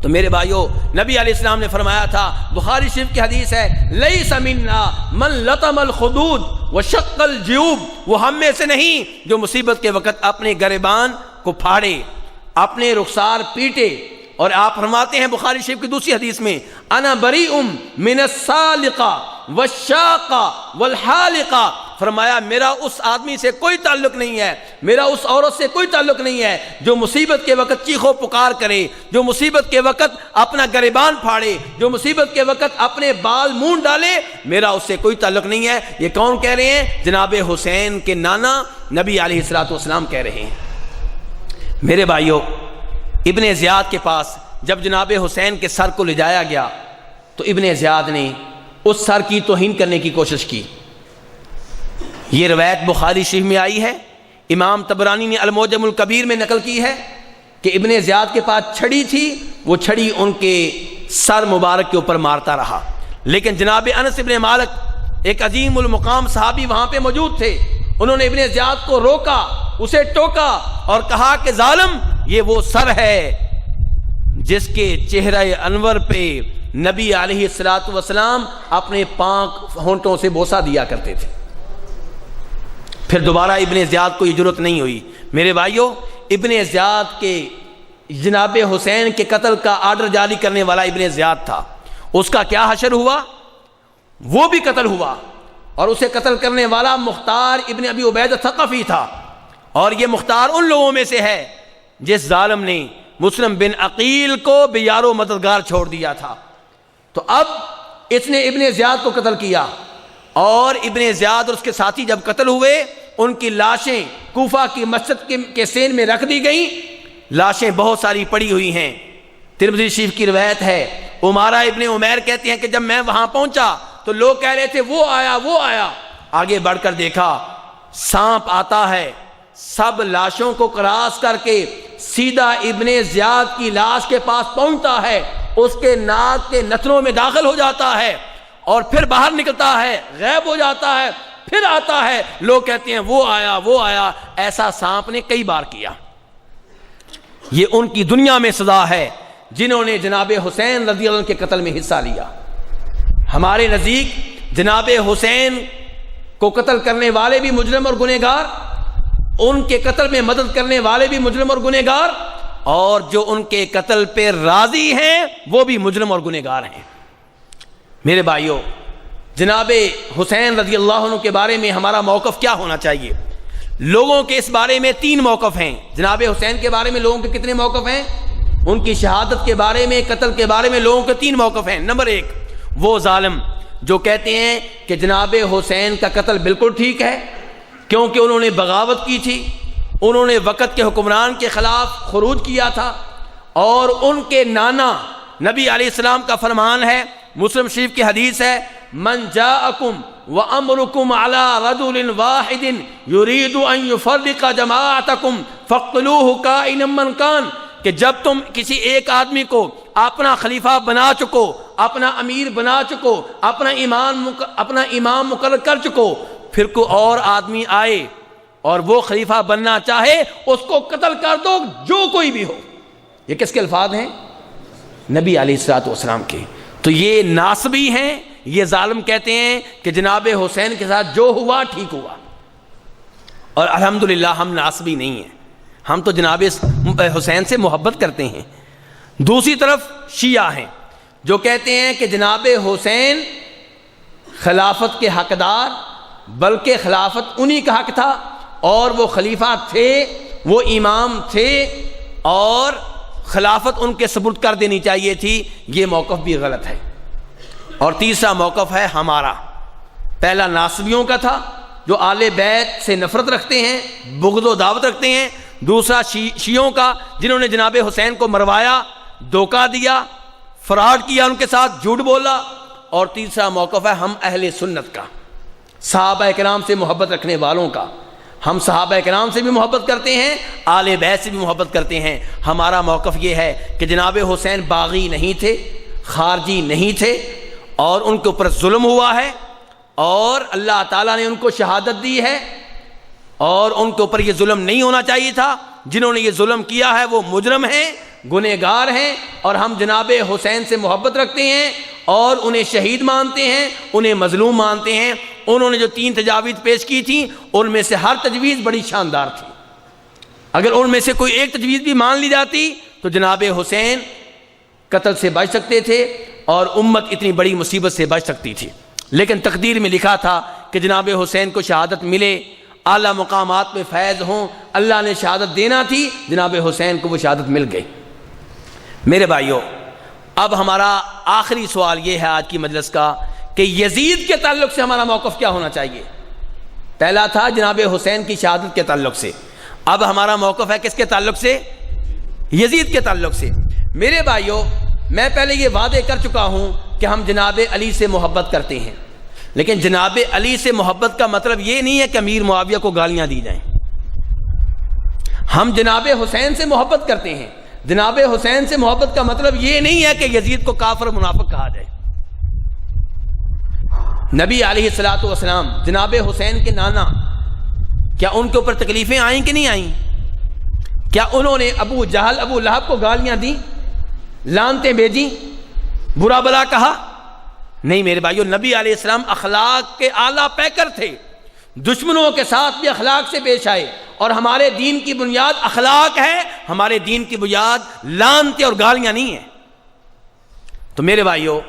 تو میرے بھائیو، نبی علیہ السلام نے فرمایا تھا، بخاری شریف کی حدیث ہے، لیس منا من لطم الخدود وشق الجیوب. وہ ہم میں سے نہیں جو مصیبت کے وقت اپنے گریبان کو پھاڑے، اپنے رخسار پیٹے. اور آپ فرماتے ہیں بخاری شریف کی دوسری حدیث میں، انا بریء من السالقہ والشاقہ والحالقہ. فرمایا میرا اس آدمی سے کوئی تعلق نہیں ہے، میرا اس عورت سے کوئی تعلق نہیں ہے جو مصیبت کے وقت چیخو پکار کرے، جو مصیبت کے وقت اپنا گریبان پھاڑے، جو مصیبت کے وقت اپنے بال مونڈ ڈالے، میرا اس سے کوئی تعلق نہیں ہے. یہ کون کہہ رہے ہیں؟ جناب حسین کے نانا نبی علیہ الصلوۃ والسلام کہہ رہے ہیں. میرے بھائیو، ابن زیاد کے پاس جب جناب حسین کے سر کو لے جایا گیا تو ابن زیاد نے اس سر کی توہین کرنے کی کوشش کی. یہ روایت بخاری شریف میں آئی ہے، امام طبرانی نے المعجم الکبیر میں نقل کی ہے کہ ابن زیاد کے پاس چھڑی تھی، وہ چھڑی ان کے سر مبارک کے اوپر مارتا رہا. لیکن جناب انس ابن مالک ایک عظیم المقام صحابی وہاں پہ موجود تھے، انہوں نے ابن زیاد کو روکا، اسے ٹوکا اور کہا کہ ظالم، یہ وہ سر ہے جس کے چہرہ انور پہ نبی علیہ الصلوۃ والسلام اپنے پاک ہونٹوں سے بوسہ دیا کرتے تھے. پھر دوبارہ ابن زیاد کو یہ جرت نہیں ہوئی. میرے بھائیوں، ابن زیاد کے جناب حسین کے قتل کا آرڈر جاری کرنے والا ابن زیاد تھا. اس کا کیا حشر ہوا؟ وہ بھی قتل ہوا، اور اسے قتل کرنے والا مختار ابن ابی عبیدہ ثقفی تھا. اور یہ مختار ان لوگوں میں سے ہے جس ظالم نے مسلم بن عقیل کو بے یار و مددگار چھوڑ دیا تھا. تو اب اس نے ابن زیاد کو قتل کیا، اور ابن زیاد اور اس کے ساتھی جب قتل ہوئے ان کی لاشیں کوفہ کی مسجد کے سین میں رکھ دی گئیں. لاشیں بہت ساری پڑی ہوئی ہیں. ترمذی شریف کی روایت ہے، عمارہ ابن عمیر کہتے ہیں کہ جب میں وہاں پہنچا تو لوگ کہہ رہے تھے وہ آیا وہ آیا. آگے بڑھ کر دیکھا سانپ آتا ہے، سب لاشوں کو کراس کر کے سیدھا ابن زیاد کی لاش کے پاس پہنچتا ہے، اس کے ناک کے نتنوں میں داخل ہو جاتا ہے اور پھر باہر نکلتا ہے، غائب ہو جاتا ہے، پھر آتا ہے. لوگ کہتے ہیں وہ آیا وہ آیا. ایسا سانپ نے کئی بار کیا. یہ ان کی دنیا میں سزا ہے جنہوں نے جناب حسین رضی اللہ عنہ کے قتل میں حصہ لیا. ہمارے نزدیک جناب حسین کو قتل کرنے والے بھی مجرم اور گنہگار، ان کے قتل میں مدد کرنے والے بھی مجرم اور گنہگار، اور جو ان کے قتل پہ راضی ہیں وہ بھی مجرم اور گنہگار ہیں. میرے بھائیوں، جناب حسین رضی اللہ عنہ کے بارے میں ہمارا موقف کیا ہونا چاہیے؟ لوگوں کے اس بارے میں 3 موقف ہیں. جناب حسین کے بارے میں لوگوں کے کتنے موقف ہیں؟ ان کی شہادت کے بارے میں، قتل کے بارے میں لوگوں کے 3 موقف ہیں. نمبر 1، وہ ظالم جو کہتے ہیں کہ جناب حسین کا قتل بالکل ٹھیک ہے کیونکہ انہوں نے بغاوت کی تھی، انہوں نے وقت کے حکمران کے خلاف خروج کیا تھا، اور ان کے نانا نبی علیہ السلام کا فرمان ہے، مسلم شریف کی حدیث ہے، من جاءکم وامرکم علی رجل واحد یرید ان یفرق جماعتکم فاقتلوہ کائنا من کان. کہ جب تم کسی ایک آدمی کو اپنا خلیفہ بنا چکو، اپنا امیر بنا چکو، اپنا امام مقرر کر چکو، پھر کوئی اور آدمی آئے اور وہ خلیفہ بننا چاہے، اس کو قتل کر دو، جو کوئی بھی ہو. یہ کس کے الفاظ ہیں؟ نبی علیہ الصلوۃ والسلام کے. تو یہ ناسبی ہیں, یہ ظالم کہتے ہیں کہ جناب حسین کے ساتھ جو ہوا ٹھیک ہوا, اور الحمدللہ ہم ناسبی نہیں ہیں, ہم تو جناب حسین سے محبت کرتے ہیں. دوسری طرف شیعہ ہیں جو کہتے ہیں کہ جناب حسین خلافت کے حقدار, بلکہ خلافت انہی کا حق تھا, اور وہ خلیفہ تھے, وہ امام تھے, اور خلافت ان کے سپرد کر دینی چاہیے تھی. یہ موقف بھی غلط ہے. اور تیسرا موقف ہے ہمارا. پہلا ناصبیوں کا تھا جو آل بیت سے نفرت رکھتے ہیں, بغض و دعوت رکھتے ہیں. دوسرا شیعوں کا جنہوں نے جناب حسین کو مروایا, دھوکہ دیا, فراڈ کیا, ان کے ساتھ جھوٹ بولا. اور تیسرا موقف ہے ہم اہل سنت کا, صحابہ کرام سے محبت رکھنے والوں کا. ہم صحابہ کرام سے بھی محبت کرتے ہیں, آل بیت سے بھی محبت کرتے ہیں. ہمارا موقف یہ ہے کہ جناب حسین باغی نہیں تھے, خارجی نہیں تھے, اور ان کے اوپر ظلم ہوا ہے, اور اللہ تعالیٰ نے ان کو شہادت دی ہے, اور ان کے اوپر یہ ظلم نہیں ہونا چاہیے تھا. جنہوں نے یہ ظلم کیا ہے وہ مجرم ہیں, گنہگار ہیں, اور ہم جناب حسین سے محبت رکھتے ہیں, اور انہیں شہید مانتے ہیں, انہیں مظلوم مانتے ہیں. انہوں نے جو 3 تجاویز پیش کی تھیں ان میں سے ہر تجویز بڑی شاندار تھی. اگر ان میں سے کوئی ایک تجویز بھی مان لی جاتی تو جناب حسین قتل سے بچ سکتے تھے, اور امت اتنی بڑی مصیبت سے بچ سکتی تھی. لیکن تقدیر میں لکھا تھا کہ جناب حسین کو شہادت ملے, اعلیٰ مقامات میں فیض ہوں, اللہ نے شہادت دینا تھی, جناب حسین کو وہ شہادت مل گئی. میرے بھائیوں, اب ہمارا آخری سوال یہ ہے آج کی مجلس کا کہ یزید کے تعلق سے ہمارا موقف کیا ہونا چاہیے. پہلا تھا جناب حسین کی شہادت کے تعلق سے, اب ہمارا موقف ہے کس کے تعلق سے؟ یزید کے تعلق سے. میرے بھائیوں, میں پہلے یہ وعدے کر چکا ہوں کہ ہم جناب علی سے محبت کرتے ہیں, لیکن جناب علی سے محبت کا مطلب یہ نہیں ہے کہ امیر معاویہ کو گالیاں دی جائیں. ہم جناب حسین سے محبت کرتے ہیں. جناب حسین سے محبت کا مطلب یہ نہیں ہے کہ یزید کو کافر منافق کہا جائے. نبی علیہ الصلوۃ والسلام جناب حسین کے نانا, کیا ان کے اوپر تکلیفیں آئیں کہ نہیں آئیں؟ کیا انہوں نے ابو جہل, ابو لہب کو گالیاں دیں, لعنتیں بھیجیں, برا بلا کہا؟ نہیں میرے بھائیو, نبی علیہ السلام اخلاق کے اعلیٰ پیکر تھے, دشمنوں کے ساتھ بھی اخلاق سے پیش آئے, اور ہمارے دین کی بنیاد اخلاق ہے, ہمارے دین کی بنیاد لعنتیں اور گالیاں نہیں ہیں. تو میرے بھائیو,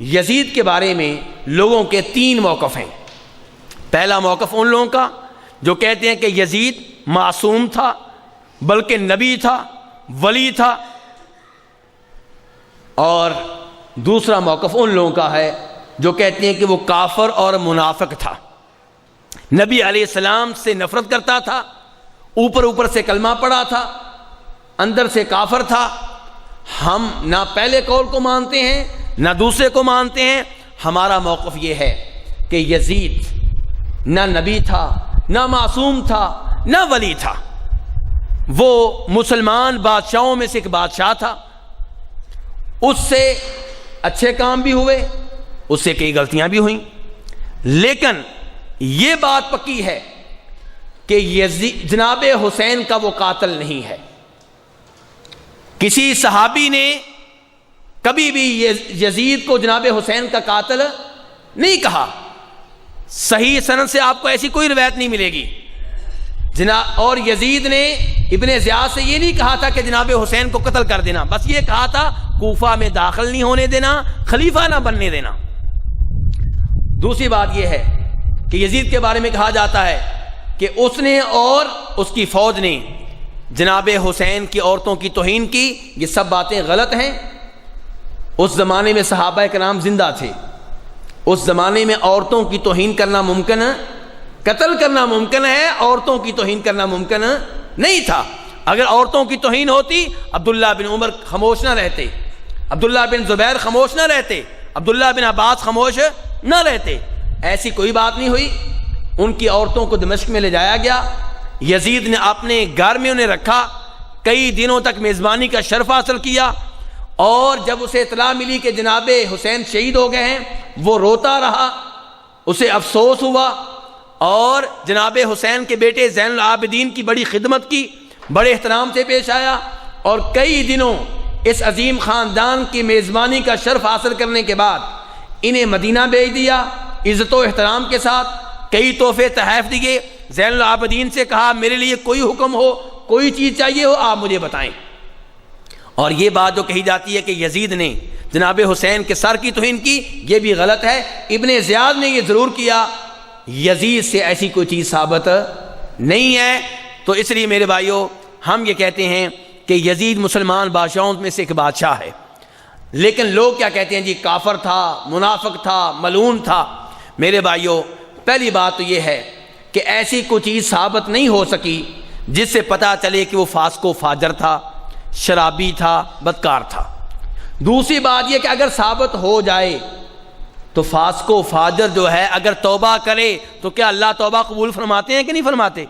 یزید کے بارے میں لوگوں کے 3 موقف ہیں. پہلا موقف ان لوگوں کا جو کہتے ہیں کہ یزید معصوم تھا, بلکہ نبی تھا, ولی تھا. اور دوسرا موقف ان لوگوں کا ہے جو کہتے ہیں کہ وہ کافر اور منافق تھا, نبی علیہ السلام سے نفرت کرتا تھا, اوپر اوپر سے کلمہ پڑھا تھا, اندر سے کافر تھا. ہم نہ پہلے قول کو مانتے ہیں نہ دوسرے کو مانتے ہیں. ہمارا موقف یہ ہے کہ یزید نہ نبی تھا, نہ معصوم تھا, نہ ولی تھا. وہ مسلمان بادشاہوں میں سے ایک بادشاہ تھا. اس سے اچھے کام بھی ہوئے, اس سے کئی غلطیاں بھی ہوئیں, لیکن یہ بات پکی ہے کہ جناب حسین کا وہ قاتل نہیں ہے. کسی صحابی نے کبھی بھی یزید کو جناب حسین کا قاتل نہیں کہا. صحیح سند سے آپ کو ایسی کوئی روایت نہیں ملے گی. اور یزید نے ابن زیاد سے یہ نہیں کہا تھا کہ جناب حسین کو قتل کر دینا, بس یہ کہا تھا کوفہ میں داخل نہیں ہونے دینا, خلیفہ نہ بننے دینا. دوسری بات یہ ہے کہ یزید کے بارے میں کہا جاتا ہے کہ اس نے اور اس کی فوج نے جناب حسین کی عورتوں کی توہین کی. یہ سب باتیں غلط ہیں. اس زمانے میں صحابہ کرام زندہ تھے, اس زمانے میں عورتوں کی توہین کرنا ممکن ہے, قتل کرنا ممکن ہے, عورتوں کی توہین کرنا ممکن نہیں تھا. اگر عورتوں کی توہین ہوتی عبداللہ بن عمر خاموش نہ رہتے, عبداللہ بن زبیر خاموش نہ رہتے, عبداللہ بن عباس خاموش نہ رہتے. ایسی کوئی بات نہیں ہوئی. ان کی عورتوں کو دمشق میں لے جایا گیا, یزید نے اپنے گھر میں انہیں رکھا, کئی دنوں تک میزبانی کا شرف حاصل کیا. اور جب اسے اطلاع ملی کہ جناب حسین شہید ہو گئے ہیں, وہ روتا رہا, اسے افسوس ہوا, اور جناب حسین کے بیٹے زین العابدین کی بڑی خدمت کی, بڑے احترام سے پیش آیا, اور کئی دنوں اس عظیم خاندان کی میزبانی کا شرف حاصل کرنے کے بعد انہیں مدینہ بھیج دیا عزت و احترام کے ساتھ، کئی تحفے تحائف دیے، زین العابدین سے کہا میرے لیے کوئی حکم ہو، کوئی چیز چاہیے ہو آپ مجھے بتائیں۔ اور یہ بات جو کہی جاتی ہے کہ یزید نے جناب حسین کے سر کی توہین کی، یہ بھی غلط ہے۔ ابن زیاد نے یہ ضرور کیا، یزید سے ایسی کوئی چیز ثابت نہیں ہے۔ تو اس لیے میرے بھائیوں ہم یہ کہتے ہیں کہ یزید مسلمان بادشاہوں میں سے ایک بادشاہ ہے، لیکن لوگ کیا کہتے ہیں جی کافر تھا، منافق تھا، ملعون تھا۔ میرے بھائیوں پہلی بات تو یہ ہے کہ ایسی کوئی چیز ثابت نہیں ہو سکی جس سے پتہ چلے کہ وہ فاسق و فاجر تھا، شرابی تھا، بدکار تھا۔ دوسری بات یہ کہ اگر ثابت ہو جائے تو فاسق و فاجر جو ہے اگر توبہ کرے تو کیا اللہ توبہ قبول فرماتے ہیں کہ نہیں فرماتے؟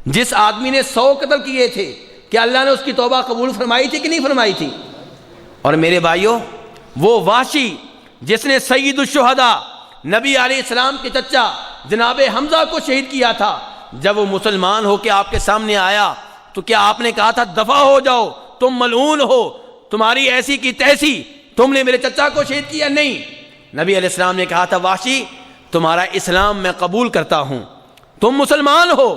جس آدمی نے 100 قتل کیے تھے کیا اللہ نے اس کی توبہ قبول فرمائی تھی کہ نہیں فرمائی تھی؟ اور میرے بھائیوں وہ وحشی جس نے سید الشہداء نبی علیہ السلام کے چچا جناب حمزہ کو شہید کیا تھا، جب وہ مسلمان ہو کے آپ کے سامنے آیا تو کیا آپ نے کہا تھا دفع ہو جاؤ تم ملعون ہو، تمہاری ایسی کی تیسی، تم نے میرے چچا کو شہید کیا؟ نہیں، نبی علیہ السلام نے کہا تھا وحشی تمہارا اسلام میں قبول کرتا ہوں، تم مسلمان ہو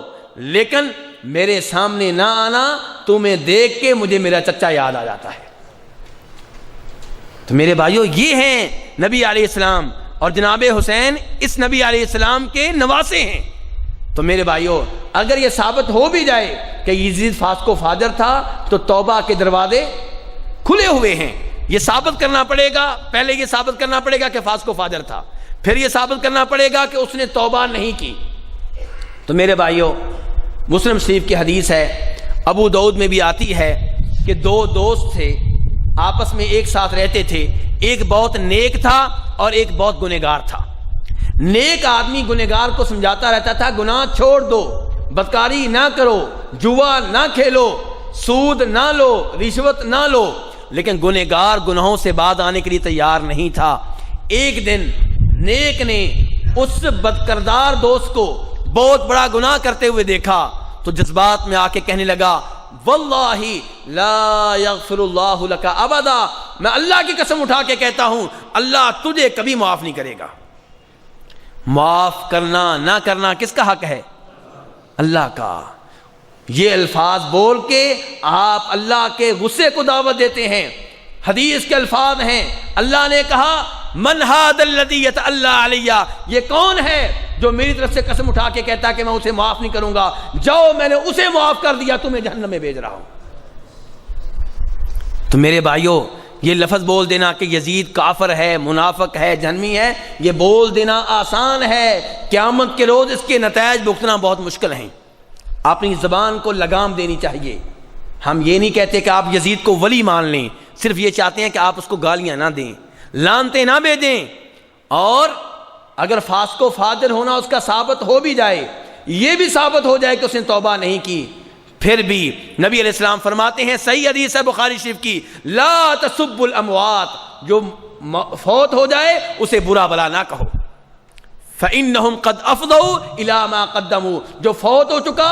لیکن میرے سامنے نہ آنا، تمہیں دیکھ کے مجھے میرا چچا یاد آ جاتا ہے۔ تو میرے بھائیوں یہ ہیں نبی علیہ السلام، اور جناب حسین اس نبی علیہ السلام کے نواسے ہیں۔ تو میرے بھائیوں اگر یہ ثابت ہو بھی جائے کہ یزید فاسق و فاجر تھا تو توبہ کے دروازے کھلے ہوئے ہیں۔ یہ ثابت کرنا پڑے گا، پہلے یہ ثابت کرنا پڑے گا کہ فاسق و فاجر تھا، پھر یہ ثابت کرنا پڑے گا کہ اس نے توبہ نہیں کی۔ تو میرے بھائیوں مسلم شریف کی حدیث ہے، ابو داؤد میں بھی آتی ہے کہ 2 دوست تھے، آپس میں ایک ساتھ رہتے تھے، ایک بہت نیک تھا اور ایک بہت گنہگار تھا۔ نیک آدمی گنہگار کو سمجھاتا رہتا تھا گناہ چھوڑ دو، بدکاری نہ کرو، جوا نہ کھیلو، سود نہ لو، رشوت نہ لو، لیکن گنہگار گناہوں سے بعد آنے کے لیے تیار نہیں تھا۔ ایک دن نیک نے اس بدکردار دوست کو بہت بڑا گناہ کرتے ہوئے دیکھا تو جذبات میں آ کے کہنے لگا واللہ لا یغفر اللہ لک ابدا، میں اللہ کی قسم اٹھا کے کہتا ہوں اللہ تجھے کبھی معاف نہیں کرے گا۔ معاف کرنا نہ کرنا کس کا حق ہے؟ اللہ کا۔ یہ الفاظ بول کے آپ اللہ کے غصے کو دعوت دیتے ہیں۔ حدیث کے الفاظ ہیں، اللہ نے کہا من ھذا الذی یتعلی علی، یہ کون ہے جو میری طرف سے قسم اٹھا کے کہتا کہ میں اسے معاف نہیں کروں گا؟ جاؤ میں نے اسے معاف کر دیا، تمہیں جہنم میں بھیج رہا ہوں۔ تو میرے بھائیوں یہ لفظ بول دینا کہ یزید کافر ہے، منافق ہے، جہنمی ہے، یہ بول دینا آسان ہے، قیامت کے روز اس کے نتائج بھگتنا بہت مشکل ہیں۔ اپنی زبان کو لگام دینی چاہیے۔ ہم یہ نہیں کہتے کہ آپ یزید کو ولی مان لیں، صرف یہ چاہتے ہیں کہ آپ اس کو گالیاں نہ دیں، لانتے نہ بھیجیں، اور اگر فاسق و فاجر ہونا اس کا ثابت ہو بھی جائے، یہ بھی ثابت ہو جائے کہ اس نے توبہ نہیں کی، پھر بھی نبی علیہ السلام فرماتے ہیں، صحیح حدیث ہے بخاری شریف کی، لا تسبوا الاموات، جو فوت ہو جائے اسے برا بلا نہ کہو، فإنهم قد افضوا الى ما قدموا، جو فوت ہو چکا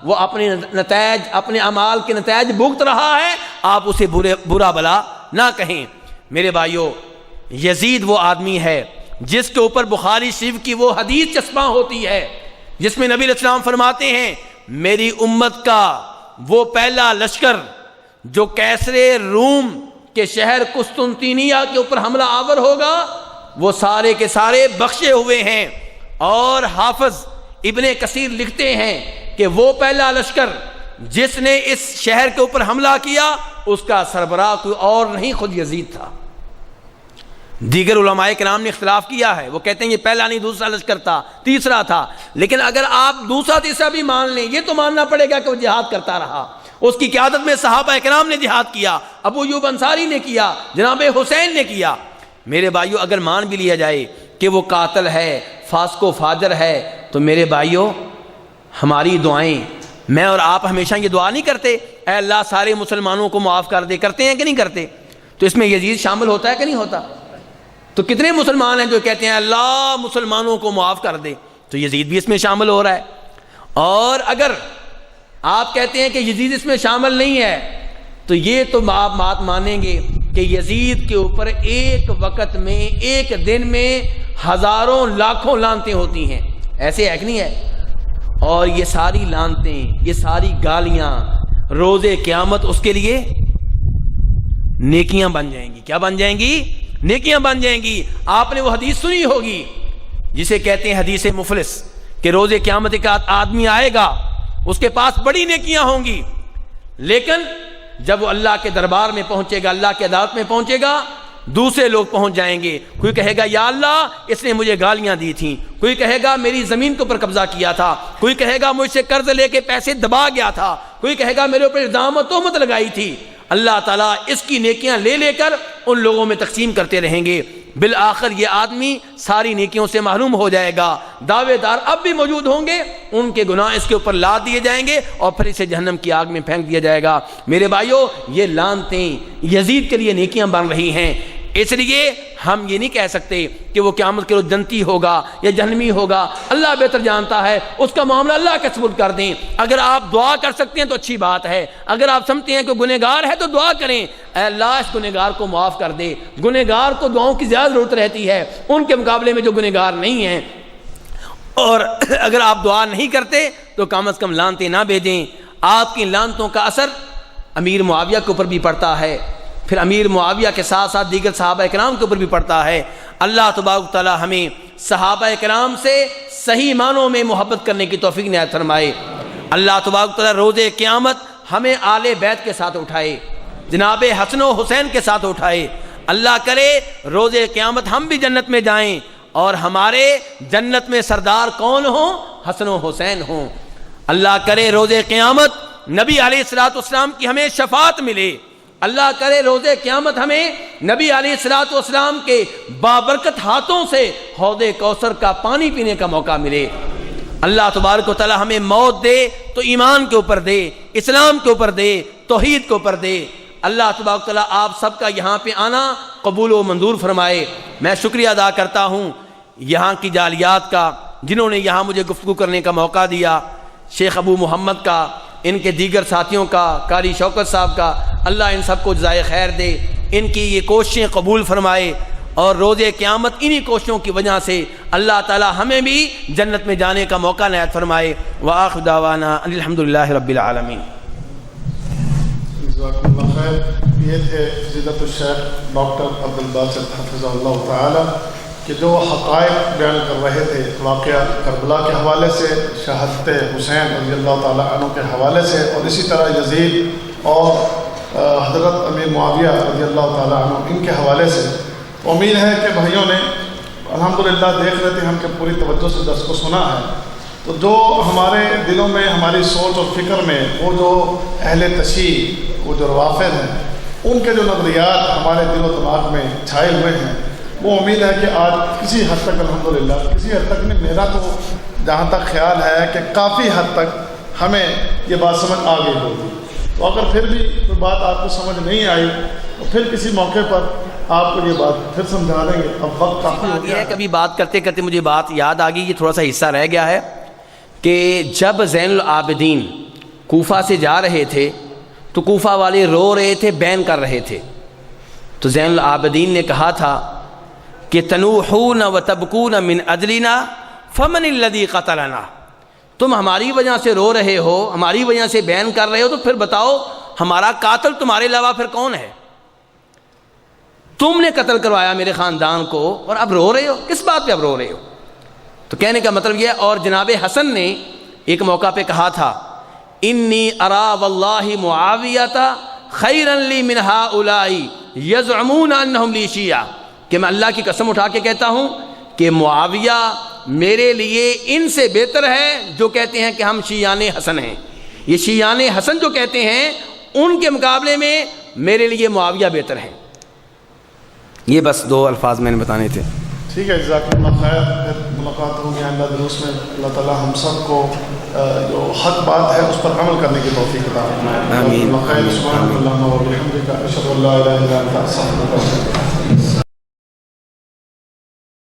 وہ اپنے نتائج، اپنے اعمال کے نتائج بھگت رہا ہے، آپ اسے برا بلا نہ کہیں۔ میرے بھائیوں یزید وہ آدمی ہے جس کے اوپر بخاری شریف کی وہ حدیث چسپاں ہوتی ہے جس میں نبی علیہ السلام فرماتے ہیں میری امت کا وہ پہلا لشکر جو کیسر روم کے شہر قسطنطینیہ کے اوپر حملہ آور ہوگا وہ سارے کے سارے بخشے ہوئے ہیں۔ اور حافظ ابن کثیر لکھتے ہیں کہ وہ پہلا لشکر جس نے اس شہر کے اوپر حملہ کیا اس کا سربراہ کوئی اور نہیں، خود یزید تھا۔ دیگر علماء کرام نے اختلاف کیا ہے، وہ کہتے ہیں یہ پہلا نہیں دوسرا لشکر تھا، تیسرا تھا، لیکن اگر آپ دوسرا تیسرا بھی مان لیں یہ تو ماننا پڑے گا کہ وہ جہاد کرتا رہا، اس کی قیادت میں صحابہ کرام نے جہاد کیا، ابو ایوب انصاری نے کیا، جناب حسین نے کیا۔ میرے بھائیوں اگر مان بھی لیا جائے کہ وہ قاتل ہے، فاسق و فاجر ہے، تو میرے بھائیوں ہماری دعائیں، میں اور آپ ہمیشہ یہ دعا نہیں کرتے اے اللہ سارے مسلمانوں کو معاف کر دے، کرتے ہیں کہ نہیں کرتے؟ تو اس میں یزید شامل ہوتا ہے کہ نہیں ہوتا؟ تو کتنے مسلمان ہیں جو کہتے ہیں اللہ مسلمانوں کو معاف کر دے؟ تو یزید بھی اس میں شامل ہو رہا ہے۔ اور اگر آپ کہتے ہیں کہ یزید اس میں شامل نہیں ہے تو یہ تو آپ بات مانیں گے کہ یزید کے اوپر ایک وقت میں ایک دن میں ہزاروں لاکھوں لعنتیں ہوتی ہیں، ایسے ہے کہ نہیں ہے؟ اور یہ ساری لعنتیں، یہ ساری گالیاں روز قیامت اس کے لیے نیکیاں بن جائیں گی۔ کیا بن جائیں گی؟ نیکیاں بن جائیں گی۔ آپ نے وہ حدیث سنی ہوگی جسے کہتے ہیں حدیث مفلس، کہ روز قیامت ایک آدمی آئے گا، اس کے پاس بڑی نیکیاں ہوں گی، لیکن جب وہ اللہ کے دربار میں پہنچے گا، اللہ کی عدالت میں پہنچے گا، دوسرے لوگ پہنچ جائیں گے۔ کوئی کہے گا یا اللہ اس نے مجھے گالیاں دی تھیں، کوئی کہے گا میری زمین کے اوپر قبضہ کیا تھا، کوئی کہے گا مجھ سے قرض لے کے پیسے دبا گیا تھا، کوئی کہے گا میرے اوپر الزام و تہمت لگائی تھی۔ اللہ تعالیٰ اس کی نیکیاں لے لے کر ان لوگوں میں تقسیم کرتے رہیں گے۔ بالآخر یہ آدمی ساری نیکیوں سے محروم ہو جائے گا۔ دعوے دار اب بھی موجود ہوں گے، ان کے گناہ اس کے اوپر لاد دیے جائیں گے اور پھر اسے جہنم کی آگ میں پھینک دیا جائے گا۔ میرے بھائیوں، یہ لعنتیں یزید کے لیے نیکیاں بن رہی ہیں، اس لیے ہم یہ نہیں کہہ سکتے کہ وہ قیامت کے روز جنتی ہوگا یا جہنمی ہوگا، اللہ بہتر جانتا ہے، اس کا معاملہ اللہ کے سپرد کر دیں۔ اگر آپ دعا کر سکتے ہیں تو اچھی بات ہے، اگر آپ سمجھتے ہیں کہ گنہگار ہے تو دعا کریں، اے اللہ اس گنہگار کو معاف کر دے۔ گنہگار کو دعاؤں کی زیادہ ضرورت رہتی ہے ان کے مقابلے میں جو گنہگار نہیں ہیں۔ اور اگر آپ دعا نہیں کرتے تو کم از کم لعنتیں نہ بھیجیں۔ آپ کی لعنتوں کا اثر امیر معاویہ کے اوپر بھی پڑتا ہے، پھر امیر معاویہ کے ساتھ ساتھ دیگر صحابہ کرام کے اوپر بھی پڑتا ہے۔ اللہ تبارک و تعالی ہمیں صحابہ کرام سے صحیح معنوں میں محبت کرنے کی توفیق عنایت فرمائے۔ اللہ تبارک و تعالی روز قیامت ہمیں آل بیت کے ساتھ اٹھائے، جناب حسن و حسین کے ساتھ اٹھائے۔ اللہ کرے روز قیامت ہم بھی جنت میں جائیں اور ہمارے جنت میں سردار کون ہوں؟ حسن و حسین ہوں۔ اللہ کرے روز قیامت نبی علیہ الصلوۃ والسلام کی ہمیں شفاعت ملے۔ اللہ کرے روز قیامت ہمیں نبی علیہ الصلوۃ والسلام کے بابرکت ہاتھوں سے حوض کوثر کا پانی پینے کا موقع ملے۔ اللہ تبارک و تعالی ہمیں موت دے تو ایمان کے اوپر دے، اسلام کے اوپر دے، توحید کے اوپر دے۔ اللہ تبارک و تعالی آپ سب کا یہاں پہ آنا قبول و منظور فرمائے۔ میں شکریہ ادا کرتا ہوں یہاں کی جالیات کا جنہوں نے یہاں مجھے گفتگو کرنے کا موقع دیا، شیخ ابو محمد کا، ان کے دیگر ساتھیوں کا، قاری شوکت صاحب کا۔ اللہ ان سب کو جزائے خیر دے، ان کی یہ کوششیں قبول فرمائے اور روز قیامت انہی کوششوں کی وجہ سے اللہ تعالی ہمیں بھی جنت میں جانے کا موقع عنایت فرمائے۔ وآخر دعوانا ان الحمدللہ رب العالمین۔ جزاکم اللہ خیر۔ یہ تھے فضیلت الشیخ ڈاکٹر عبدالباسط حفظہ اللہ تعالی کہ جو حقائق بیان کر رہے تھے واقعہ کربلا کے حوالے سے، شہادت حسین رضی اللہ تعالیٰ عنہ کے حوالے سے، اور اسی طرح یزید اور حضرت امیر معاویہ رضی اللہ تعالیٰ عنہ ان کے حوالے سے۔ امید ہے کہ بھائیوں نے الحمدللہ دیکھ رہے تھے ہم کہ پوری توجہ سے درس کو سنا ہے، تو جو ہمارے دلوں میں، ہماری سوچ اور فکر میں وہ جو اہل تشیع، وہ جو روافض ہیں، ان کے جو نظریات ہمارے دل و دماغ میں چھائے ہوئے ہیں، وہ امید ہے کہ آج کسی حد تک الحمدللہ، کسی حد تک نہیں، میرا تو جہاں تک خیال ہے کہ کافی حد تک ہمیں یہ بات سمجھ آ گئی ہوگی۔ تو اگر پھر بھی کوئی بات آپ کو سمجھ نہیں آئی تو پھر کسی موقع پر آپ کو یہ بات پھر سمجھا دیں گے۔ اب وقت کافی ہو گیا ہے۔ کبھی بات کرتے کرتے مجھے بات یاد آ گئی، یہ تھوڑا سا حصہ رہ گیا ہے کہ جب زین العابدین کوفہ سے جا رہے تھے تو کوفہ والے رو رہے تھے، بین کر رہے تھے، تو زین العابدین نے کہا تھا کہ تنوحون و تبکون من اجلنا فمن الذی قتلنا، تم ہماری وجہ سے رو رہے ہو، ہماری وجہ سے بین کر رہے ہو، تو پھر بتاؤ ہمارا قاتل تمہارے علاوہ پھر کون ہے؟ تم نے قتل کروایا میرے خاندان کو اور اب رو رہے ہو، کس بات پہ اب رو رہے ہو؟ تو کہنے کا مطلب یہ ہے۔ اور جناب حسن نے ایک موقع پہ کہا تھا انی ارا واللہ معاویۃ خیرا لی من ہؤلاء یزعمون انہم لی شیعہ، کہ میں اللہ کی قسم اٹھا کے کہتا ہوں کہ معاویہ میرے لیے ان سے بہتر ہے جو کہتے ہیں کہ ہم شیعان حسن ہیں۔ یہ شیعان حسن جو کہتے ہیں ان کے مقابلے میں میرے لیے معاویہ بہتر ہیں۔ یہ بس دو الفاظ میں نے بتانے تھے۔ ٹھیک ہے، جزاکم اللہ خیر۔ پھر ملاقات ہوگی آئندہ دروس میں۔ اللہ تعالیٰ ہم سب کو جو حق بات ہے اس پر عمل کرنے کی توفیق عطا فرمائے۔ آمین۔ سبحانک اللہم و بحمدک، اشہد ان لا الہ الا انت، استغفرک و اتوب الیک۔